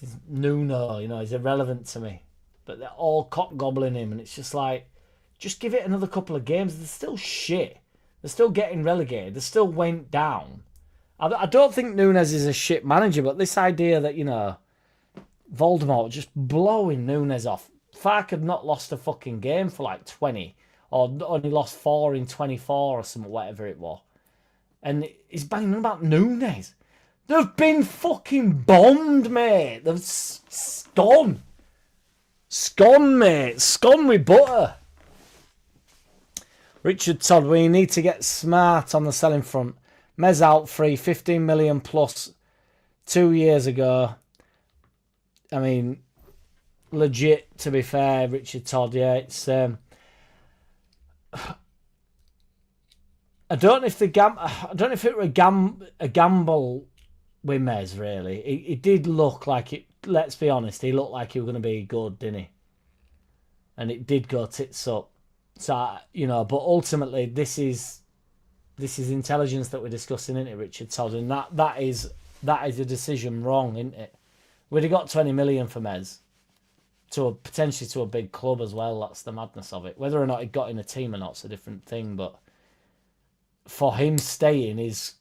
He's Nuno, you know, he's irrelevant to me. But they're all cock-gobbling him, and it's just like, just give it another couple of games. They're still shit. They're still getting relegated. They still went down. I don't think Nunes is a shit manager, but this idea that, you know, Voldemort just blowing Nunes off. Fark had not lost a fucking game for like 20, or only lost 4 in 24 or something, whatever it was. And he's banging on about Nunes. They've been fucking bombed, mate. They've scone. Scone, mate. Scone with butter. Richard Todd, we need to get smart on the selling front. Mez out free, 15 million plus 2 years ago. I mean, legit, to be fair, Richard Todd, yeah, it's... I don't know if it were a gamble with Mez, really. It did look like it. Let's be honest, he looked like he was going to be good, didn't he? And it did go tits up. So, you know, but ultimately, this is intelligence that we're discussing, isn't it, Richard Todd? And that is a decision wrong, isn't it? We'd have got 20 million for Mez, potentially to a big club as well. That's the madness of it. Whether or not he got in a team or not's a different thing, but for him staying, his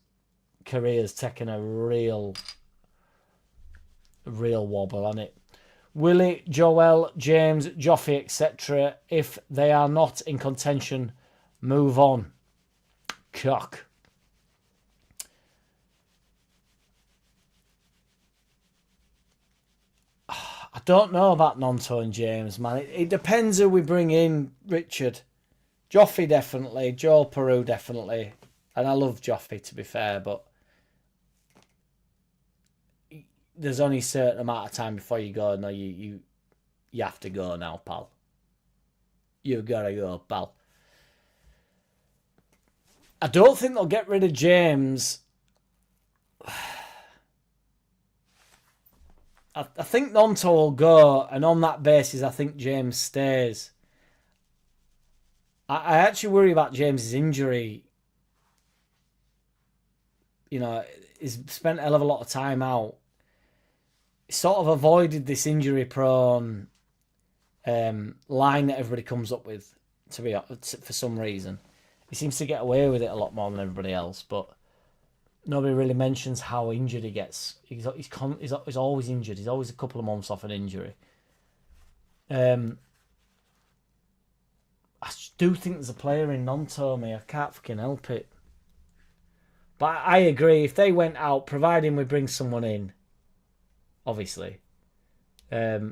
career's taken a real wobble on it. Willie, Joel, James, Joffy, etc. If they are not in contention, move on. Cock. I don't know about Nonto and James, man. It depends who we bring in, Richard. Joffy definitely, Joel Peru definitely. And I love Joffy, to be fair, but there's only a certain amount of time before you go. No, you have to go now, pal. You gotta go, pal. I don't think they'll get rid of James. I think Nonto will go, and on that basis, I think James stays. I actually worry about James's injury. You know, he's spent a hell of a lot of time out. He sort of avoided this injury-prone line that everybody comes up with, for some reason. He seems to get away with it a lot more than everybody else, but nobody really mentions how injured he gets. He's always injured. He's always a couple of months off an injury. I do think there's a player in Nonto, me. I can't fucking help it. But I agree, if they went out, providing we bring someone in, obviously. I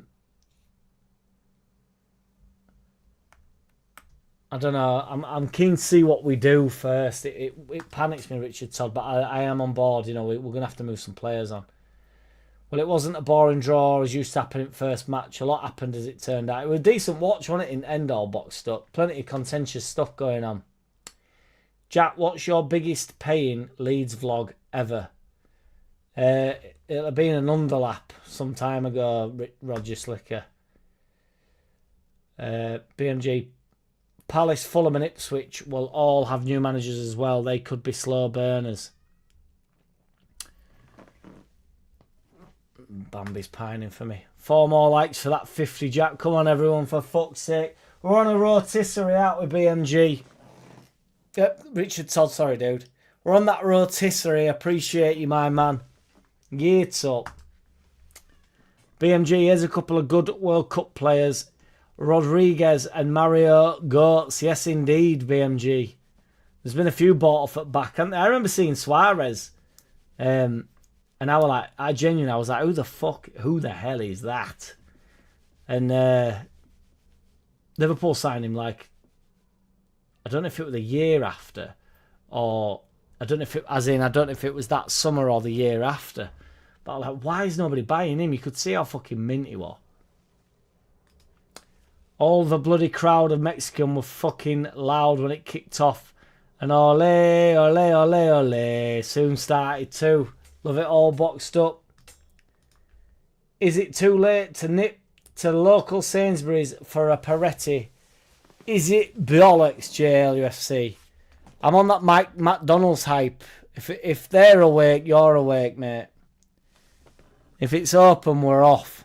don't know. I'm keen to see what we do first. It panics me, Richard Todd, but I am on board. You know, we're going to have to move some players on. Well, it wasn't a boring draw as used to happen in first match. A lot happened as it turned out. It was a decent watch, wasn't it, in end all boxed up. Plenty of contentious stuff going on. Jack, what's your biggest paying Leeds vlog ever? It'll have been an underlap some time ago, Roger Slicker. BMG, Palace, Fulham and Ipswich will all have new managers as well. They could be slow burners. Bambi's pining for me. 4 more likes for that 50, Jack. Come on, everyone, for fuck's sake. We're on a rotisserie out with BMG. Yep, Richard Todd, sorry, dude. We're on that rotisserie. Appreciate you, my man. Yeats up. BMG, here's a couple of good World Cup players. Rodriguez and Mario Goetz. Yes, indeed, BMG. There's been a few bought off at back. I remember seeing Suarez. And I was like, who the hell is that? And Liverpool signed him like, I don't know if it was the year after, or I don't know if it was that summer or the year after. But I'm like, why is nobody buying him? You could see how fucking mint he was. All the bloody crowd of Mexican were fucking loud when it kicked off. And ole, ole, ole, ole. Soon started too. Love it all boxed up. Is it too late to nip to local Sainsbury's for a Peretti? Is it bollocks, JLUFC? I'm on that Mike McDonald's hype. If they're awake, you're awake, mate. If it's open, we're off.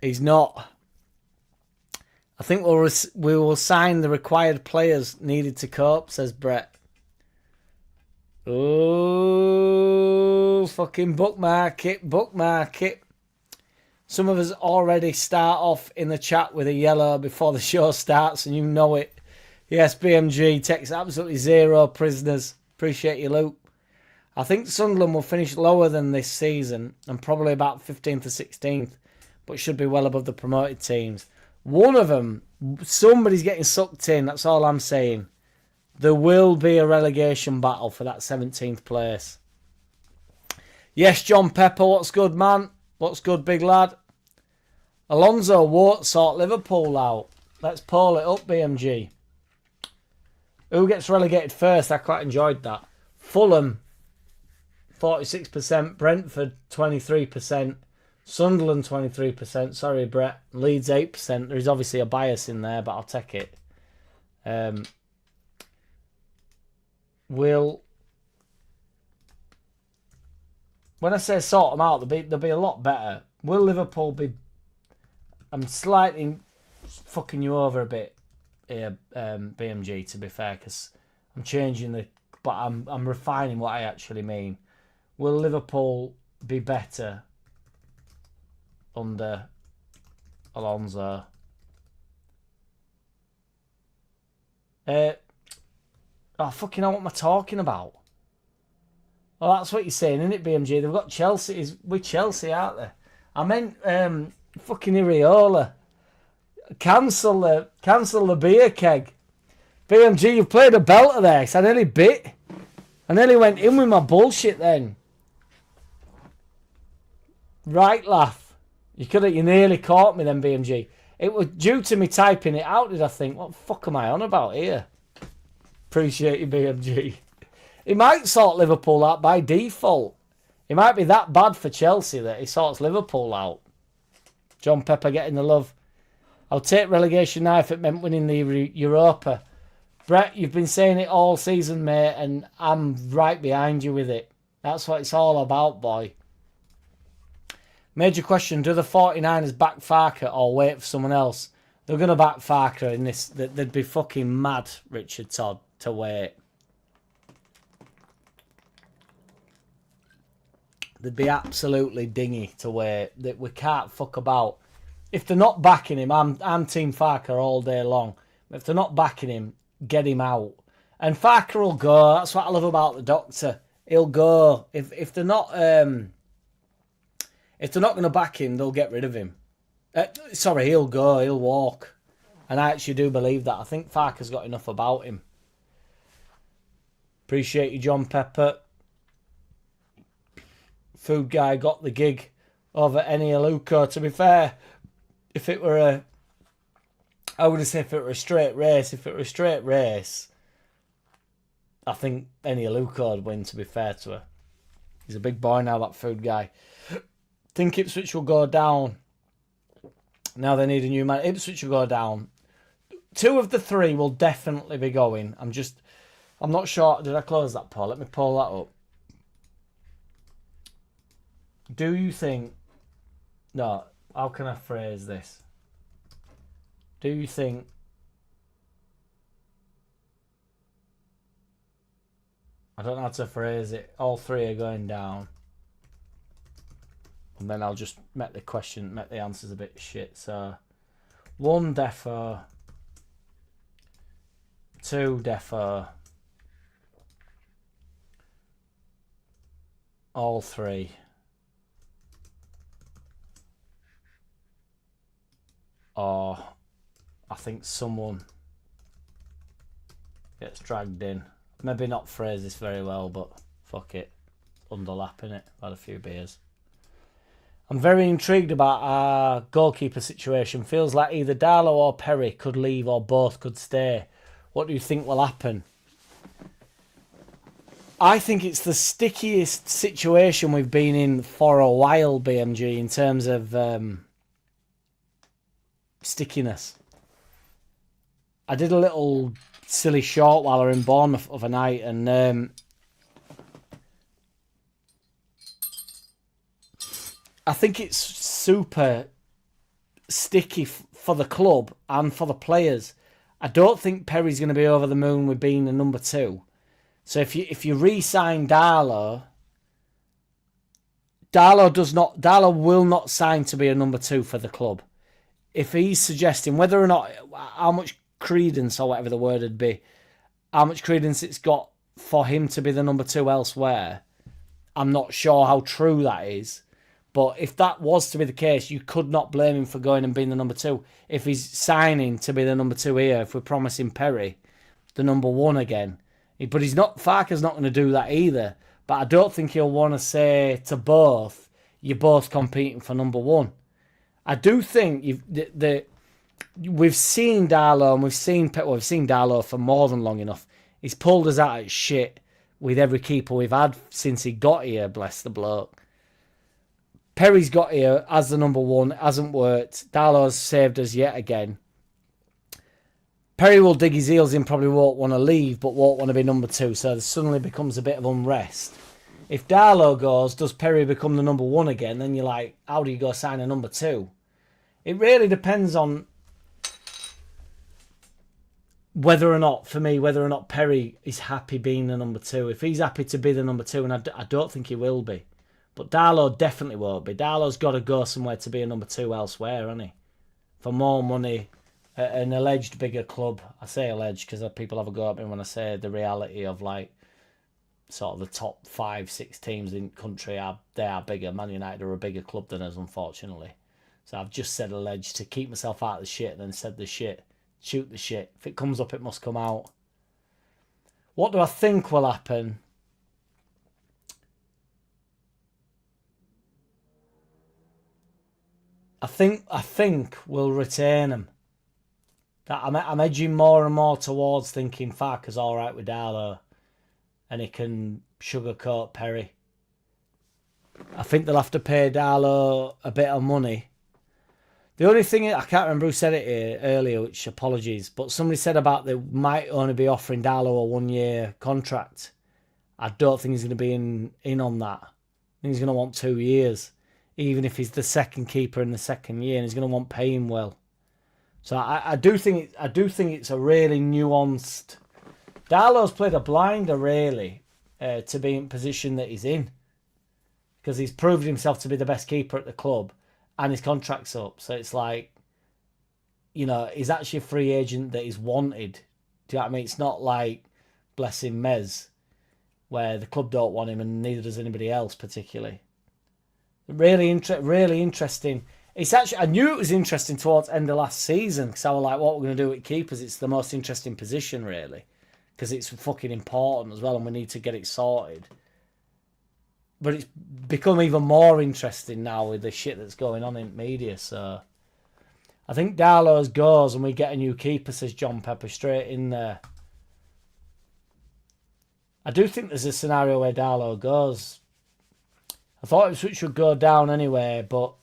He's not. I think we will sign the required players needed to cope, says Brett. Oh, fucking bookmark it. Some of us already start off in the chat with a yellow before the show starts, and you know it. Yes, BMG takes absolutely 0 prisoners. Appreciate you, Luke. I think Sunderland will finish lower than this season and probably about 15th or 16th, but should be well above the promoted teams. One of them, somebody's getting sucked in, that's all I'm saying. There will be a relegation battle for that 17th place. Yes, John Pepper, what's good, man? What's good, big lad? Alonso won't sort Liverpool out. Let's pull it up, BMG. Who gets relegated first? I quite enjoyed that. Fulham, 46%. Brentford, 23%. Sunderland, 23%. Sorry, Brett. Leeds, 8%. There is obviously a bias in there, but I'll take it. When I say sort them out, they'll be a lot better. Will Liverpool be... I'm slightly fucking you over a bit here, BMG, to be fair, because I'm changing the... But I'm refining what I actually mean. Will Liverpool be better under Alonso? Fucking hell, what am I talking about? Well, that's what you're saying, isn't it, BMG? They've got Chelsea. With Chelsea, aren't they? I meant fucking Iriola. Cancel the beer keg. BMG, you've played a belter there. So I nearly bit. I nearly went in with my bullshit then. Right, laugh. You nearly caught me then, BMG. It was due to me typing it out, did I think? What the fuck am I on about here? Appreciate you, BMG. He might sort Liverpool out by default. He might be that bad for Chelsea that he sorts Liverpool out. John Pepper getting the love. I'll take relegation now if it meant winning the Europa. Brett, you've been saying it all season, mate, and I'm right behind you with it. That's what it's all about, boy. Major question, do the 49ers back Farker or wait for someone else? They're going to back Farker in this. They'd be fucking mad, Richard Todd, to wait. They'd be absolutely dingy to wait. That we can't fuck about. If they're not backing him, I'm Team Farker all day long. If they're not backing him, get him out. And Farker will go. That's what I love about the Doctor. He'll go. If they're not going to back him, they'll get rid of him. He'll go. He'll walk. And I actually do believe that. I think Farker's got enough about him. Appreciate you, John Pepper. Food guy got the gig over Eni Aluko. To be fair, if it were I would have said if it were a straight race. If it were a straight race, I think Eni Aluko would win, to be fair to her. He's a big boy now, that food guy. Think Ipswich will go down. Now they need a new man. Ipswich will go down. 2 of the 3 will definitely be going. I'm not sure. Did I close that poll? Let me pull that up. Do you think... No, how can I phrase this? Do you think... I don't know how to phrase it. All 3 are going down. And then I'll just make the answers a bit shit. So, 1 defo. 2 defo. All 3. Or I think someone gets dragged in. Maybe not phrase this very well, but fuck it. Underlap, innit? Had a few beers. I'm very intrigued about our goalkeeper situation. Feels like either Darlow or Perry could leave or both could stay. What do you think will happen? I think it's the stickiest situation we've been in for a while, BMG, in terms of stickiness. I did a little silly short while I was in Bournemouth of a night, and I think it's super sticky for the club and for the players. I don't think Perry's going to be over the moon with being a number 2. So if you re-sign Darlow will not sign to be a number 2 for the club. If he's suggesting whether or not, how much credence or whatever the word would be, how much credence it's got for him to be the number 2 elsewhere, I'm not sure how true that is. But if that was to be the case, you could not blame him for going and being the number 2. If he's signing to be the number 2 here, if we're promising Perry the number 1 again. But Farker's not going to do that either. But I don't think he'll want to say to both, you're both competing for number 1. I do think we've seen Darlow, and we've seen Darlow for more than long enough. He's pulled us out of shit with every keeper we've had since he got here, bless the bloke. Perry's got here as the number 1, hasn't worked. Darlow's saved us yet again. Perry will dig his heels in, probably won't want to leave, but won't want to be number 2, so there suddenly becomes a bit of unrest. If Darlow goes, does Perry become the number 1 again? Then you're like, how do you go sign a number 2? It really depends on whether or not Perry is happy being the number 2. If he's happy to be the number 2, and I don't think he will be. But Darlow definitely won't be. Darlow's got to go somewhere to be a number 2 elsewhere, hasn't he? For more money, an alleged bigger club. I say alleged because people have a go at me when I say the reality of like sort of the top 5-6 teams in the country they are bigger. Man United are a bigger club than us, unfortunately. So I've just said alleged to keep myself out of the shit, then said the shit. Shoot the shit. If it comes up, it must come out. What do I think will happen? I think we'll retain him. I'm edging more and more towards thinking Farker's all right with Darlow, and he can sugarcoat Perry. I think they'll have to pay Darlow a bit of money. The only thing, I can't remember who said it here earlier, which apologies, but somebody said about they might only be offering Darlow a 1-year contract. I don't think he's going to be in on that. I think he's going to want 2 years. Even if he's the second keeper in the second year, and he's going to want paying well. So I do think it's a really nuanced. Darlow's played a blinder really to be in position that he's in, because he's proved himself to be the best keeper at the club, and his contract's up. So it's like, he's actually a free agent that is wanted. Do you know what I mean? It's not like, bless him, Mez, where the club don't want him and neither does anybody else particularly. Really interesting. It's actually, I knew it was interesting towards end of last season, because I was like, what we're going to do with keepers? It's the most interesting position, really, because it's fucking important as well, and we need to get it sorted. But it's become even more interesting now with the shit that's going on in media. So I think Darlow's goes and we get a new keeper, says John Pepper, straight in there. I do think there's a scenario where Darlow goes. I thought Ipswich would go down anyway, but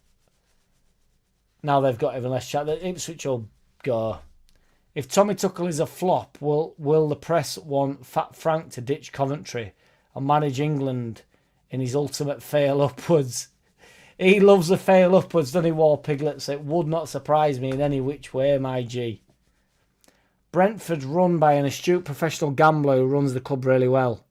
now they've got even less chance. Ipswich will go. If Tommy Tuchel is a flop, will the press want Fat Frank to ditch Coventry and manage England in his ultimate fail upwards? He loves a fail upwards, doesn't he, War Piglet? So it would not surprise me in any which way, my G. Brentford run by an astute professional gambler who runs the club really well.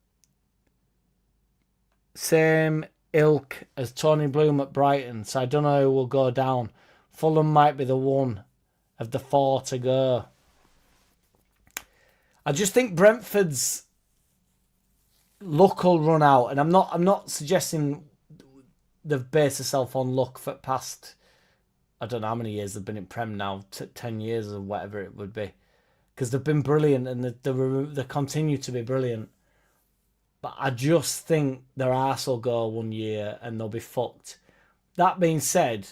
Same ilk as Tony Bloom at Brighton, so I don't know who will go down. Fulham might be the one of the 4 to go. I just think Brentford's luck will run out, and I'm not suggesting they've based themselves on luck for past, I don't know how many years they've been in Prem now, 10 years or whatever it would be, because they've been brilliant and they continue to be brilliant. But I just think their arse will go 1 year and they'll be fucked. That being said,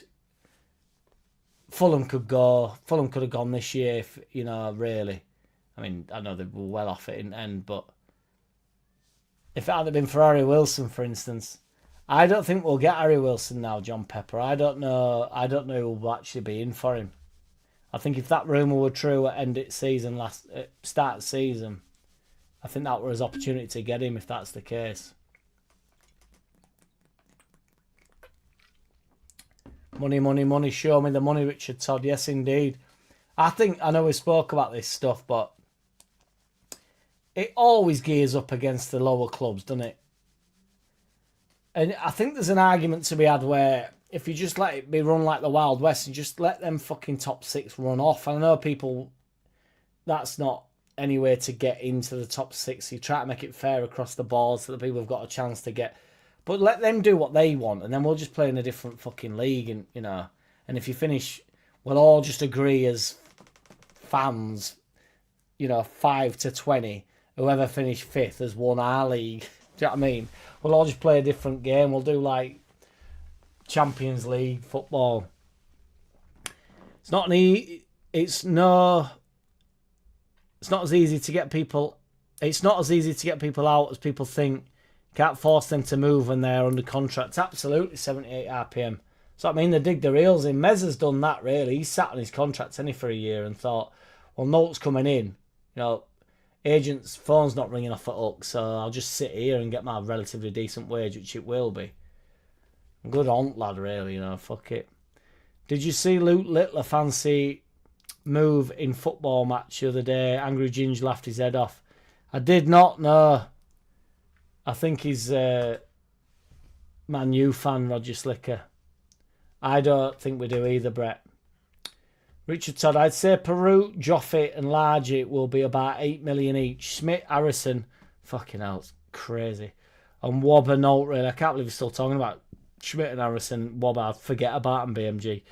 Fulham could have gone this year, if, really. I mean, I know they were well off it in the end, but if it hadn't been for Harry Wilson, for instance, I don't think we'll get Harry Wilson now, John Pepper. I don't know who will actually be in for him. I think if that rumour were true at end of season, start of season, I think that was his opportunity to get him if that's the case. Money, money, money, show me the money, Richard Todd. Yes, indeed. I know we spoke about this stuff, but it always gears up against the lower clubs, doesn't it? And I think there's an argument to be had where if you just let it be run like the Wild West and just let them fucking top six run off. I know people, that's not any way to get into the top six. You try to make it fair across the board so that people have got a chance to get. But let them do what they want, and then we'll just play in a different fucking league, and and if you finish, we'll all just agree as fans, 5 to 20. Whoever finished fifth has won our league. Do you know what I mean? We'll all just play a different game. We'll do like Champions League football. It's not as easy to get people. It's not as easy to get people out as people think. Can't force them to move when they're under contract. Absolutely 78 RPM. So I mean, they dig their heels in. Mez has done that really. He sat on his contract for a year and thought, well, note's coming in. Agent's phone's not ringing off the hook, so I'll just sit here and get my relatively decent wage, which it will be. Good on, lad, really, fuck it. Did you see Luke Littler fancy move in football match the other day? Angry Ginge laughed his head off. I did not, no. I think he's Man U fan, Roger Slicker. I don't think we do either, Brett. Richard Todd, I'd say Peru, Joffe and Largy will be about 8 million each. Smith, Harrison, fucking hell, it's crazy. And Wobber, no, really. I can't believe he's still talking about Schmidt and Harrison. Wobber, I'd forget about him, BMG.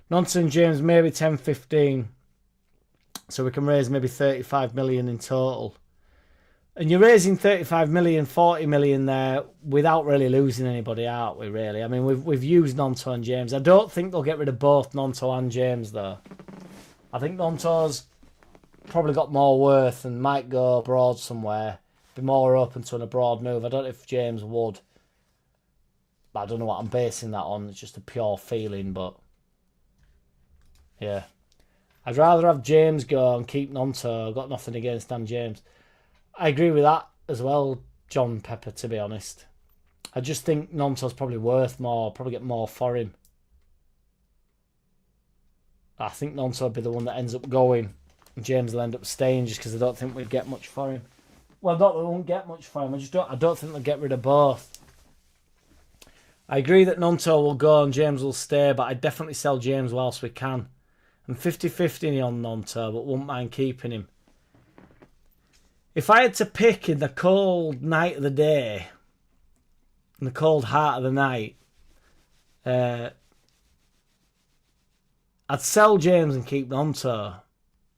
Nonson James, maybe 10, 15. So we can raise maybe 35 million in total. And you're raising 35 million, 40 million there without really losing anybody, aren't we, really? I mean, we've used Nonto and James. I don't think they'll get rid of both Nonto and James, though. I think Nonto's probably got more worth and might go abroad somewhere. Be more open to an abroad move. I don't know if James would. But I don't know what I'm basing that on. It's just a pure feeling, but... yeah. I'd rather have James go and keep Nonto. I've got nothing against Dan James. I agree with that as well, John Pepper, to be honest. I just think Nonto's probably worth more, probably get more for him. I think Nonto would be the one that ends up going. And James will end up staying just because I don't think we'd get much for him. Well, not that we won't get much for him. I don't think they'll get rid of both. I agree that Nonto will go and James will stay, but I'd definitely sell James whilst we can. I'm 50-50 on Nonto, but wouldn't mind keeping him. If I had to pick in the cold night of the day, in the cold heart of the night, I'd sell James and keep Nonto.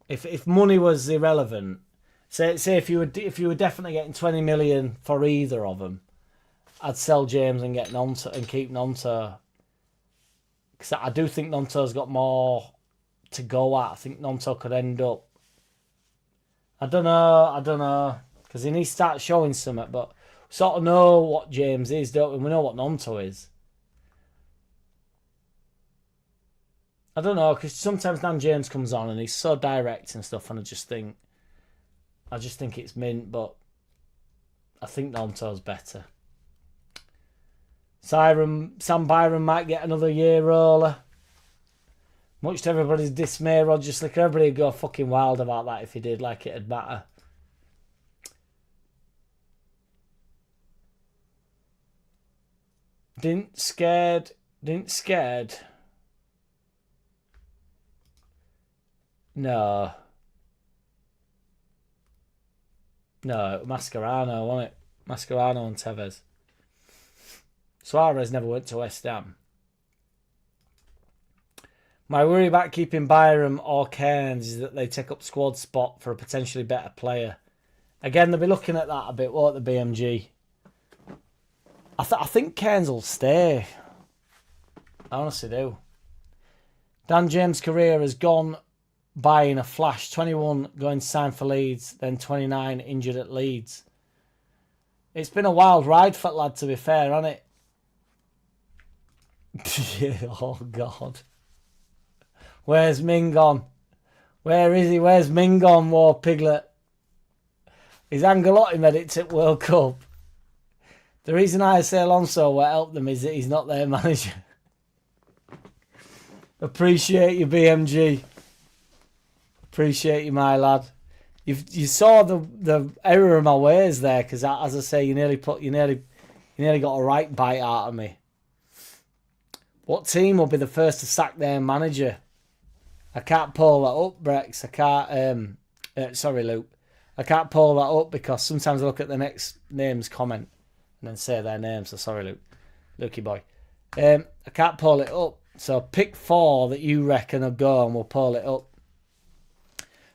If money was irrelevant, say if you were definitely getting 20 million for either of them, I'd sell James and get Nonto and keep Nonto. Because I do think Nonto's got more to go at. I think Nonto could end up. I don't know. Because he needs to start showing something, but we sort of know what James is, don't we? We know what Nonto is. I don't know, because sometimes Dan James comes on and he's so direct and stuff, and I just think it's mint, but I think Nonto's better. Sam Byron might get another year roller. Much to everybody's dismay, Roger Slicker. Everybody would go fucking wild about that if he did, like it'd matter. Didn't scared. No, Mascherano, wasn't it? Mascherano and Tevez. Suarez never went to West Ham. My worry about keeping Byram or Cairns is that they take up squad spot for a potentially better player. Again, they'll be looking at that a bit, won't the BMG? I think Cairns will stay. I honestly do. Dan James' career has gone by in a flash. 21 going to sign for Leeds, then 29 injured at Leeds. It's been a wild ride for that lad, to be fair, hasn't it? Oh, God. Where's Ming gone? Where is he? Where's Mingon, War Piglet? Is Angelotti made it to World Cup? The reason I say Alonso will help them is that he's not their manager. Appreciate you, BMG. Appreciate you, my lad. You saw the error of my ways there, because as I say, you nearly got a right bite out of me. What team will be the first to sack their manager? I can't pull that up, Brex. I can't. Sorry, Luke. I can't pull that up because sometimes I look at the next name's comment and then say their name. So sorry, Luke. Lukey boy. I can't pull it up. So pick 4 that you reckon will go and we'll pull it up.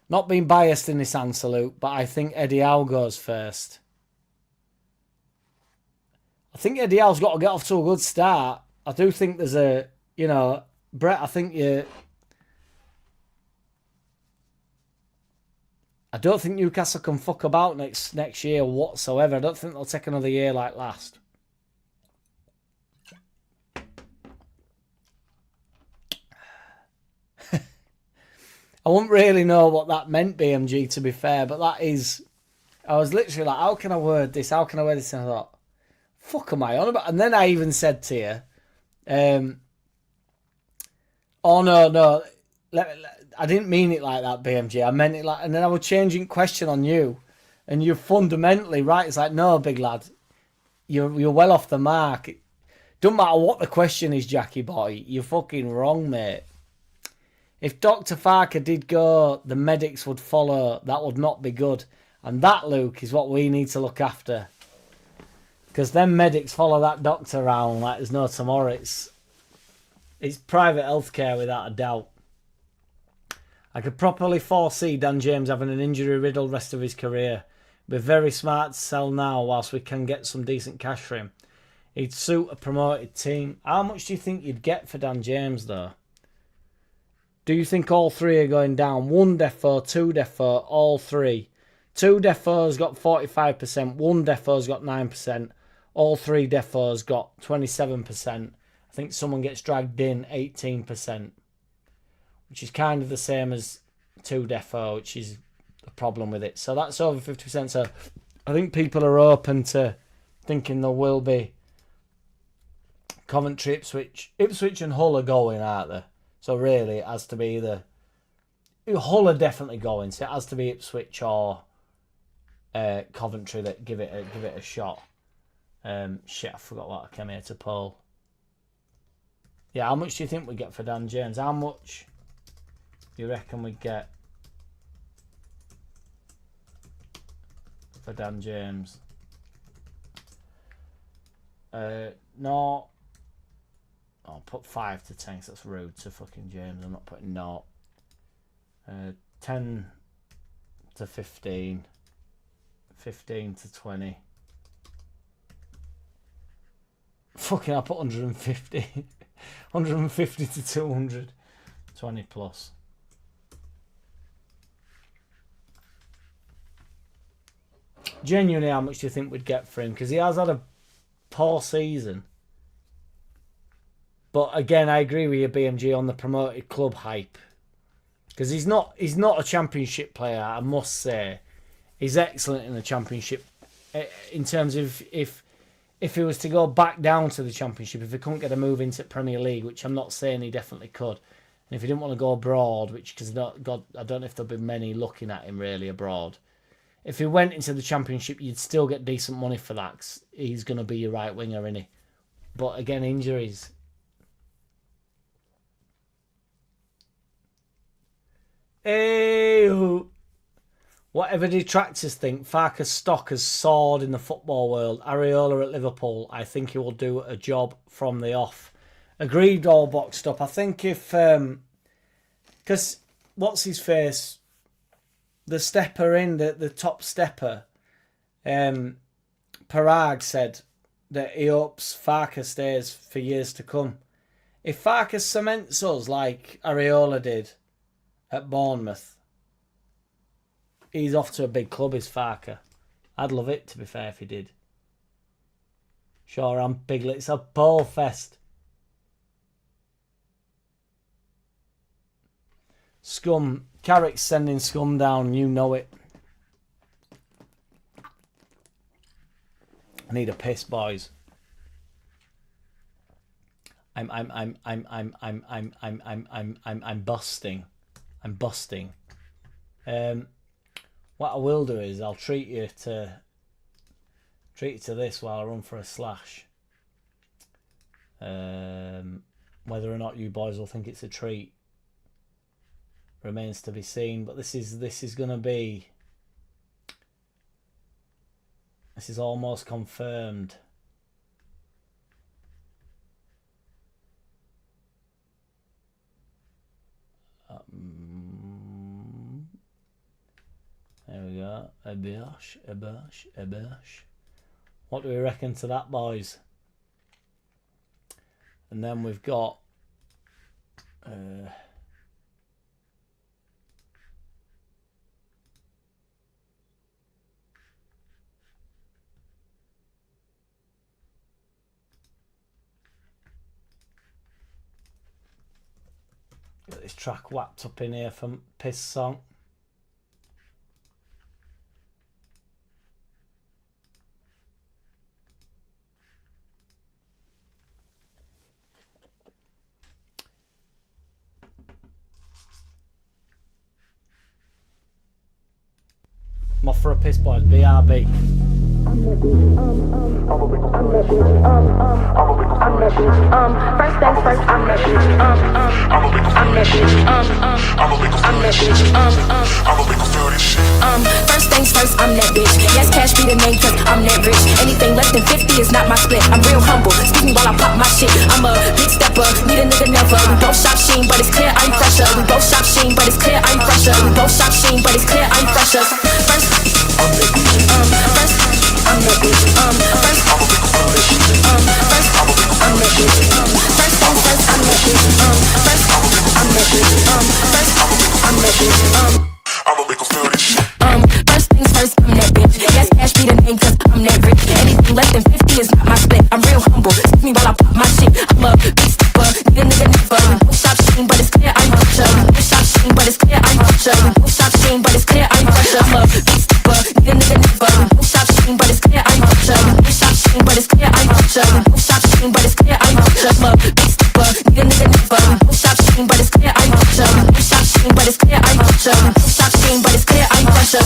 Not being biased in this answer, Luke, but I think Eddie Howe goes first. I think Eddie Howe's got to get off to a good start. I do think there's a, Brett, I don't think Newcastle can fuck about next year whatsoever. I don't think they'll take another year like last. I wouldn't really know what that meant, BMG, to be fair, but that is... I was literally like, how can I word this? How can I word this? And I thought, fuck am I on about? And then I even said to you, oh, no. I didn't mean it like that, BMG. I meant it like... And then I was changing question on you, and you're fundamentally right. It's like, no, big lad, you're well off the mark. Don't matter what the question is, Jackie boy. You're fucking wrong, mate. If Dr. Farker did go, the medics would follow. That would not be good. And that, Luke, is what we need to look after. Because them medics follow that doctor around like there's no tomorrow. It's private healthcare without a doubt. I could properly foresee Dan James having an injury-riddled rest of his career. We're very smart to sell now whilst we can get some decent cash for him. He'd suit a promoted team. How much do you think you'd get for Dan James, though? Do you think all 3 are going down? 1 defo, 2 defo, all 3. 2 defos got 45%, 1 defos got 9%, all 3 defos got 27%. I think someone gets dragged in 18%, which is kind of the same as 2 defo, which is the problem with it. So that's over 50%. So I think people are open to thinking there will be Coventry, Ipswich and Hull are going, aren't they? So really, it has to be Hull are definitely going. So it has to be Ipswich or Coventry that give it a shot. Shit, I forgot what I came here to poll. Yeah, how much do you think we get for Dan James? How much do you reckon we get for Dan James? No. I'll put 5 to 10 because that's rude to fucking James. I'm not putting 0. 10 to 15. 15 to 20. Fucking, I'll put 150. 150 to 200. 20 plus. Genuinely, how much do you think we'd get for him? Because he has had a poor season. But again, I agree with you, BMG, on the promoted club hype. Because he's not a championship player, I must say. He's excellent in the championship. In terms of if he was to go back down to the championship, if he couldn't get a move into Premier League, which I'm not saying he definitely could, and if he didn't want to go abroad, which because I don't know if there'll be many looking at him really abroad. If he went into the championship, you'd still get decent money for that. 'Cause he's going to be your right winger, isn't he? But again, injuries. Hey, whatever detractors think, Farker's stock has soared in the football world. Areola at Liverpool, I think he will do a job from the off. Agreed, all boxed up. I think if... Because, what's his face? The stepper in, the top stepper, Parag said that he hopes Farker stays for years to come. If Farker cements us like Areola did at Bournemouth, he's off to a big club, is Farker. I'd love it, to be fair, if he did. Sure, I'm Piglet. It's a ball fest. Scum. Carrick's sending Scum down. You know it. I need a piss, boys. I'm busting. I'm busting. What I will do is I'll treat you to this while I run for a slash. Whether or not you boys will think it's a treat remains to be seen. But this is gonna be. This is almost confirmed. There we go. A bush. What do we reckon to that, boys? And then we've got got this track whacked up in here from Piss Song. I'm off for a piss, boys. BRB. First things first, I'm that bitch. First things first, I'm that bitch. Yes, cash be the name, cause I'm that rich. Anything less than 50 is not my split. I'm real humble. Excuse me while I pop my shit. I'm a big stepper. Need a nigga never. We both shop Sheen, but it's clear I'm fresher. We both shop Sheen, but it's clear I'm fresher. We both shop Sheen, but it's clear I'm fresher. First, I'm that bitch. First, I'm that bitch. First, I'm that bitch. I'm that bitch. First things first, I'm that bitch. First, I'm that bitch. First, I'm that bitch. I'ma make 'em feel this shit. First things first, I'm that bitch. Yes, cash be the name, cause I'm that rich. Anything less than 50 is not my split. I'm real humble. Excuse me while I pop my shit. I'm a big stepper. Need a nigga never. We both shop Sheen, but it's clear I'm fresher. We both shop Sheen, but it's clear I'm fresher. We both shop Sheen, but it's clear I'm fresher. I'm a big stepper. Need a nigga never. We both shop Sheen, but it's clear I'm fresher. We both shop Sheen, but it's clear I'm fresher. We both shop Sheen, but it's clear I'm fresher. I'm a big stepper. Need a nigga never. We both shop Sheen, but it's clear I'm fresher. We both shop Sheen, but it's clear I'm fresher. We both shop Sheen, but it's clear I'm fresher.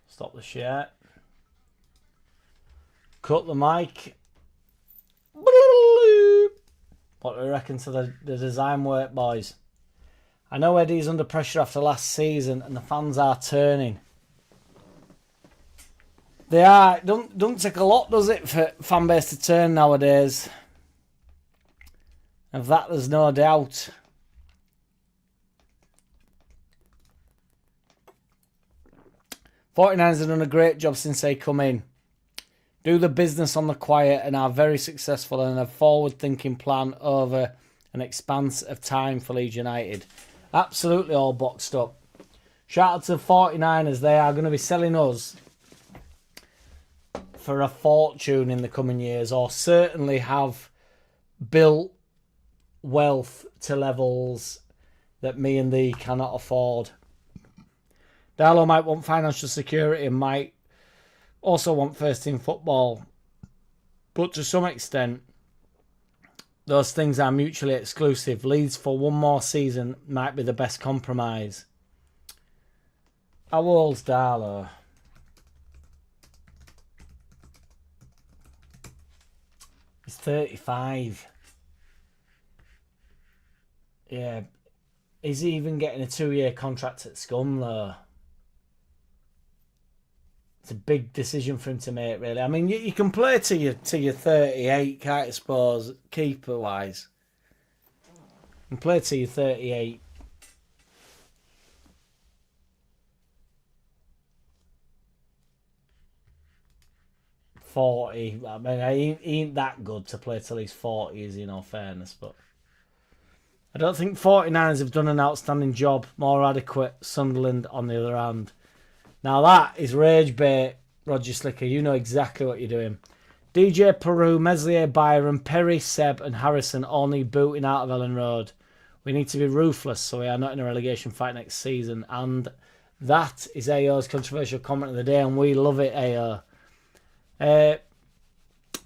Stop the shit. Cut the mic. What do we reckon to the design work, boys? I know Eddie's under pressure after last season and the fans are turning. They are. Don't take a lot, does it, for fan base to turn nowadays? Of that there's no doubt. '49ers have done a great job since they come in. Do the business on the quiet and are very successful and a forward-thinking plan over an expanse of time for Leeds United. Absolutely all boxed up. Shout out to the 49ers. They are going to be selling us for a fortune in the coming years, or certainly have built wealth to levels that me and thee cannot afford. Darlow might want financial security and might also want first team football. But to some extent, those things are mutually exclusive. Leeds for one more season might be the best compromise. How old's Darlow? He's 35. Yeah. Is he even getting a 2-year contract at Scum though? It's a big decision for him to make, really. I mean, you can play to your 38, can't you, suppose, keeper-wise. You can play to your 38. $40. I mean, he ain't that good to play till he's 40, is he, in all fairness, but I don't think 49ers have done an outstanding job. More adequate, Sunderland, on the other hand. Now that is rage bait, Roger Slicker. You know exactly what you're doing. DJ Peru, Meslier, Byron, Perry, Seb and Harrison all need booting out of Ellen Road. We need to be ruthless so we are not in a relegation fight next season. And that is AO's controversial comment of the day, and we love it, AO.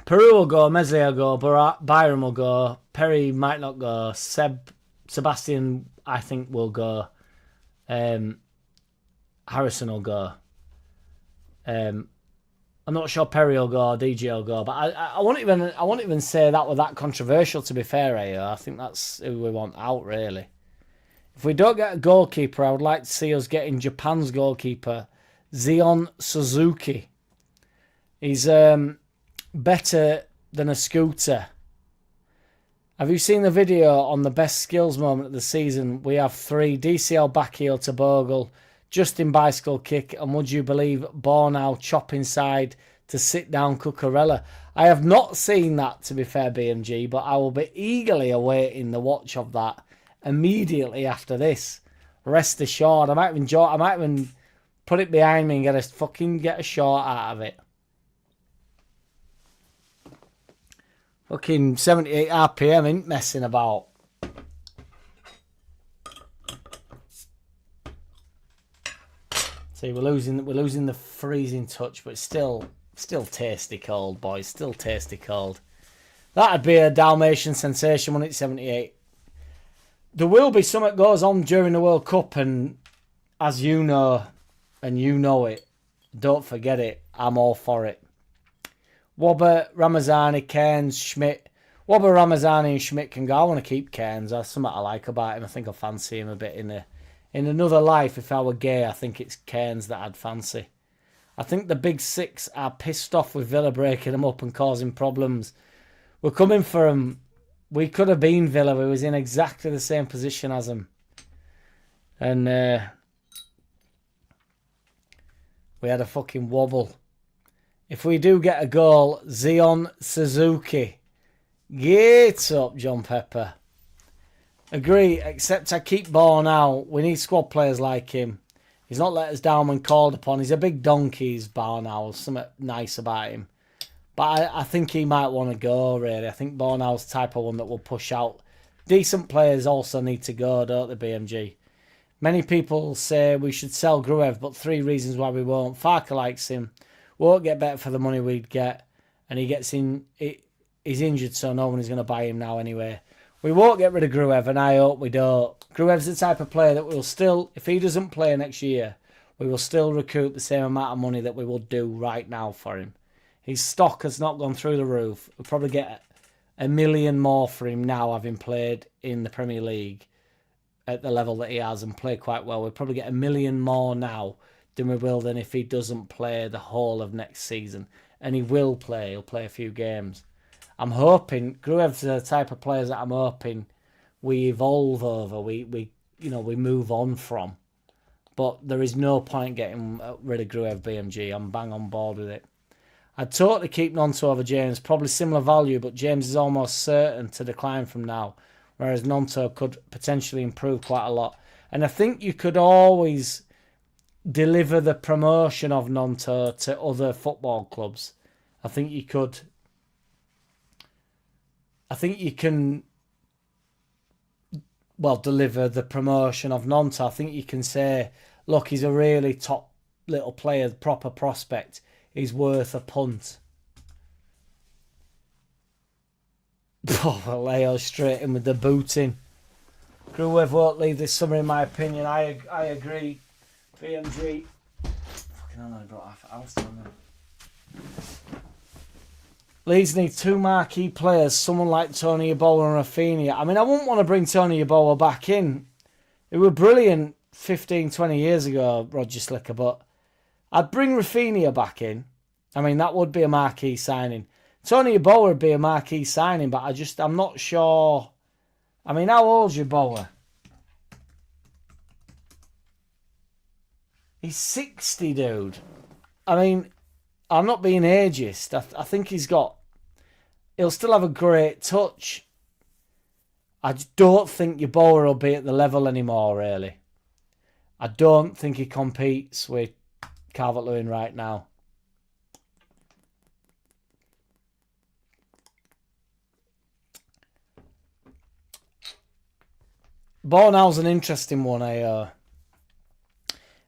Peru will go, Meslier will go, Byron will go, Perry might not go, Sebastian I think will go, Harrison will go. I'm not sure Perry will go or DJ will go, but I won't even say that was that controversial, to be fair, AO. I think that's who we want out, really. If we don't get a goalkeeper, I would like to see us getting Japan's goalkeeper, Zion Suzuki. He's better than a scooter. Have you seen the video on the best skills moment of the season? We have 3: DCL back heel to Bogle, Justin bicycle kick, and would you believe Bornau chop inside to sit down Cucurella? I have not seen that, to be fair, BMG, but I will be eagerly awaiting the watch of that immediately after this. Rest assured, I might even put it behind me and get a shot out of it. Fucking 78 RPM, ain't messing about. See, we're losing the freezing touch, but it's still tasty cold, boys. Still tasty cold. That'd be a Dalmatian sensation, wouldn't it? 78. There will be something goes on during the World Cup, and as you know, and you know it, don't forget it. I'm all for it. Wobber, Ramazani, Cairns, Schmidt. Wobber, Ramazani and Schmidt can go. I want to keep Cairns. That's something I like about him. I think I fancy him a bit in another life. If I were gay, I think it's Cairns that I'd fancy. I think the big six are pissed off with Villa breaking them up and causing problems. We're coming for them. We could have been Villa. We was in exactly the same position as them. And we had a fucking wobble. If we do get a goal, Zion Suzuki. Get up, John Pepper. Agree, except I keep Born out. We need squad players like him. He's not let us down when called upon. He's a big donkey, he's Bornau. Something nice about him. But I think he might want to go, really. I think Bornau's the type of one that will push out. Decent players also need to go, don't they, BMG? Many people say we should sell Gruev, but 3 reasons why we won't. Farker likes him. Won't get better for the money we'd get. And he's injured, so no one is going to buy him now anyway. We won't get rid of Gruev, and I hope we don't. Gruev's the type of player that will still, if he doesn't play next year, we will still recoup the same amount of money that we will do right now for him. His stock has not gone through the roof. We'll probably get $1 million more for him now, having played in the Premier League at the level that he has and played quite well. We'll probably get $1 million more now than we will than if he doesn't play the whole of next season. And he will play. He'll play a few games. I'm hoping Gruev's the type of players that I'm hoping we evolve over. We move on from. But there is no point getting rid of Gruev, BMG. I'm bang on board with it. I'd totally keep Nonto over James. Probably similar value, but James is almost certain to decline from now, whereas Nonto could potentially improve quite a lot. And I think you could always deliver the promotion of Nonto to other football clubs. I think you could. I think you can, deliver the promotion of Nonto. I think you can say, look, he's a really top little player, proper prospect. He's worth a punt. Oh, Leo straight in with the booting. Gruev won't leave this summer, in my opinion. I agree. BMG. Fucking hell, I brought half Alistair on there. Leeds need 2 marquee players, someone like Tony Yeboah and Rafinha. I mean, I wouldn't want to bring Tony Yeboah back in. It were brilliant 15, 20 years ago, Roger Slicker, but I'd bring Rafinha back in. I mean, that would be a marquee signing. Tony Yeboah would be a marquee signing, but I'm not sure. I mean, how old's Yeboah? He's 60, dude. I mean, I'm not being ageist. I think he'll still have a great touch. I just don't think Yeboah will be at the level anymore, really. I don't think he competes with Calvert-Lewin right now. Bornow's an interesting one.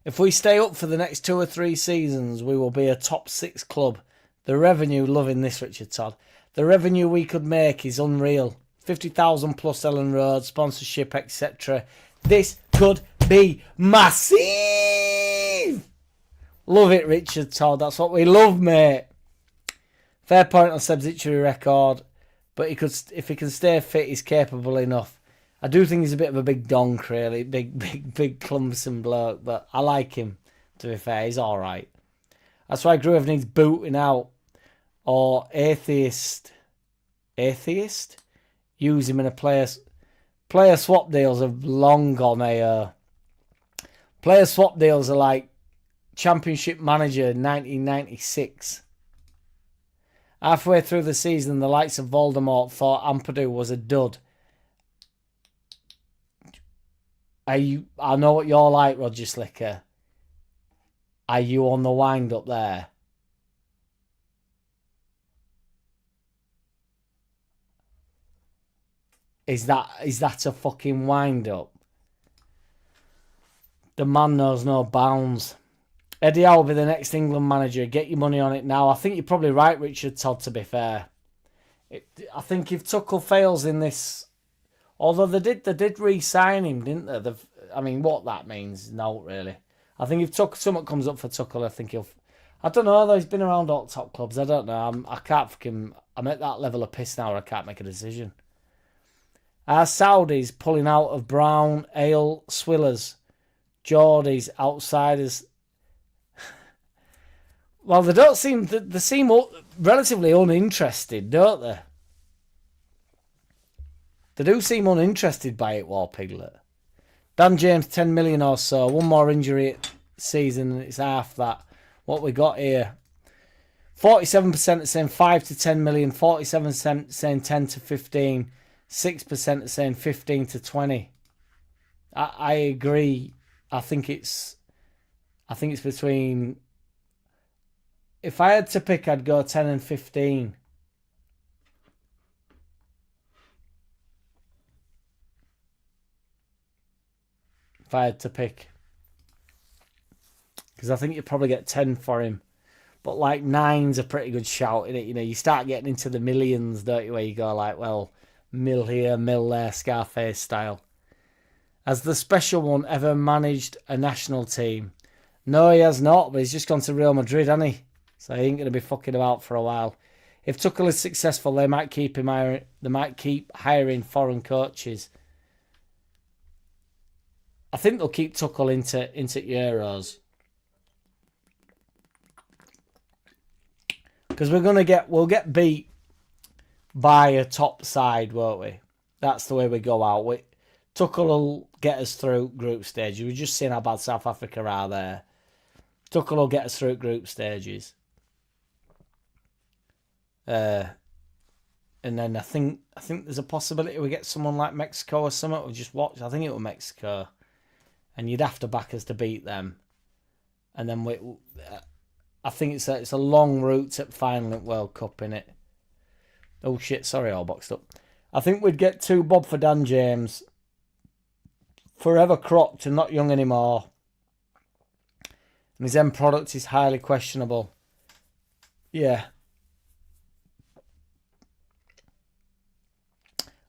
If we stay up for the next 2 or 3 seasons, we will be a top 6 club. The revenue, loving this, Richard Todd. The revenue we could make is unreal. 50,000 plus Ellen Road, sponsorship, etc. This could be massive. Love it, Richard Todd. That's what we love, mate. Fair point on Seb's injury record, but if he can stay fit, he's capable enough. I do think he's a bit of a big donk, really. Big clumsome bloke, but I like him, to be fair. He's all right. That's why Gruev needs booting out. Or atheist. Use him in a player swap deals have long gone. Player swap deals are like Championship Manager 1996. Halfway through the season, the likes of Voldemort thought Ampadu was a dud. I know what you're like, Roger Slicker. Are you on the wind up there? Is that a fucking wind up? The man knows no bounds. Eddie Howe will be the next England manager. Get your money on it now. I think you're probably right, Richard Todd, to be fair. I think if Tuchel fails in this, although they did re-sign him, didn't they? I mean, what that means, no, really. I think if something comes up for Tuchel, I think he'll. I don't know though. He's been around all top clubs. I don't know. I'm at that level of piss now where I can't make a decision. Are Saudis pulling out of Brown, Ale, Swillers, Geordies, outsiders? Well, they seem relatively uninterested, don't they? They do seem uninterested by it, War Piglet. Dan James, 10 million or so. One more injury season and it's half that. What we got here. 47% are saying 5 to 10 million. 47% saying 10 to 15. 6% are saying 15 to 20. I agree. I think it's between. If I had to pick, I'd go 10 and 15. If I had to pick. Because I think you'd probably get 10 for him. But like 9's a pretty good shout, innit? You know, you start getting into the millions, don't you? Where you go like, well, mil here, mil there, Scarface style. Has the special one ever managed a national team? No, he has not, but he's just gone to Real Madrid, hasn't he? So he ain't going to be fucking about for a while. If Tuchel is successful, they might keep hiring foreign coaches. I think they'll keep Tuchel into Euros. Because we'll get beat by a top side, won't we? That's the way we go out. Tuchel will get us through group stages. We've just seen how bad South Africa are there. Tuchel will get us through group stages. And then I think there's a possibility we get someone like Mexico or something. We'll just watch. I think it was Mexico. And you'd have to back us to beat them. And then I think it's a long route to final at World Cup, innit? Oh shit, sorry, all boxed up. I think we'd get 2 bob for Dan James. Forever cropped and not young anymore. And his end product is highly questionable. Yeah.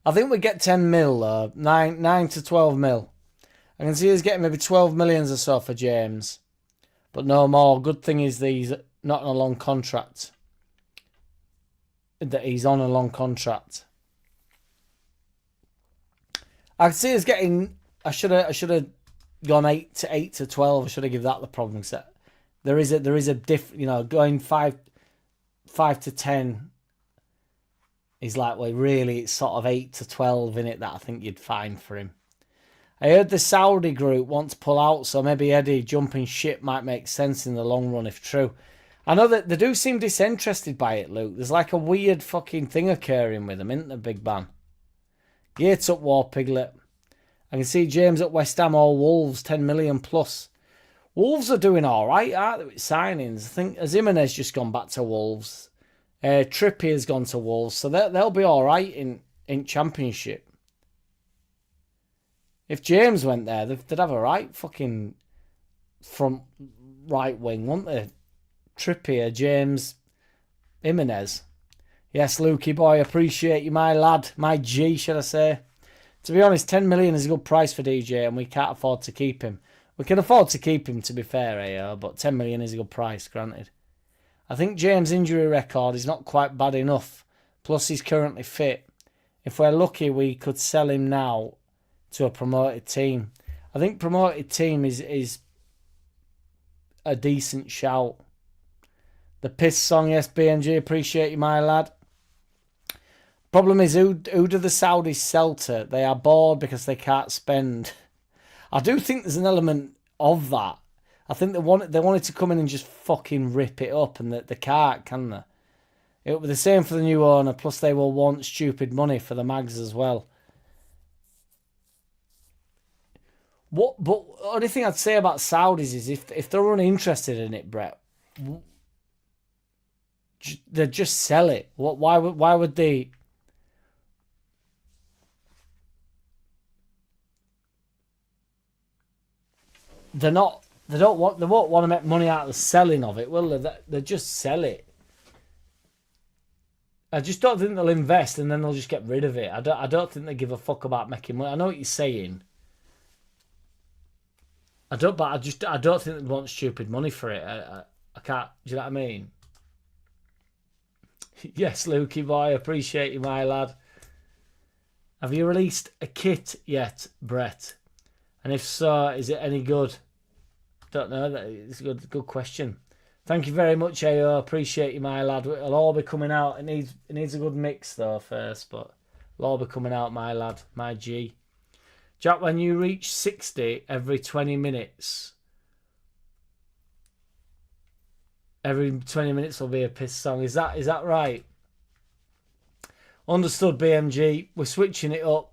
I think we get 10 mil though. 9 to 12 mil. I can see us getting maybe 12 millions or so for James. But no more. Good thing is that he's not on a long contract. That he's on a long contract. I can see us getting. I should have gone 8 to 12. I should have given that the problem set. there is a diff. You know, going 5 to 10 is like, well, really, it's sort of 8 to 12 in it that I think you'd find for him. I heard the Saudi group want to pull out, so maybe Eddie jumping ship might make sense in the long run if true. I know that they do seem disinterested by it, Luke. There's like a weird fucking thing occurring with them, isn't there, Big Man? Yates up, War Piglet. I can see James at West Ham or Wolves, 10 million plus. Wolves are doing all right, aren't they, with signings? I think Jimenez just gone back to Wolves. Trippier's gone to Wolves, so they'll be all right in Championship. If James went there, they'd have a right fucking front right wing, wouldn't they? Trippier, James, Jimenez. Yes, Lukey boy, appreciate you, my lad. My G, should I say. To be honest, 10 million is a good price for DJ, and we can't afford to keep him. We can afford to keep him, to be fair, AO, but 10 million is a good price, granted. I think James' injury record is not quite bad enough, plus he's currently fit. If we're lucky, we could sell him now to a promoted team. I think promoted team is a decent shout. The piss song, yes, BMG, appreciate you, my lad. Problem is, who do the Saudis sell to? They are bored because they can't spend. I do think there's an element of that. I think they wanted to come in and just fucking rip it up, and they can't, can they? It'll be the same for the new owner, plus they will want stupid money for the mags as well. But the only thing I'd say about Saudis is if they're uninterested in it, Brett, they'd just sell it. Why would they? They won't want to make money out of the selling of it, will they? They just sell it. I just don't think they'll invest and then they'll just get rid of it. I don't think they give a fuck about making money. I know what you're saying. I don't think they want stupid money for it. I can't. Do you know what I mean? Yes, Lukey boy, appreciate you, my lad. Have you released a kit yet, Brett? And if so, is it any good? Don't know. It's a good question. Thank you very much, AO. Appreciate you, my lad. It'll all be coming out. It needs a good mix though first, but it'll all be coming out, my lad, my G. Jack, when you reach 60 every 20 minutes, every 20 minutes will be a piss song. Is that right? Understood, BMG. We're switching it up.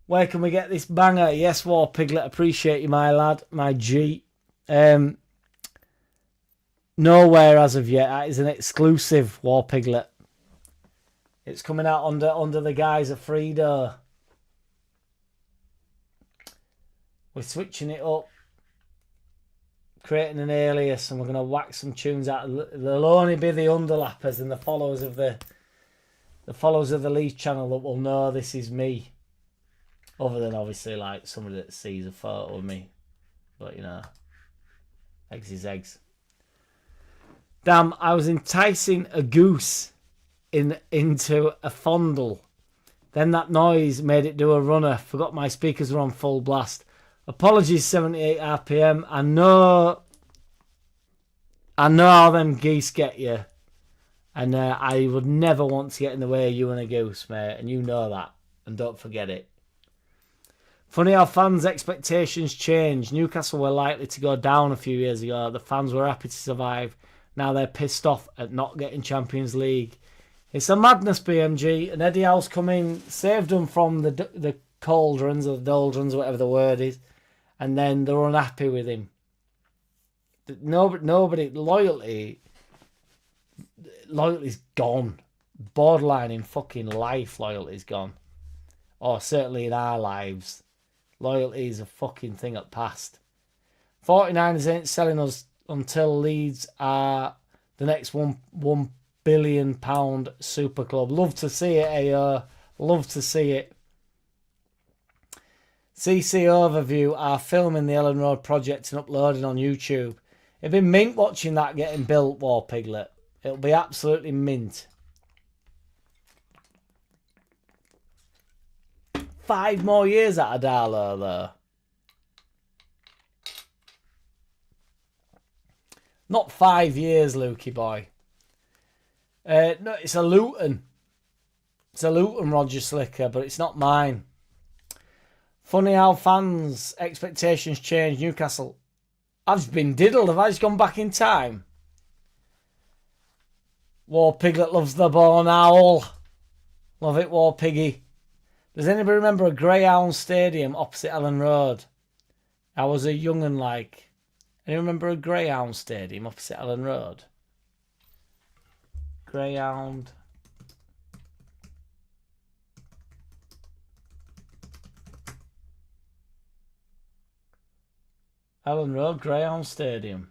Where can we get this banger? Yes, War Piglet. Appreciate you, my lad, my G. Nowhere as of yet. That is an exclusive, War Piglet. It's coming out under the guise of Frito. We're switching it up, creating an alias, and we're going to whack some tunes out. There'll only be the underlappers and the followers of the Leeds channel that will know this is me. Other than obviously like somebody that sees a photo of me, but you know, eggs is eggs. Damn, I was enticing a goose into a fondle. Then that noise made it do a runner. Forgot my speakers were on full blast. Apologies, 78 RPM. I know how them geese get you. And I would never want to get in the way of you and a goose, mate. And you know that. And don't forget it. Funny how fans' expectations change. Newcastle were likely to go down a few years ago. The fans were happy to survive. Now they're pissed off at not getting Champions League. It's a madness, BMG. And Eddie Howe's come in, saved them from the cauldrons or the doldrums, whatever the word is. And then they're unhappy with him. Nobody, loyalty's gone. Borderline in fucking life, loyalty's gone. Or certainly in our lives. Loyalty is a fucking thing at past. 49ers ain't selling us until Leeds are the next £1 billion super club. Love to see it, AO. Love to see it. CC Overview are filming the Ellen Road project and uploading on YouTube. It'd be mint watching that getting built, War Piglet. It'll be absolutely mint. 5 more years at Adalo, though. Not 5 years, Lukey boy. No, it's a Luton. It's a Luton Roger Slicker, but it's not mine. Funny how fans' expectations change. Newcastle. I've just been diddled. Have I just gone back in time? War Piglet loves the Born Owl. Love it, War Piggy. Does anybody remember a Greyhound Stadium opposite Ellen Road? I was a young'un like. Anyone remember a Greyhound Stadium opposite Ellen Road? Greyhound. Ellen Road, Greyhound Stadium.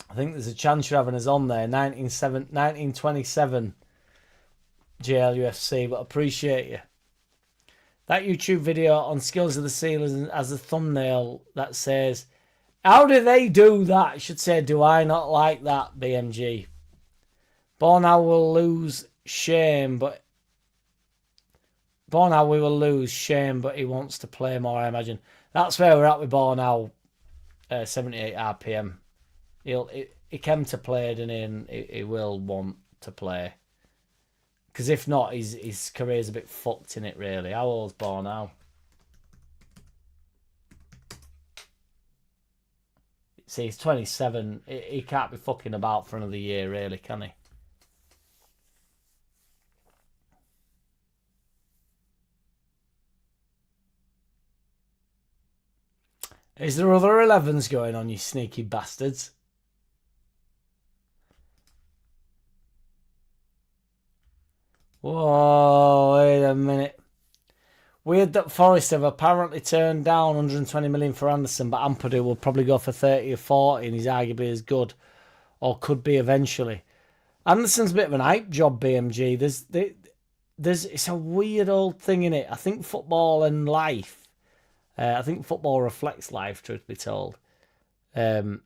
I think there's a chance you're having us on there. 1927 JLUFC, but appreciate you. That YouTube video on Skills of the Sealers has a thumbnail that says, how do they do that? It should say, do I not like that, BMG? Bornau will lose shame, but Bornau we will lose shame, but he wants to play more, I imagine. That's where we're at with Bornau. 78 RPM. He came to play, and he will want to play. Because if not, his career's a bit fucked in it, really. How old's Bornau? See, he's 27. He can't be fucking about for another year, really, can he? Is there other 11s going on, you sneaky bastards? Whoa, wait a minute. Weird that Forest have apparently turned down 120 million for Anderson, but Ampadu will probably go for 30 or 40, and he's arguably as good, or could be eventually. Anderson's a bit of an hype job, BMG. It's a weird old thing in it. I think football and life. I think football reflects life, truth be told. There's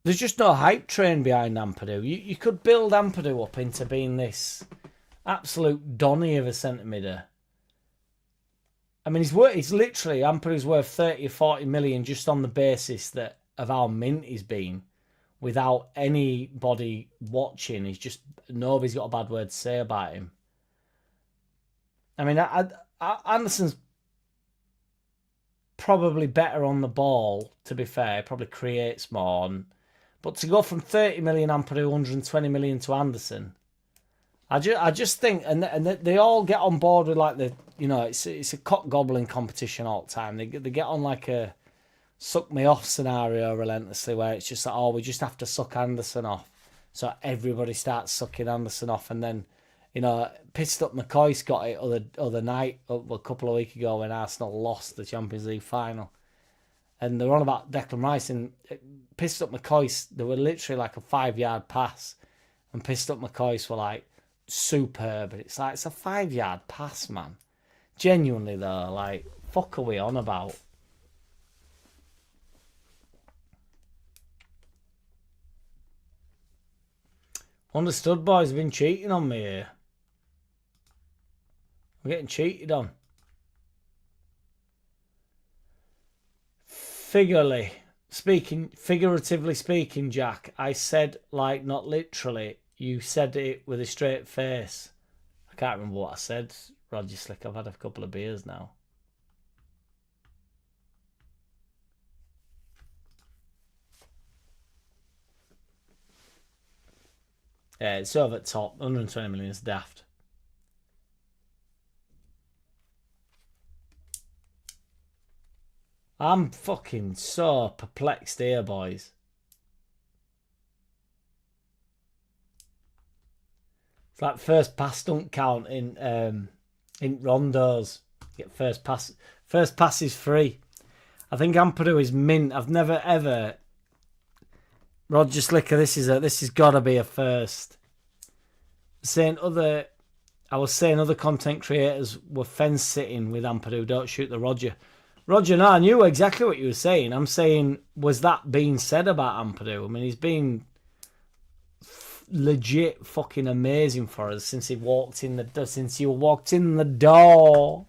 just no hype train behind Ampadu. You could build Ampadu up into being this absolute Donny of a centimetre. I mean, he's literally, Ampadu's worth 30 or 40 million just on the basis that of how mint he's been, without anybody watching. He's just, nobody's got a bad word to say about him. I mean, Anderson's probably better on the ball, to be fair. Probably creates more. But to go from 30 million Ampadu, 120 million to Anderson, I just think, and they all get on board with like it's a cock gobbling competition all the time. They get on like a suck me off scenario relentlessly, where it's just like, oh, we just have to suck Anderson off, so everybody starts sucking Anderson off, and then pissed up McCoy's got it other night, a couple of weeks ago, when Arsenal lost the Champions League final. And they were on about Declan Rice, and pissed up McCoy's, they were literally like a 5-yard pass, and pissed up McCoy's were like superb. It's like, it's a 5-yard pass, man. Genuinely though, like, fuck are we on about? Understood, boys. Have been cheating on me here. I'm getting cheated on. Figuratively speaking, Jack, I said, like, not literally. You said it with a straight face. I can't remember what I said, Roger Slick. I've had a couple of beers now. Yeah, it's over at top. 120 million is daft. I'm fucking so perplexed here, boys. It's like first pass don't count in rondos. You get first pass. First pass is free. I think Ampadu is mint. I've never ever. Roger Slicker, this has got to be a first. I was saying other content creators were fence sitting with Ampadu. Don't shoot the Roger. Roger, no, I knew exactly what you were saying. I'm saying, was that being said about Ampadu? I mean, he's been legit fucking amazing for us since he walked in the door.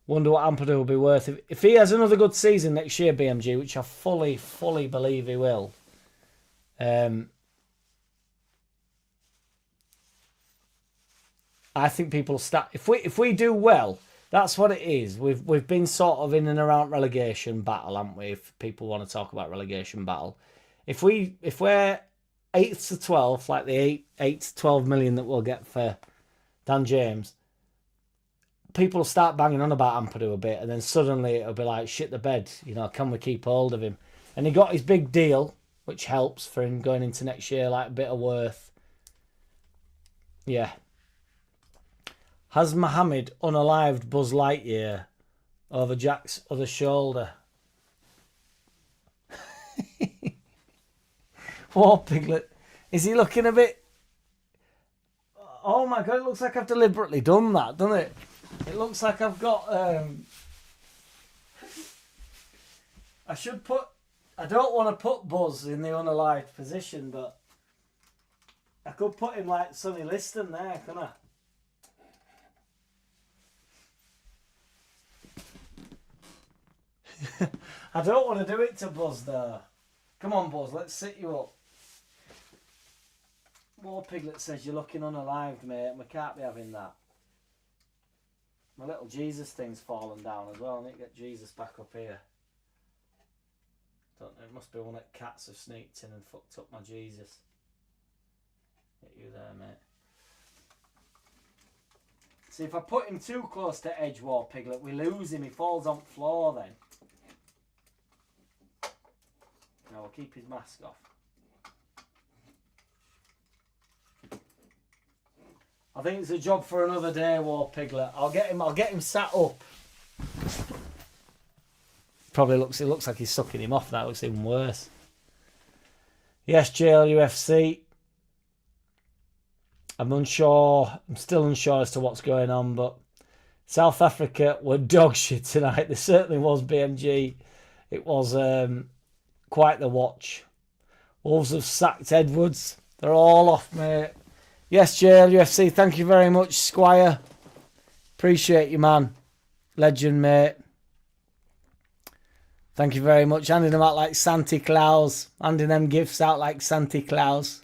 Wonder what Ampadu will be worth. If he has another good season next year, BMG, which I fully believe he will, I think people start. If we do well, that's what it is. We've been sort of in and around relegation battle, haven't we? If people want to talk about relegation battle, if we're 8th to 12th, like the 8 to 12 million that we'll get for Dan James, people will start banging on about Ampadu a bit, and then suddenly it'll be like, shit the bed, can we keep hold of him? And he got his big deal, which helps for him going into next year, like a bit of worth. Yeah. Has Mohammed unalived Buzz Lightyear over Jack's other shoulder? War Piglet. Is he looking a bit... Oh my God, it looks like I've deliberately done that, doesn't it? It looks like I've got... I should put... I don't want to put Buzz in the unalived position, but I could put him like Sonny Liston there, couldn't I? I don't want to do it to Buzz though. Come on, Buzz, let's sit you up. War Piglet says you're looking unalived, mate. We can't be having that. My little Jesus thing's fallen down as well. I need to get Jesus back up here. Don't know, it must be one that cats have sneaked in and fucked up my Jesus. Get you there, mate. See, if I put him too close to edge, War Piglet, we lose him. He falls on the floor then. No, we'll keep his mask off. I think it's a job for another day, War Piglet. I'll get him sat up. It looks like he's sucking him off. That looks even worse. Yes, JLUFC. I'm still unsure as to what's going on, but South Africa were dog shit tonight. There certainly was, BMG. It was quite the watch. Wolves have sacked Edwards. They're all off, mate. Yes, JLUFC, thank you very much, Squire. Appreciate you, man. Legend, mate. Thank you very much. Handing them out like Santa Claus. Handing them gifts out like Santa Claus.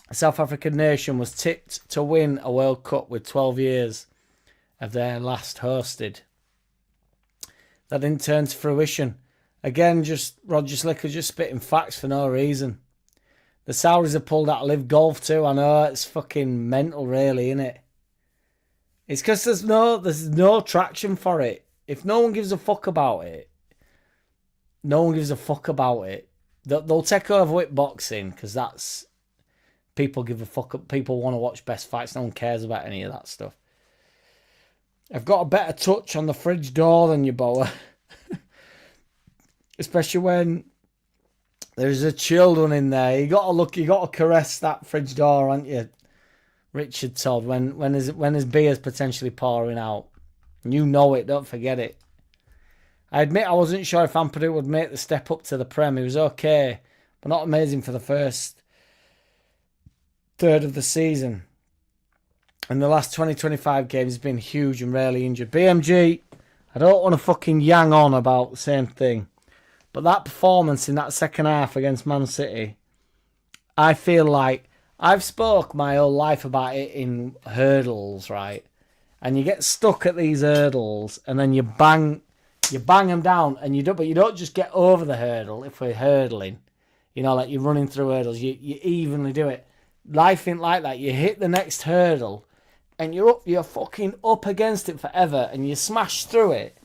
The South African nation was tipped to win a World Cup with 12 years of their last hosted. That didn't turn to fruition. Again, just Roger Slicker just spitting facts for no reason. The Saudis have pulled out of Live Golf too. I know, it's fucking mental really, isn't it? It's because there's no traction for it. If no one gives a fuck about it, no one gives a fuck about it. They'll take over with boxing because that's... People give a fuck. People want to watch best fights. No one cares about any of that stuff. I've got a better touch on the fridge door than you, Boa. Especially when there's a chilled one in there. You got to caress that fridge door, aren't you, Richard Todd? When his beer's potentially pouring out, you know it. Don't forget it. I admit I wasn't sure if Ampadu would make the step up to the Prem. He was okay, but not amazing for the first third of the season. In the last 20-25 games, he's been huge and rarely injured. BMG, I don't want to fucking yang on about the same thing, but that performance in that second half against Man City, I feel like I've spoke my whole life about it in hurdles, right? And you get stuck at these hurdles, and then you bang them down, and you don't just get over the hurdle. If we're hurdling, like you're running through hurdles, you evenly do it. Life ain't like that. You hit the next hurdle, and you're fucking up against it forever, and you smash through it,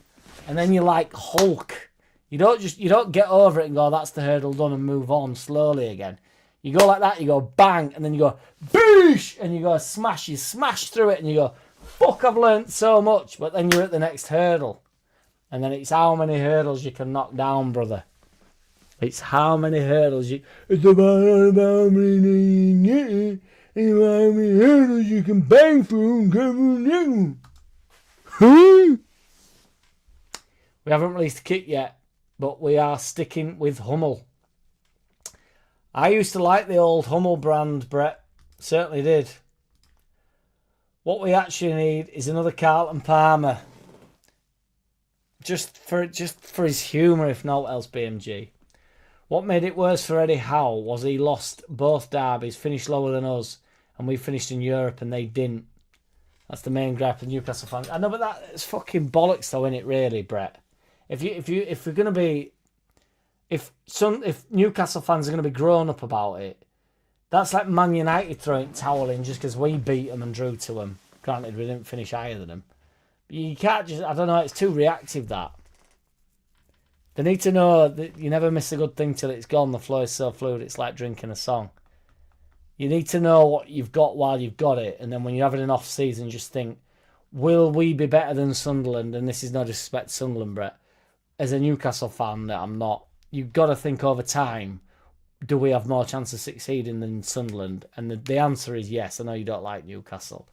and then you're like Hulk. You don't get over it and go, that's the hurdle done, and move on slowly again. You go like that, you go bang, and then you go boosh, and you go smash. You smash through it, and you go, fuck, I've learnt so much. But then you're at the next hurdle, and then it's how many hurdles you can knock down, brother. It's how many hurdles you... It's about how many hurdles you can bang through. We haven't released a kit yet, but we are sticking with Hummel. I used to like the old Hummel brand, Brett. Certainly did. What we actually need is another Carlton Palmer. Just for his humour, if not else, BMG. What made it worse for Eddie Howe was he lost both derbies, finished lower than us, and we finished in Europe and they didn't. That's the main gripe of Newcastle fans. I know, but that's fucking bollocks, though, isn't it? Really, Brett. If we're gonna be, if Newcastle fans are gonna be grown up about it, that's like Man United throwing towel in just because we beat them and drew to them. Granted, we didn't finish higher than them. But you can't just, I don't know, it's too reactive, that. They need to know that you never miss a good thing till it's gone. The flow is so fluid, it's like drinking a song. You need to know what you've got while you've got it. And then when you're having an off-season, just think, will we be better than Sunderland? And this is no disrespect to Sunderland, Brett. As a Newcastle fan, that I'm not. You've got to think over time, do we have more chance of succeeding than Sunderland? And the answer is yes. I know you don't like Newcastle,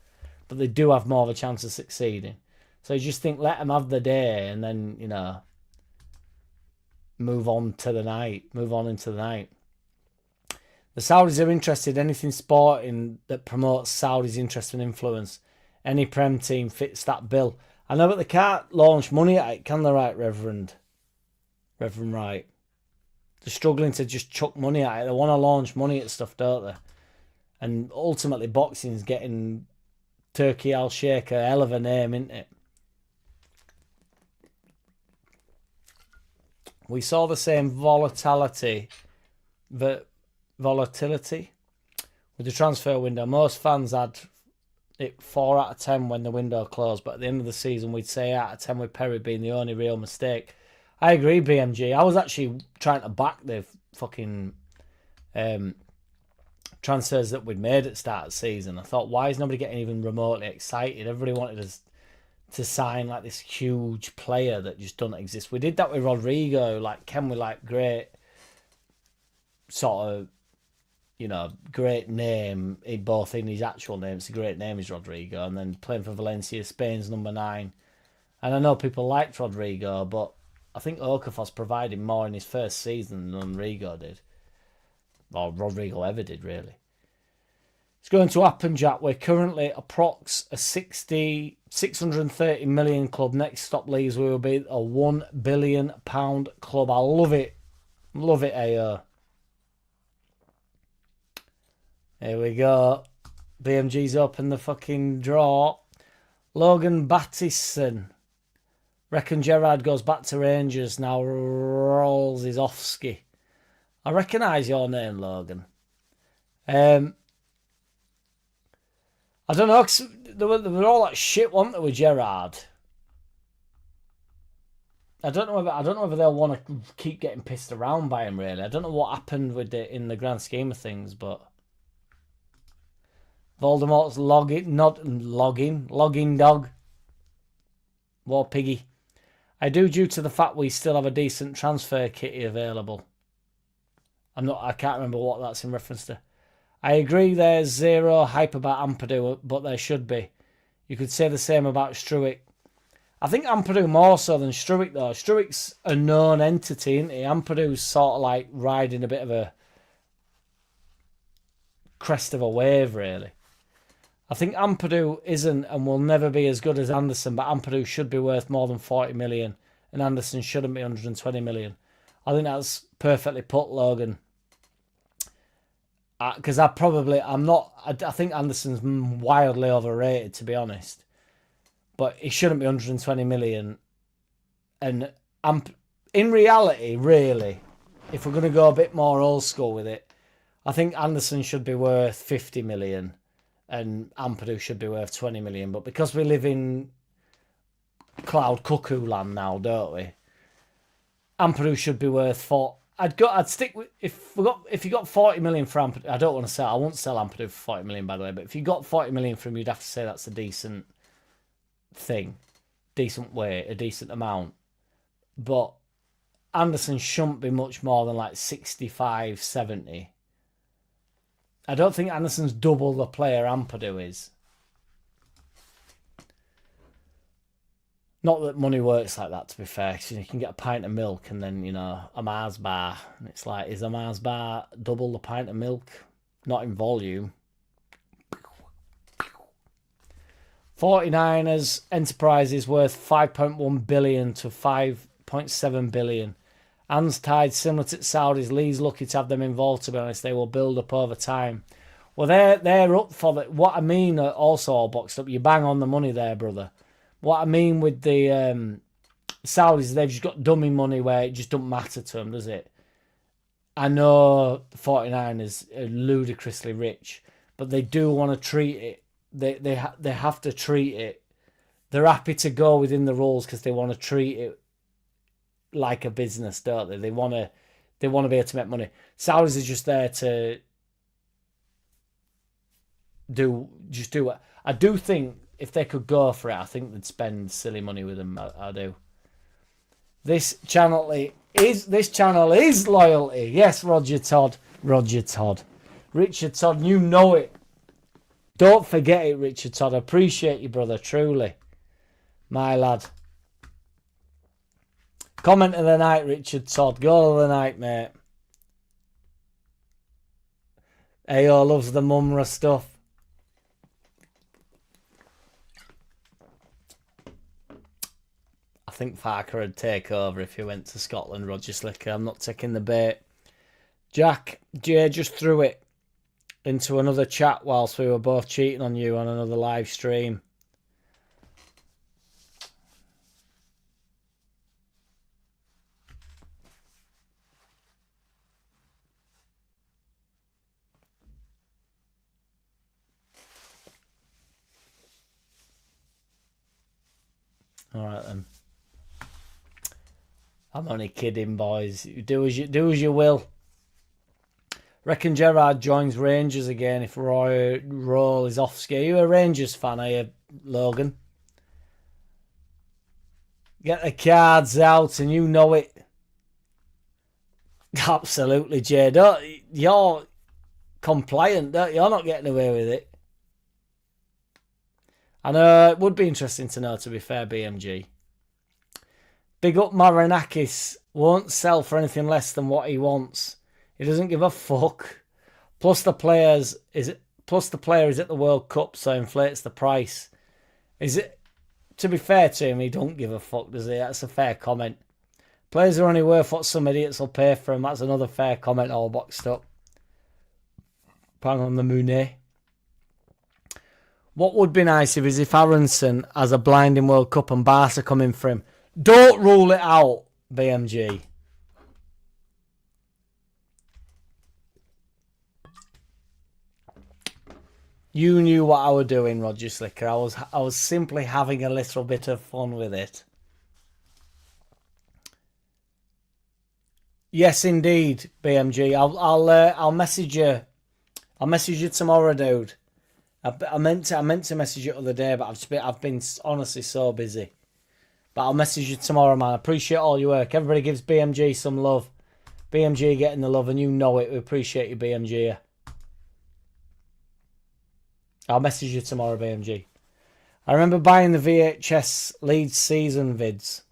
but they do have more of a chance of succeeding. So you just think, let them have the day, and then, you know, move on into the night. The Saudis are interested in anything sporting that promotes Saudis' interest and influence. Any Prem team fits that bill. I know, but they can't launch money at it, can they, right, Reverend Wright? They're struggling to just chuck money at it. They want to launch money at stuff, don't they? And ultimately, boxing's getting Turkey Al Sheikh a hell of a name, isn't it? We saw the same volatility with the transfer window. Most fans had it 4 out of 10 when the window closed, but at the end of the season, we'd say 8 out of 10 with Perry being the only real mistake. I agree, BMG. I was actually trying to back the fucking transfers that we'd made at the start of the season. I thought, why is nobody getting even remotely excited? Everybody wanted us to sign like this huge player that just doesn't exist. We did that with Rodrigo. Like, can we, like, great sort of, you know, great name in both in his actual name. It's a great name, is Rodrigo, and then playing for Valencia, Spain's number 9. And I know people liked Rodrigo, but I think Okafor's provided more in his first season than Rodrigo did. Or Rodrigo ever did, really. It's going to happen, Jack. We're currently approx a 630 million club. Next stop leagues, we will be a £1 billion club. I love it. Love it, AO. Here we go. BMG's opened the fucking draw. Logan Battison. Reckon Gerrard goes back to Rangers now. Rolls his off-ski. I recognise your name, Logan. I don't know, cause they were all like shit, weren't they, with Gerrard? I don't know whether they'll want to keep getting pissed around by him, really. I don't know what happened with it in the grand scheme of things, but Voldemort's logging dog. War piggy. I do, due to the fact we still have a decent transfer kitty available. I can't remember what that's in reference to. I agree there's zero hype about Ampadu, but there should be. You could say the same about Struick. I think Ampadu more so than Struick, though. Struick's a known entity, isn't he? Ampadu's sort of like riding a bit of a crest of a wave, really. I think Ampadu isn't and will never be as good as Anderson, but Ampadu should be worth more than 40 million, and Anderson shouldn't be 120 million. I think that's perfectly put, Logan. Because I think Anderson's wildly overrated, to be honest. But he shouldn't be 120 million. And in reality, really, if we're going to go a bit more old school with it, I think Anderson should be worth 50 million and Ampadu should be worth 20 million. But because we live in cloud cuckoo land now, don't we? Ampadu should be worth 4. I'd stick with if you got 40 million for Ampadu. I don't want to sell. I won't sell Ampadu for 40 million, by the way. But if you got 40 million from him, you'd have to say that's a decent thing, decent weight, a decent amount. But Anderson shouldn't be much more than like 65, 70. I don't think Anderson's double the player Ampadu is. Not that money works like that, to be fair. Cause you can get a pint of milk and then, a Mars bar. And it's like, is a Mars bar double the pint of milk? Not in volume. 49ers enterprise is worth 5.1 billion to 5.7 billion. Hands tied similar to Saudis. Lee's lucky to have them involved, to be honest. They will build up over time. Well, they're up for it. What I mean, also all boxed up. You bang on the money there, brother. What I mean with the Saudis, they've just got dummy money where it just doesn't matter to them, does it? I know the 49ers are ludicrously rich, but they do want to treat it. They have to treat it. They're happy to go within the rules because they want to treat it like a business, don't they? They want to be able to make money. Saudis are just there to do it. I do think if they could go for it, I think they'd spend silly money with them. I do. This channel is loyalty. Yes, Roger Todd. Richard Todd, you know it. Don't forget it, Richard Todd. I appreciate you, brother, truly. My lad. Comment of the night, Richard Todd. Goal of the night, mate. Ayo loves the Mumra stuff. I think Farker would take over if he went to Scotland, Roger Slicker. I'm not taking the bait. Jack, Jay just threw it into another chat whilst we were both cheating on you on another live stream. All right then. I'm only kidding, boys. Do as you will. Reckon Gerrard joins Rangers again if Roy Roll is off ski. Are you a Rangers fan, are you, Logan? Get the cards out and you know it. Absolutely, Jay. You're compliant, don't you? You're not getting away with it. And it would be interesting to know, to be fair, BMG. Big up Marinakis. Won't sell for anything less than what he wants. He doesn't give a fuck. Plus the player is at the World Cup, so inflates the price. Is it? To be fair to him, he don't give a fuck, does he? That's a fair comment. Players are only worth what some idiots will pay for them. That's another fair comment, all boxed up. Bang on the Mooney. What would be nice if Aronson has a blinding World Cup and Barca come in for him. Don't rule it out, BMG. You knew what I was doing, Roger Slicker. I was simply having a little bit of fun with it. Yes, indeed, BMG. I'll message you. I'll message you tomorrow, dude. I meant to message you the other day, but I've been honestly so busy. But I'll message you tomorrow, man. I appreciate all your work. Everybody gives BMG some love. BMG getting the love, and you know it. We appreciate you, BMG. I'll message you tomorrow, BMG. I remember buying the VHS Leeds season vids.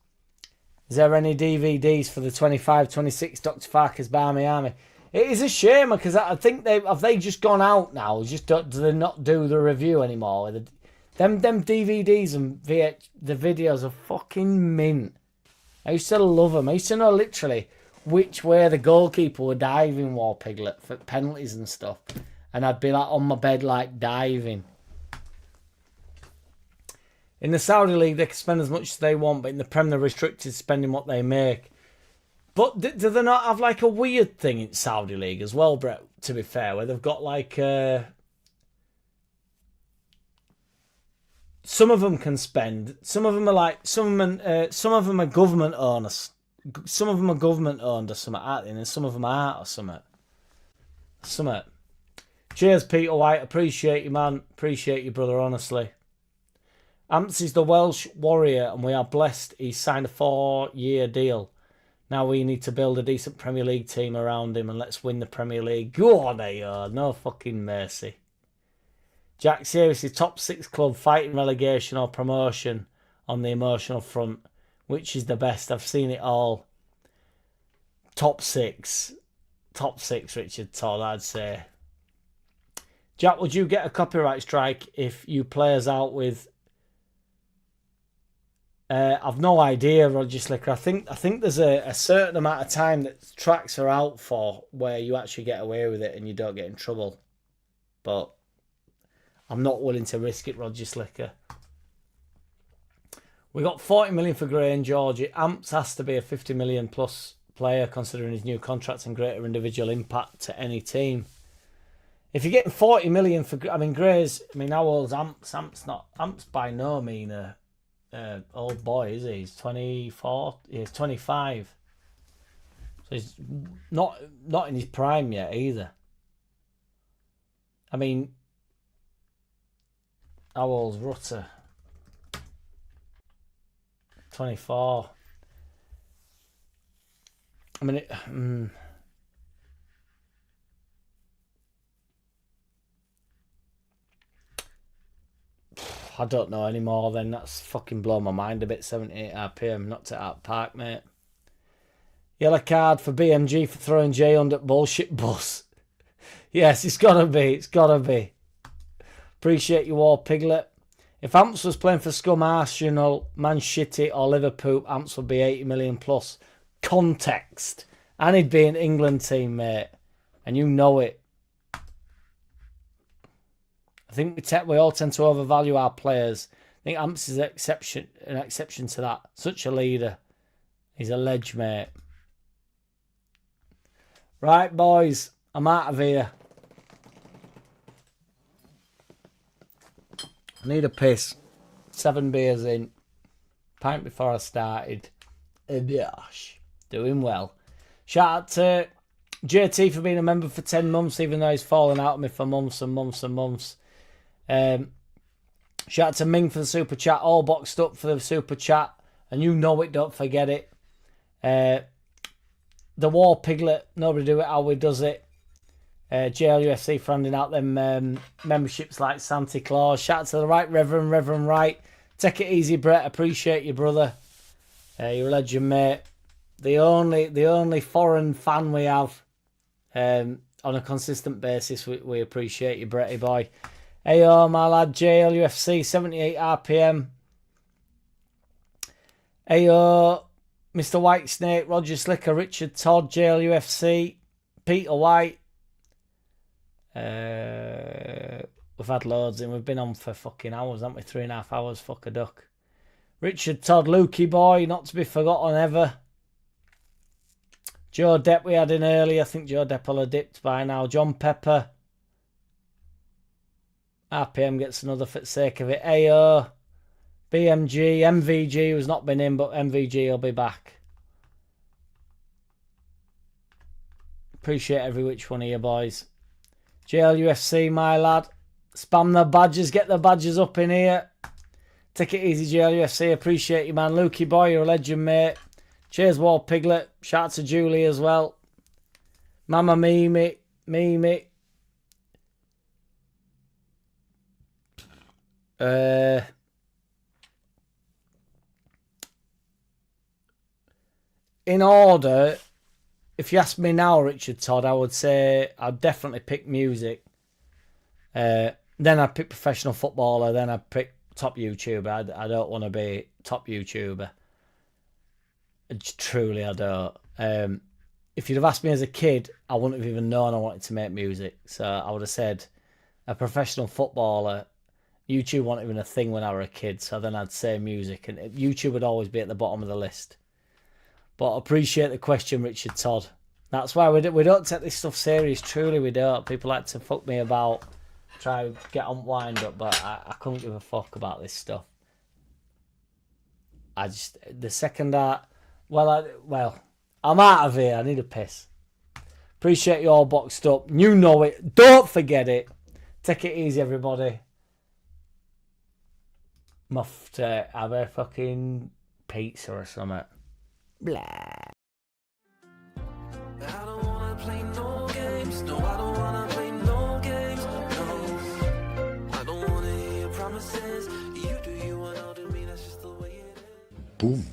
Is there any DVDs for the 25-26 Dr. Farker's Barmy Army? It is a shame because I think they just gone out now. Do they not do the review anymore? Them DVDs and the videos are fucking mint. I used to love them. I used to know literally which way the goalkeeper were diving, War Piglet, for penalties and stuff. And I'd be like on my bed like diving. In the Saudi League, they can spend as much as they want, but in the Prem, they're restricted spending what they make. But do they not have like a weird thing in Saudi League as well, Brett, to be fair, where they've got like... some of them can spend. Some of them are like... Some of them are government owners. Some of them are government owned or something, aren't they? And some of them aren't or something. Something. Cheers, Peter White. Appreciate you, man. Appreciate you, brother, honestly. Amps is the Welsh warrior, and we are blessed he's signed a 4-year deal. Now we need to build a decent Premier League team around him, and let's win the Premier League. Go on, AO. No fucking mercy. Jack, seriously, top 6 club fighting relegation or promotion on the emotional front. Which is the best? I've seen it all. Top 6. Top 6, Richard Todd, I'd say. Jack, would you get a copyright strike if you play us out with I've no idea, Roger Slicker. I think there's a certain amount of time that tracks are out for where you actually get away with it and you don't get in trouble. But I'm not willing to risk it, Roger Slicker. We got 40 million for Gray and George. Amps has to be a 50 million plus player considering his new contract and greater individual impact to any team. If you're getting 40 million for, I mean, Gray's, I mean, how old's Amps? Amps by no mean a old boy, is he? He's 24. He's 25. So he's not in his prime yet either. I mean, how old's Rutter? 24. I mean, I don't know anymore then. That's fucking blown my mind a bit. 78 RPM. Knocked it out park, mate. Yellow card for BMG for throwing Jay under bullshit bus. Yes, it's gotta be. It's gotta be. Appreciate you all, Piglet. If Amps was playing for Scum, Arsenal, Man Shitty or Liverpool, Amps would be 80 million plus. Context. And he'd be an England team, mate. And you know it. I think we all tend to overvalue our players. I think Amps is an exception to that. Such a leader. He's a ledge, mate. Right, boys. I'm out of here. I need a piss. 7 beers in. Pint before I started. Doing well. Shout out to JT for being a member for 10 months, even though he's fallen out of me for months and months and months. Shout out to Ming for the super chat. All boxed up for the super chat. And you know it, don't forget it. The War Piglet. Nobody do it how we does it. JLUFC for handing out them memberships like Santa Claus. Shout out to the Right Reverend Wright. Take it easy, Brett. Appreciate you, brother. You're a legend, mate. The only foreign fan we have on a consistent basis. We appreciate you, Bretty boy. Hey, my lad, JLUFC, 78 RPM. Hey, Mr. Whitesnake, Roger Slicker, Richard Todd, JLUFC, Peter White. We've had loads and we've been on for fucking hours, haven't we? 3.5 hours, fuck a duck. Richard Todd, Lukey boy, not to be forgotten ever. Joe Depp we had in early. I think Joe Depp will have dipped by now. John Pepper. RPM gets another for the sake of it. AO. BMG. MVG who's not been in, but MVG will be back. Appreciate every which one of you boys. JLUFC, my lad. Spam the badges. Get the badges up in here. Take it easy, JLUFC. Appreciate you, man. Lukey boy, you're a legend, mate. Cheers, War Piglet. Shout out to Julie as well. Mama Mimi. In order, if you ask me now, Richard Todd, I would say I'd definitely pick music. Then I'd pick professional footballer. Then I'd pick top YouTuber. I don't want to be top YouTuber. Truly, I don't. If you'd have asked me as a kid, I wouldn't have even known I wanted to make music. So I would have said a professional footballer. YouTube wasn't even a thing when I was a kid. So then I'd say music. And YouTube would always be at the bottom of the list. But I appreciate the question, Richard Todd. That's why we don't take this stuff serious. Truly, we don't. People like to fuck me about. Try to get on wind up. But I couldn't give a fuck about this stuff. The second art... Well, I'm out of here. I need a piss. Appreciate you all boxed up. You know it. Don't forget it. Take it easy, everybody. Must have a fucking pizza or something. Blah. I don't wanna play no games. No, I don't wanna play no games. No, I don't wanna hear your promises. You do you and I'll do me. That's just the way it is. Boom.